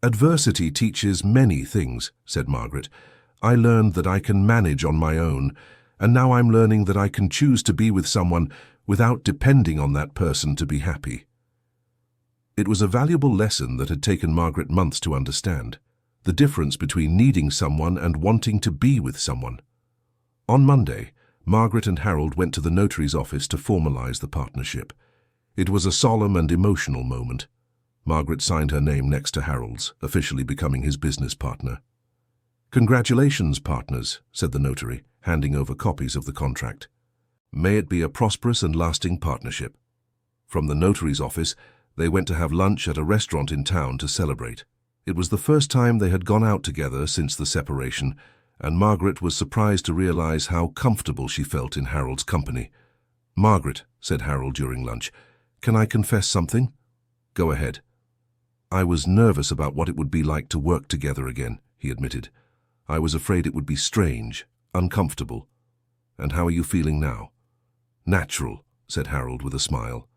"Adversity teaches many things," said Margaret. "I learned that I can manage on my own, and now I'm learning that I can choose to be with someone without depending on that person to be happy." It was a valuable lesson that had taken Margaret months to understand, the difference between needing someone and wanting to be with someone. On Monday, Margaret and Harold went to the notary's office to formalize the partnership. It was a solemn and emotional moment. Margaret signed her name next to Harold's, officially becoming his business partner. "Congratulations, partners," said the notary, handing over copies of the contract. "May it be a prosperous and lasting partnership." From the notary's office, they went to have lunch at a restaurant in town to celebrate. It was the first time they had gone out together since the separation, and Margaret was surprised to realize how comfortable she felt in Harold's company. "Margaret," said Harold during lunch, "can I confess something?" "Go ahead." "I was nervous about what it would be like to work together again," he admitted. "I was afraid it would be strange, uncomfortable. And how are you feeling now?" "Natural," said Harold with a smile.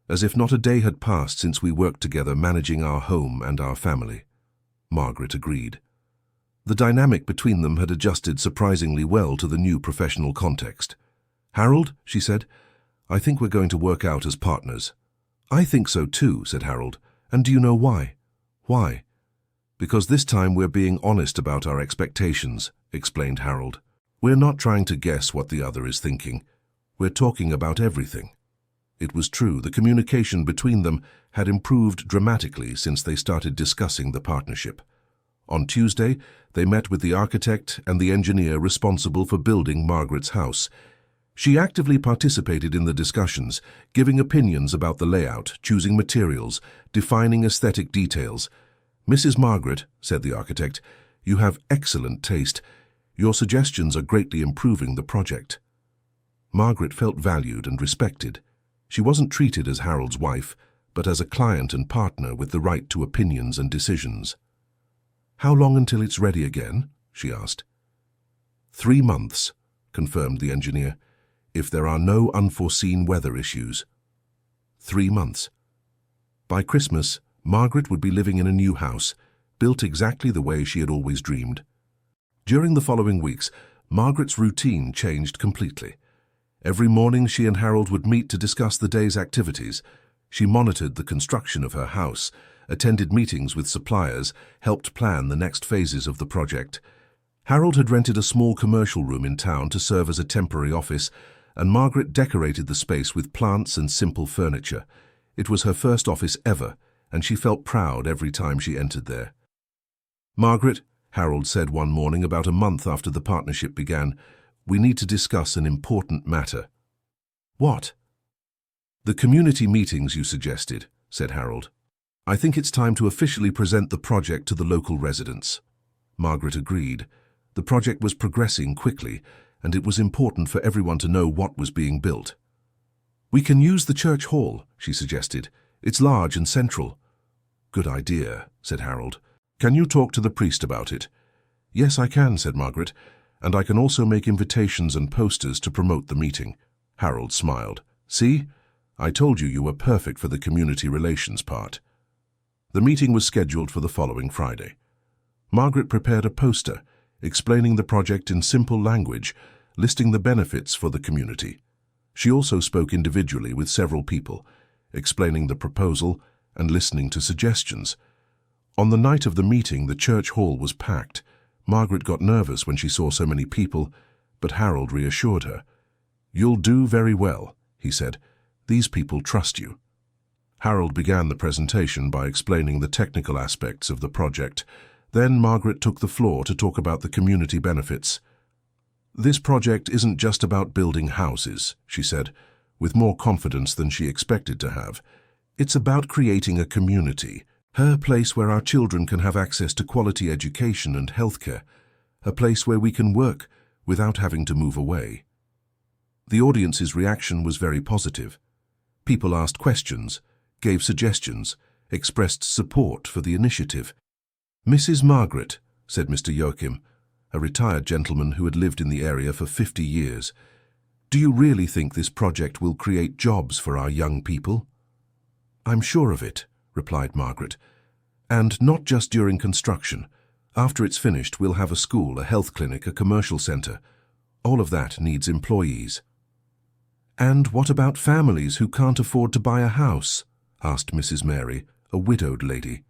"As if not a day had passed since we worked together managing our home and our family." Margaret agreed. The dynamic between them had adjusted surprisingly well to the new professional context. "Harold," she said, "I think we're going to work out as partners." "I think so too," said Harold. "And do you know why?" "Why?" "Because this time we're being honest about our expectations," explained Harold. "We're not trying to guess what the other is thinking. We're talking about everything." It was true, the communication between them had improved dramatically since they started discussing the partnership. On Tuesday, they met with the architect and the engineer responsible for building Margaret's house. She actively participated in the discussions, giving opinions about the layout, choosing materials, defining aesthetic details. "Mrs. Margaret," said the architect, "you have excellent taste. Your suggestions are greatly improving the project." Margaret felt valued and respected. She wasn't treated as Harold's wife, but as a client and partner with the right to opinions and decisions. "How long until it's ready again?" she asked. 3 months, confirmed the engineer, if there are no unforeseen weather issues. 3 months. By Christmas, Margaret would be living in a new house, built exactly the way she had always dreamed. During the following weeks, Margaret's routine changed completely. Every morning she and Harold would meet to discuss the day's activities. She monitored the construction of her house, attended meetings with suppliers, helped plan the next phases of the project. Harold had rented a small commercial room in town to serve as a temporary office, and Margaret decorated the space with plants and simple furniture. It was her first office ever, and she felt proud every time she entered there. "Margaret," Harold said one morning about a month after the partnership began, "we need to discuss an important matter." "What?" "The community meetings you suggested," said Harold. "I think it's time to officially present the project to the local residents." Margaret agreed. The project was progressing quickly, and it was important for everyone to know what was being built. "We can use the church hall," she suggested. "It's large and central." "Good idea," said Harold. "Can you talk to the priest about it?" "Yes, I can," said Margaret, "and I can also make invitations and posters to promote the meeting." Harold smiled. "See? I told you you were perfect for the community relations part." The meeting was scheduled for the following Friday. Margaret prepared a poster explaining the project in simple language, listing the benefits for the community. She also spoke individually with several people, explaining the proposal and listening to suggestions. On the night of the meeting, the church hall was packed. Margaret got nervous when she saw so many people, but Harold reassured her. "You'll do very well," he said. "These people trust you." Harold began the presentation by explaining the technical aspects of the project. Then Margaret took the floor to talk about the community benefits. "This project isn't just about building houses," she said, with more confidence than she expected to have. "It's about creating a community, a place where our children can have access to quality education and healthcare, a place where we can work without having to move away." The audience's reaction was very positive. People asked questions, gave suggestions, expressed support for the initiative. "Mrs. Margaret," said Mr. Joachim, a retired gentleman who had lived in the area for 50 years, "do you really think this project will create jobs for our young people?" "I'm sure of it," replied Margaret. "And not just during construction. After it's finished, we'll have a school, a health clinic, a commercial center. All of that needs employees." "And what about families who can't afford to buy a house?" asked Mrs. Mary, a widowed lady.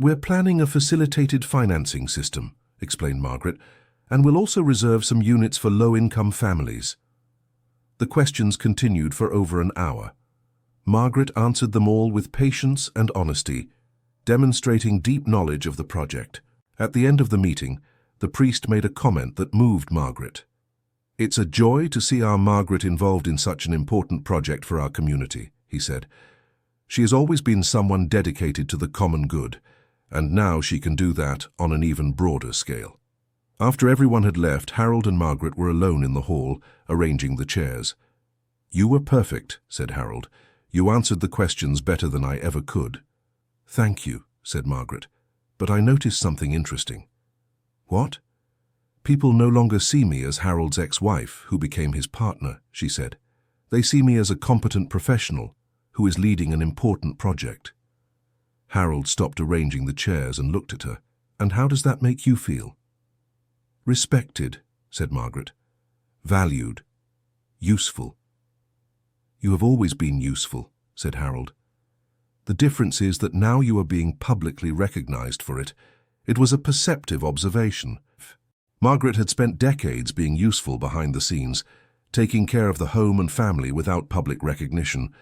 "We're planning a facilitated financing system," explained Margaret, "and we'll also reserve some units for low-income families." The questions continued for over an hour. Margaret answered them all with patience and honesty, demonstrating deep knowledge of the project. At the end of the meeting, the priest made a comment that moved Margaret. "It's a joy to see our Margaret involved in such an important project for our community," he said. "She has always been someone dedicated to the common good, and now she can do that on an even broader scale." After everyone had left, Harold and Margaret were alone in the hall, arranging the chairs. "You were perfect," said Harold. "You answered the questions better than I ever could." "Thank you," said Margaret, "but I noticed something interesting." "What?" "People no longer see me as Harold's ex-wife, who became his partner," she said. "They see me as a competent professional who is leading an important project." Harold stopped arranging the chairs and looked at her. "And how does that make you feel?" "Respected," said Margaret. "Valued. Useful." "You have always been useful," said Harold. "The difference is that now you are being publicly recognized for it." It was a perceptive observation. Margaret had spent decades being useful behind the scenes, taking care of the home and family without public recognition.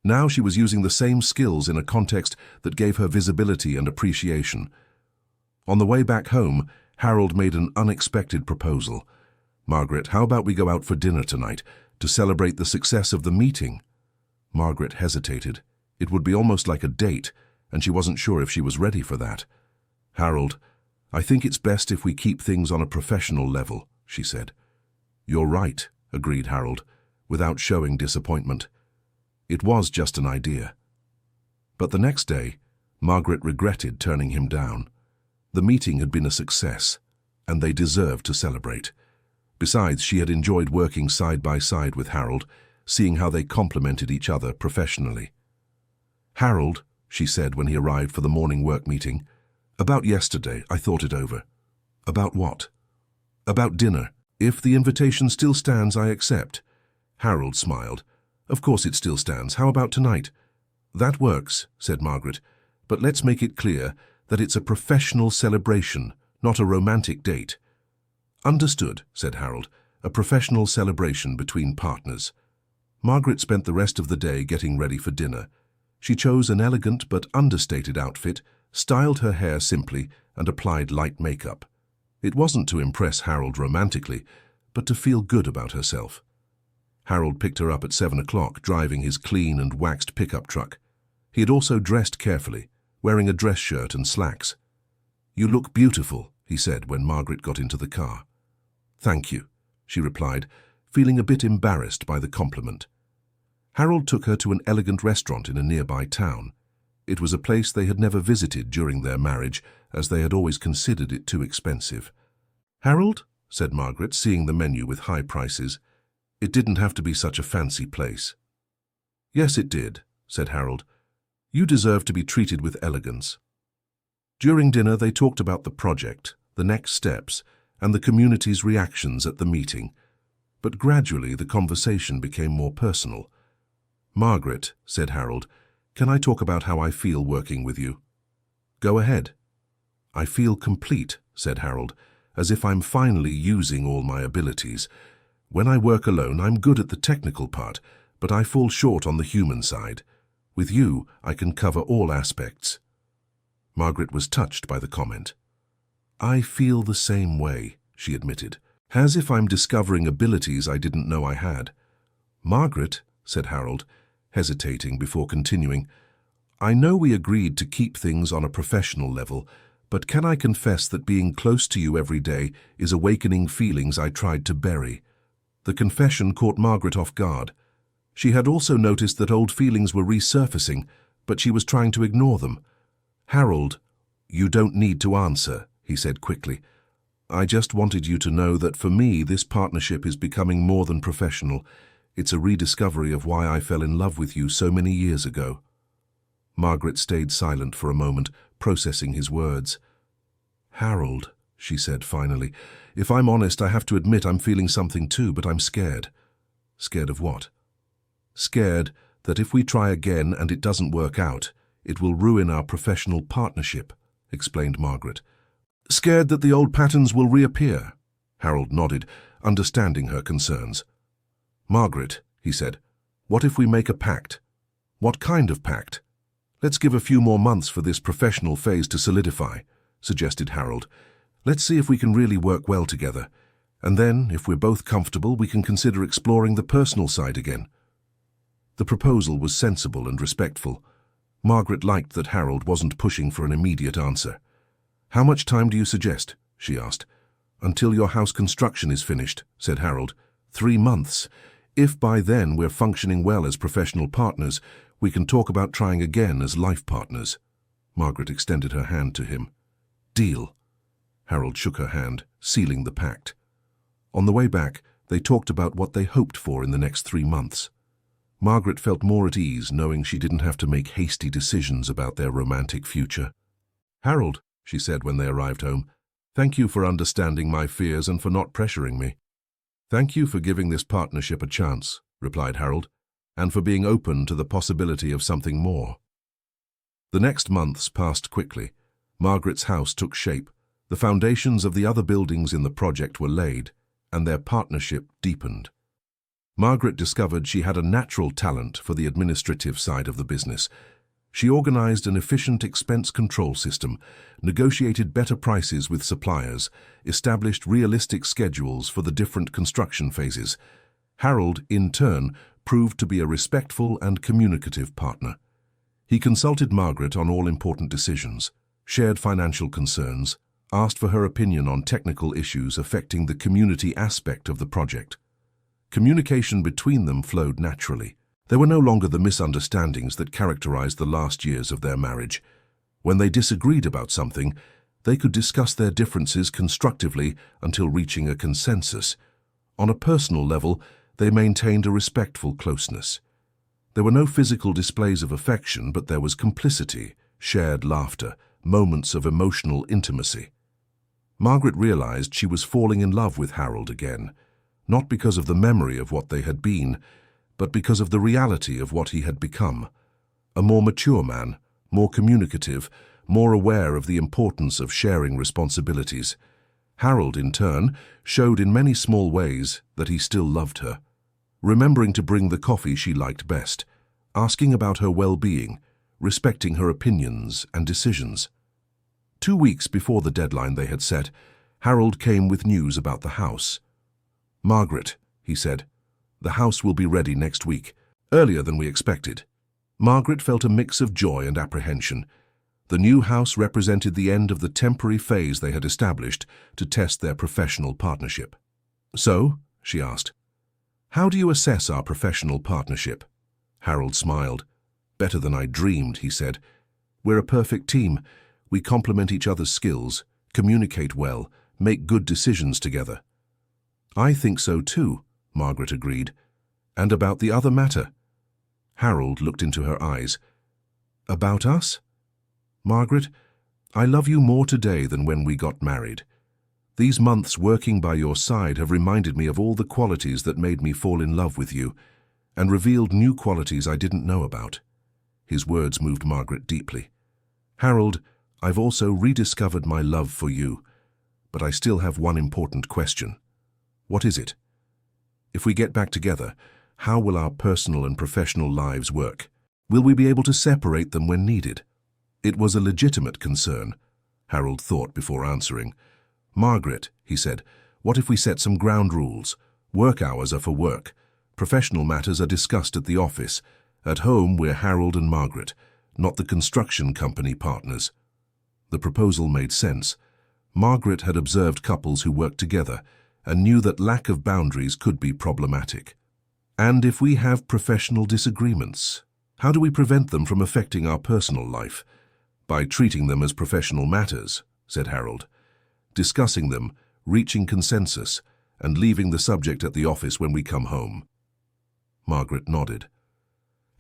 Now she was using the same skills in a context that gave her visibility and appreciation. On the way back home, Harold made an unexpected proposal. "Margaret, how about we go out for dinner tonight to celebrate the success of the meeting?" Margaret hesitated. It would be almost like a date, and she wasn't sure if she was ready for that. "Harold, I think it's best if we keep things on a professional level," she said. "You're right," agreed Harold, without showing disappointment. It was just an idea. But the next day, Margaret regretted turning him down. The meeting had been a success, and they deserved to celebrate. Besides, she had enjoyed working side by side with Harold, seeing how they complemented each other professionally. "Harold," she said when he arrived for the morning work meeting, "about yesterday, I thought it over." "About what?" "About dinner. If the invitation still stands, I accept." Harold smiled. "Of course it still stands. How about tonight?" "That works," said Margaret, "but let's make it clear that it's a professional celebration, not a romantic date." "Understood," said Harold, "a professional celebration between partners." Margaret spent the rest of the day getting ready for dinner. She chose an elegant but understated outfit, styled her hair simply, and applied light makeup. It wasn't to impress Harold romantically, but to feel good about herself. Harold picked her up at 7 o'clock, driving his clean and waxed pickup truck. He had also dressed carefully, wearing a dress shirt and slacks. "You look beautiful," he said when Margaret got into the car. "Thank you," she replied, feeling a bit embarrassed by the compliment. Harold took her to an elegant restaurant in a nearby town. It was a place they had never visited during their marriage, as they had always considered it too expensive. "Harold," said Margaret, seeing the menu with high prices, "it didn't have to be such a fancy place." "Yes, it did," said Harold. "You deserve to be treated with elegance." During dinner, they talked about the project, the next steps, and the community's reactions at the meeting. But gradually, the conversation became more personal. "Margaret," said Harold, "can I talk about how I feel working with you?" "Go ahead." "I feel complete," said Harold, "as if I'm finally using all my abilities. When I work alone, I'm good at the technical part, but I fall short on the human side. With you, I can cover all aspects." Margaret was touched by the comment. "I feel the same way," she admitted, "as if I'm discovering abilities I didn't know I had." "Margaret," said Harold, hesitating before continuing, "I know we agreed to keep things on a professional level, but can I confess that being close to you every day is awakening feelings I tried to bury?" The confession caught Margaret off guard. She had also noticed that old feelings were resurfacing, but she was trying to ignore them. "Harold, you don't need to answer," he said quickly. "I just wanted you to know that for me, this partnership is becoming more than professional. It's a rediscovery of why I fell in love with you so many years ago." Margaret stayed silent for a moment, processing his words. "Harold," she said finally, "if I'm honest, I have to admit I'm feeling something too, but I'm scared." "Scared of what?" "Scared that if we try again and it doesn't work out, it will ruin our professional partnership," explained Margaret. "Scared that the old patterns will reappear?" Harold nodded, understanding her concerns. "Margaret," he said, "what if we make a pact?" "What kind of pact?" "Let's give a few more months for this professional phase to solidify," suggested Harold. "Let's see if we can really work well together. And then, if we're both comfortable, we can consider exploring the personal side again." The proposal was sensible and respectful. Margaret liked that Harold wasn't pushing for an immediate answer. "How much time do you suggest?" she asked. "Until your house construction is finished," said Harold. 3 months. If by then we're functioning well as professional partners, we can talk about trying again as life partners." Margaret extended her hand to him. "Deal." Harold shook her hand, sealing the pact. On the way back, they talked about what they hoped for in the next 3 months. Margaret felt more at ease knowing she didn't have to make hasty decisions about their romantic future. "Harold," she said when they arrived home, "thank you for understanding my fears and for not pressuring me." "Thank you for giving this partnership a chance," replied Harold, "and for being open to the possibility of something more." The next months passed quickly. Margaret's house took shape. The foundations of the other buildings in the project were laid, and their partnership deepened. Margaret discovered she had a natural talent for the administrative side of the business. She organized an efficient expense control system, negotiated better prices with suppliers, established realistic schedules for the different construction phases. Harold, in turn, proved to be a respectful and communicative partner. He consulted Margaret on all important decisions, shared financial concerns, asked for her opinion on technical issues affecting the community aspect of the project. Communication between them flowed naturally. There were no longer the misunderstandings that characterized the last years of their marriage. When they disagreed about something, they could discuss their differences constructively until reaching a consensus. On a personal level, they maintained a respectful closeness. There were no physical displays of affection, but there was complicity, shared laughter, moments of emotional intimacy. Margaret realized she was falling in love with Harold again, not because of the memory of what they had been, but because of the reality of what he had become. A more mature man, more communicative, more aware of the importance of sharing responsibilities. Harold, in turn, showed in many small ways that he still loved her, remembering to bring the coffee she liked best, asking about her well-being, respecting her opinions and decisions. 2 weeks before the deadline they had set, Harold came with news about the house. "Margaret," he said, "the house will be ready next week, earlier than we expected." Margaret felt a mix of joy and apprehension. The new house represented the end of the temporary phase they had established to test their professional partnership. "So?" she asked. "How do you assess our professional partnership?" Harold smiled. "Better than I dreamed," he said. "We're a perfect team. We complement each other's skills, communicate well, make good decisions together." "I think so too," Margaret agreed. "And about the other matter?" Harold looked into her eyes. "About us? Margaret, I love you more today than when we got married. These months working by your side have reminded me of all the qualities that made me fall in love with you, and revealed new qualities I didn't know about." His words moved Margaret deeply. "Harold, I've also rediscovered my love for you, but I still have one important question." "What is it?" "If we get back together, how will our personal and professional lives work? Will we be able to separate them when needed?" It was a legitimate concern, Harold thought before answering. "Margaret," he said, "what if we set some ground rules? Work hours are for work. Professional matters are discussed at the office. At home, we're Harold and Margaret, not the construction company partners." The proposal made sense. Margaret had observed couples who worked together and knew that lack of boundaries could be problematic. "And if we have professional disagreements, how do we prevent them from affecting our personal life?" "By treating them as professional matters," said Harold. "Discussing them, reaching consensus, and leaving the subject at the office when we come home." Margaret nodded.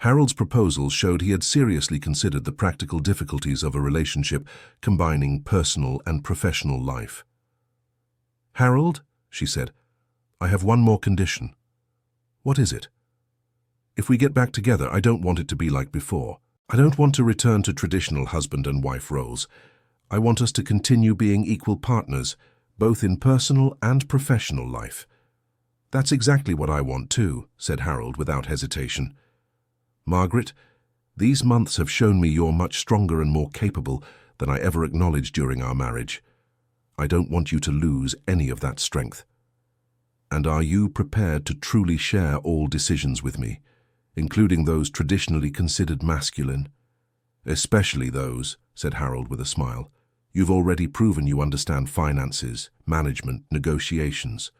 Harold's proposal showed he had seriously considered the practical difficulties of a relationship combining personal and professional life. "Harold," she said, "I have one more condition." "What is it?" "If we get back together, I don't want it to be like before. I don't want to return to traditional husband and wife roles. I want us to continue being equal partners, both in personal and professional life." "That's exactly what I want too," said Harold without hesitation. "Margaret, these months have shown me you're much stronger and more capable than I ever acknowledged during our marriage. I don't want you to lose any of that strength. And are you prepared to truly share all decisions with me, including those traditionally considered masculine?" "Especially those," said Harold with a smile. "You've already proven you understand finances, management, negotiations.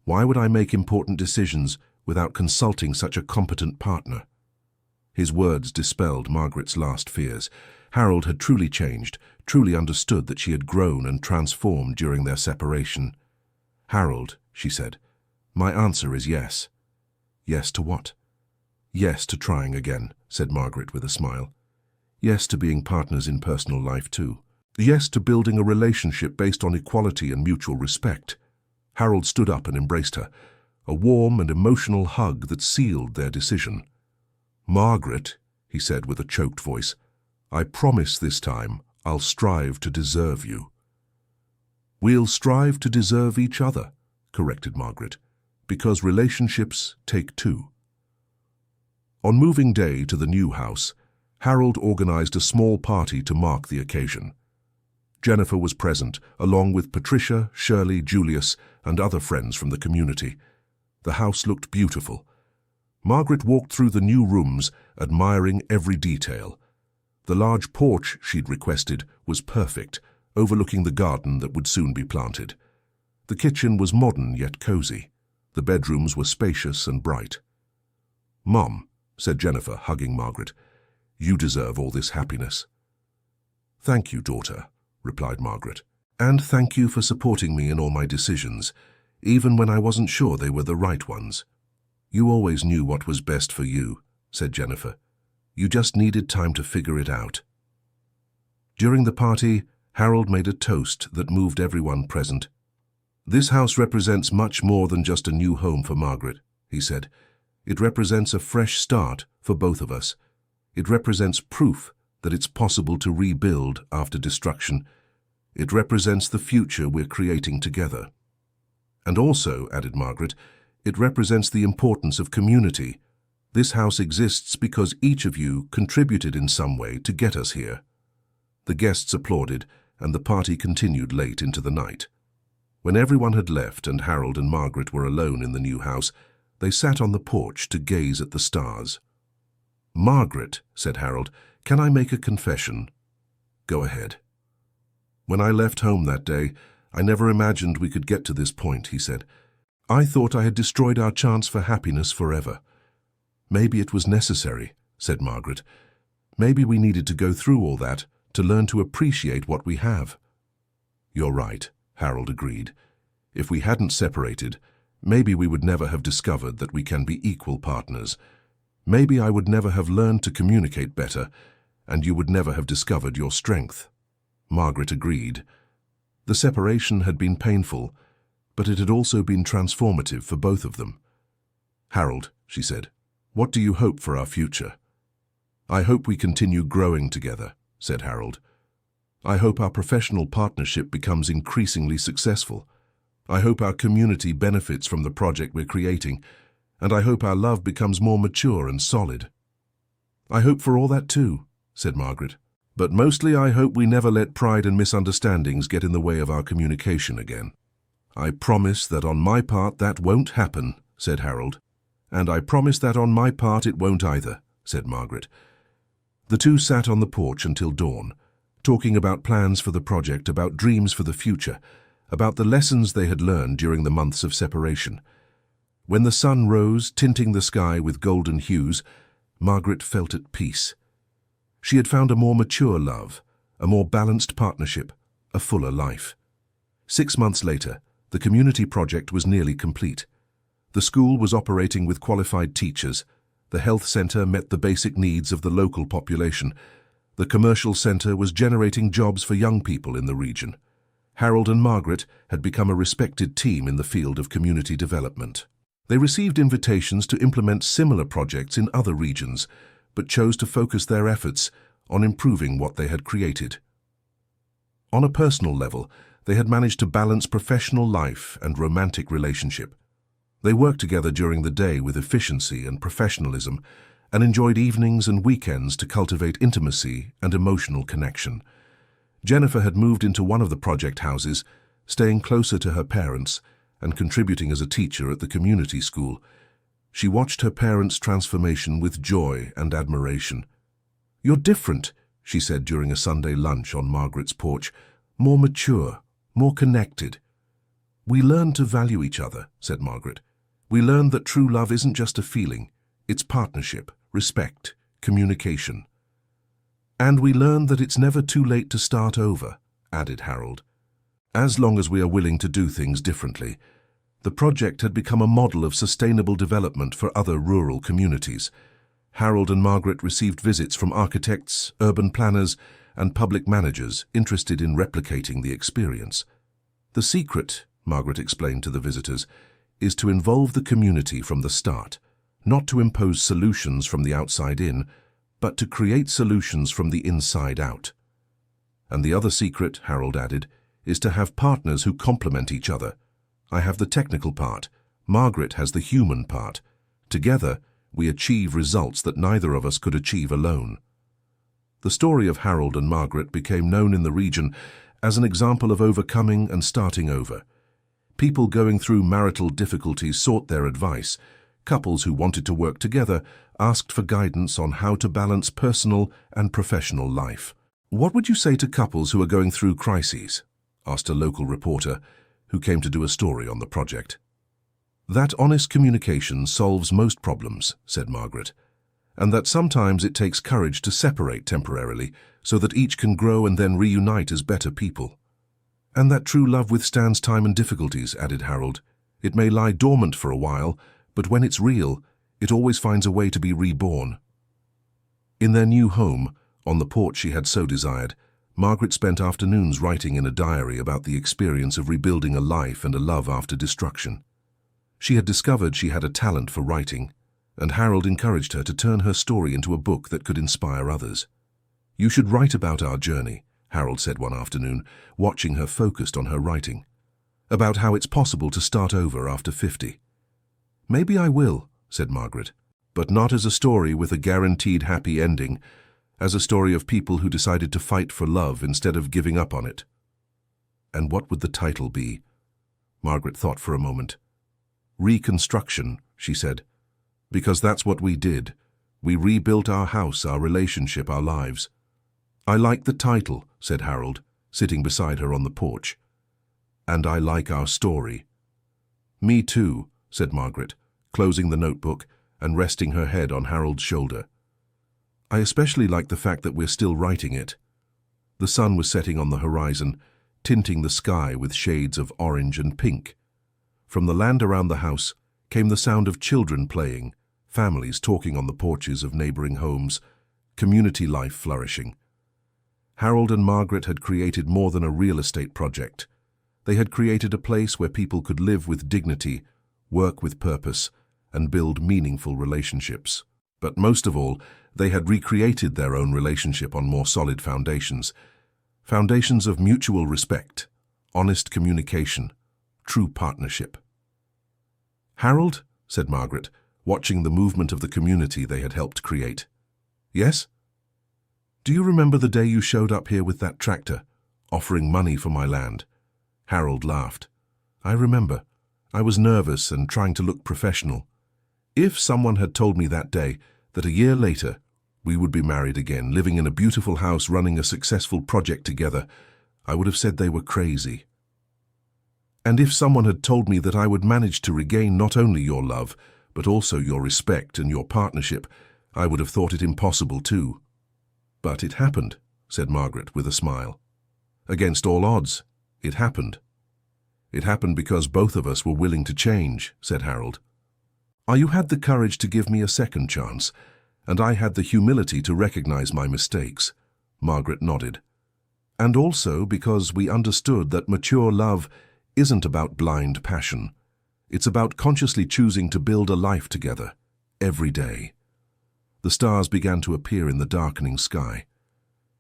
Why would I make important decisions without consulting such a competent partner?" His words dispelled Margaret's last fears. Harold had truly changed, truly understood that she had grown and transformed during their separation. "Harold," she said, "my answer is yes." "Yes to what?" "Yes to trying again," said Margaret with a smile. "Yes to being partners in personal life too. Yes to building a relationship based on equality and mutual respect." Harold stood up and embraced her, a warm and emotional hug that sealed their decision. "Margaret," he said with a choked voice, "I promise this time I'll strive to deserve you." "We'll strive to deserve each other," corrected Margaret, "because relationships take two." On moving day to the new house, Harold organized a small party to mark the occasion. Jennifer was present, along with Patricia, Shirley, Julius, and other friends from the community. The house looked beautiful. Margaret walked through the new rooms, admiring every detail. The large porch she'd requested was perfect, overlooking the garden that would soon be planted. The kitchen was modern yet cozy. The bedrooms were spacious and bright. "Mom," said Jennifer, hugging Margaret, "you deserve all this happiness." "Thank you, daughter," replied Margaret. "And thank you for supporting me in all my decisions. even when I wasn't sure they were the right ones. You always knew what was best for you, said Jennifer. You just needed time to figure it out. During the party, Harold made a toast that moved everyone present. This house represents much more than just a new home for Margaret, he said. It represents a fresh start for both of us. It represents proof that it's possible to rebuild after destruction. It represents the future we're creating together. And also, added Margaret, it represents the importance of community. This house exists because each of you contributed in some way to get us here. The guests applauded, and the party continued late into the night. When everyone had left and Harold and Margaret were alone in the new house, they sat on the porch to gaze at the stars. "Margaret," said Harold, "can I make a confession?" "Go ahead." "When I left home that day, I never imagined we could get to this point," he said. "I thought I had destroyed our chance for happiness forever." "Maybe it was necessary," said Margaret. "Maybe we needed to go through all that to learn to appreciate what we have." "You're right," Harold agreed. "If we hadn't separated, maybe we would never have discovered that we can be equal partners. Maybe I would never have learned to communicate better, and you would never have discovered your strength." Margaret agreed. The separation had been painful, but it had also been transformative for both of them. "Harold," she said, "what do you hope for our future?" "I hope we continue growing together," said Harold. "I hope our professional partnership becomes increasingly successful. I hope our community benefits from the project we're creating, and I hope our love becomes more mature and solid." "I hope for all that too," said Margaret. "But mostly I hope we never let pride and misunderstandings get in the way of our communication again." "I promise that on my part that won't happen," said Harold. "And I promise that on my part it won't either," said Margaret. The two sat on the porch until dawn, talking about plans for the project, about dreams for the future, about the lessons they had learned during the months of separation. When the sun rose, tinting the sky with golden hues, Margaret felt at peace. She had found a more mature love, a more balanced partnership, a fuller life. 6 months later, the community project was nearly complete. The school was operating with qualified teachers. The health center met the basic needs of the local population. The commercial center was generating jobs for young people in the region. Harold and Margaret had become a respected team in the field of community development. They received invitations to implement similar projects in other regions, but chose to focus their efforts on improving what they had created. On a personal level, they had managed to balance professional life and romantic relationship. They worked together during the day with efficiency and professionalism, and enjoyed evenings and weekends to cultivate intimacy and emotional connection. Jennifer had moved into one of the project houses, staying closer to her parents and contributing as a teacher at the community school. She watched her parents' transformation with joy and admiration. "You're different," she said during a Sunday lunch on Margaret's porch. "More mature, more connected." "We learned to value each other," said Margaret. "We learned that true love isn't just a feeling. It's partnership, respect, communication." "And we learned that it's never too late to start over," added Harold. "As long as we are willing to do things differently." The project had become a model of sustainable development for other rural communities. Harold and Margaret received visits from architects, urban planners, and public managers interested in replicating the experience. "The secret," Margaret explained to the visitors, "is to involve the community from the start, not to impose solutions from the outside in, but to create solutions from the inside out." "And the other secret," Harold added, "is to have partners who complement each other. I have the technical part. Margaret has the human part. Together, we achieve results that neither of us could achieve alone." The story of Harold and Margaret became known in the region as an example of overcoming and starting over. People going through marital difficulties sought their advice. Couples who wanted to work together asked for guidance on how to balance personal and professional life. "What would you say to couples who are going through crises?" asked a local reporter who came to do a story on the project. "That honest communication solves most problems," said Margaret, "and that sometimes it takes courage to separate temporarily so that each can grow and then reunite as better people." "And that true love withstands time and difficulties," added Harold. It may lie dormant for a while, but when it's real, it always finds a way to be reborn. In their new home, on the porch she had so desired, Margaret spent afternoons writing in a diary about the experience of rebuilding a life and a love after destruction. She had discovered she had a talent for writing, and Harold encouraged her to turn her story into a book that could inspire others. "You should write about our journey," Harold said one afternoon, watching her focused on her writing. "About how it's possible to start over after 50. "Maybe I will," said Margaret, "but not as a story with a guaranteed happy ending, as a story of people who decided to fight for love instead of giving up on it." And what would the title be? Margaret thought for a moment. "Reconstruction," she said, "because that's what we did. We rebuilt our house, our relationship, our lives." "I like the title," said Harold, sitting beside her on the porch. "And I like our story." "Me too," said Margaret, closing the notebook and resting her head on Harold's shoulder. "I especially like the fact that we're still writing it." The sun was setting on the horizon, tinting the sky with shades of orange and pink. From the land around the house came the sound of children playing, families talking on the porches of neighboring homes, community life flourishing. Harold and Margaret had created more than a real estate project. They had created a place where people could live with dignity, work with purpose, and build meaningful relationships. But most of all, they had recreated their own relationship on more solid foundations. Foundations of mutual respect, honest communication, true partnership. "Harold," said Margaret, watching the movement of the community they had helped create. "Yes? Do you remember the day you showed up here with that tractor, offering money for my land?" Harold laughed. "I remember. I was nervous and trying to look professional. If someone had told me that day that a year later we would be married again, living in a beautiful house, running a successful project together, I would have said they were crazy. And if someone had told me that I would manage to regain not only your love, but also your respect and your partnership, I would have thought it impossible too. But it happened," said Margaret with a smile. "Against all odds, it happened." "It happened because both of us were willing to change," said Harold. "You had the courage to give me a second chance, and I had the humility to recognize my mistakes," Margaret nodded. "And also because we understood that mature love isn't about blind passion. It's about consciously choosing to build a life together, every day." The stars began to appear in the darkening sky.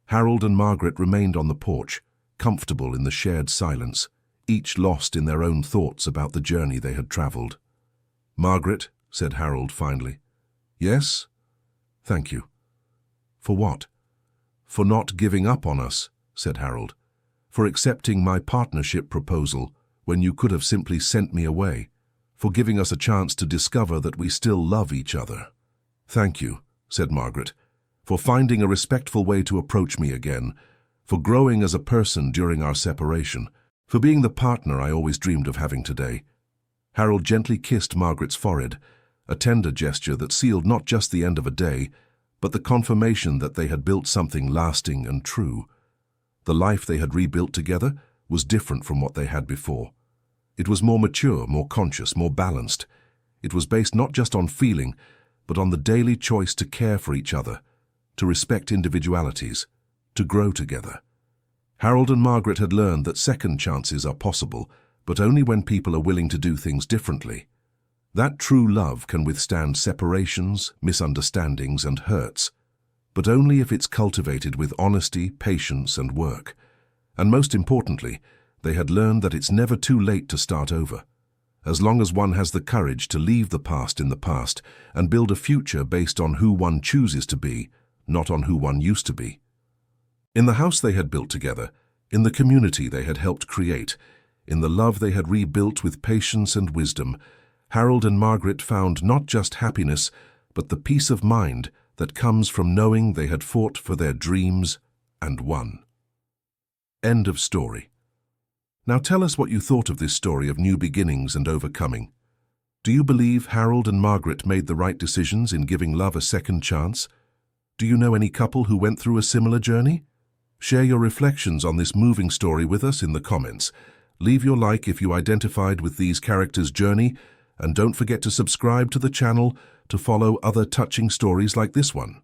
Harold and Margaret remained on the porch, comfortable in the shared silence, each lost in their own thoughts about the journey they had traveled. "Margaret," said Harold finally. "Yes?" "Thank you." "For what?" "For not giving up on us," said Harold. "For accepting my partnership proposal when you could have simply sent me away. For giving us a chance to discover that we still love each other." "Thank you," said Margaret, "for finding a respectful way to approach me again, for growing as a person during our separation, for being the partner I always dreamed of having today." Harold gently kissed Margaret's forehead, a tender gesture that sealed not just the end of a day, but the confirmation that they had built something lasting and true. The life they had rebuilt together was different from what they had before. It was more mature, more conscious, more balanced. It was based not just on feeling, but on the daily choice to care for each other, to respect individualities, to grow together. Harold and Margaret had learned that second chances are possible, but only when people are willing to do things differently. That true love can withstand separations, misunderstandings, and hurts, but only if it's cultivated with honesty, patience, and work. And most importantly, they had learned that it's never too late to start over, as long as one has the courage to leave the past in the past and build a future based on who one chooses to be, not on who one used to be. In the house they had built together, in the community they had helped create, in the love they had rebuilt with patience and wisdom, Harold and Margaret found not just happiness, but the peace of mind that comes from knowing they had fought for their dreams and won. End of story. Now tell us what you thought of this story of new beginnings and overcoming. Do you believe Harold and Margaret made the right decisions in giving love a second chance? Do you know any couple who went through a similar journey? Share your reflections on this moving story with us in the comments. Leave your like if you identified with these characters' journey, and don't forget to subscribe to the channel to follow other touching stories like this one.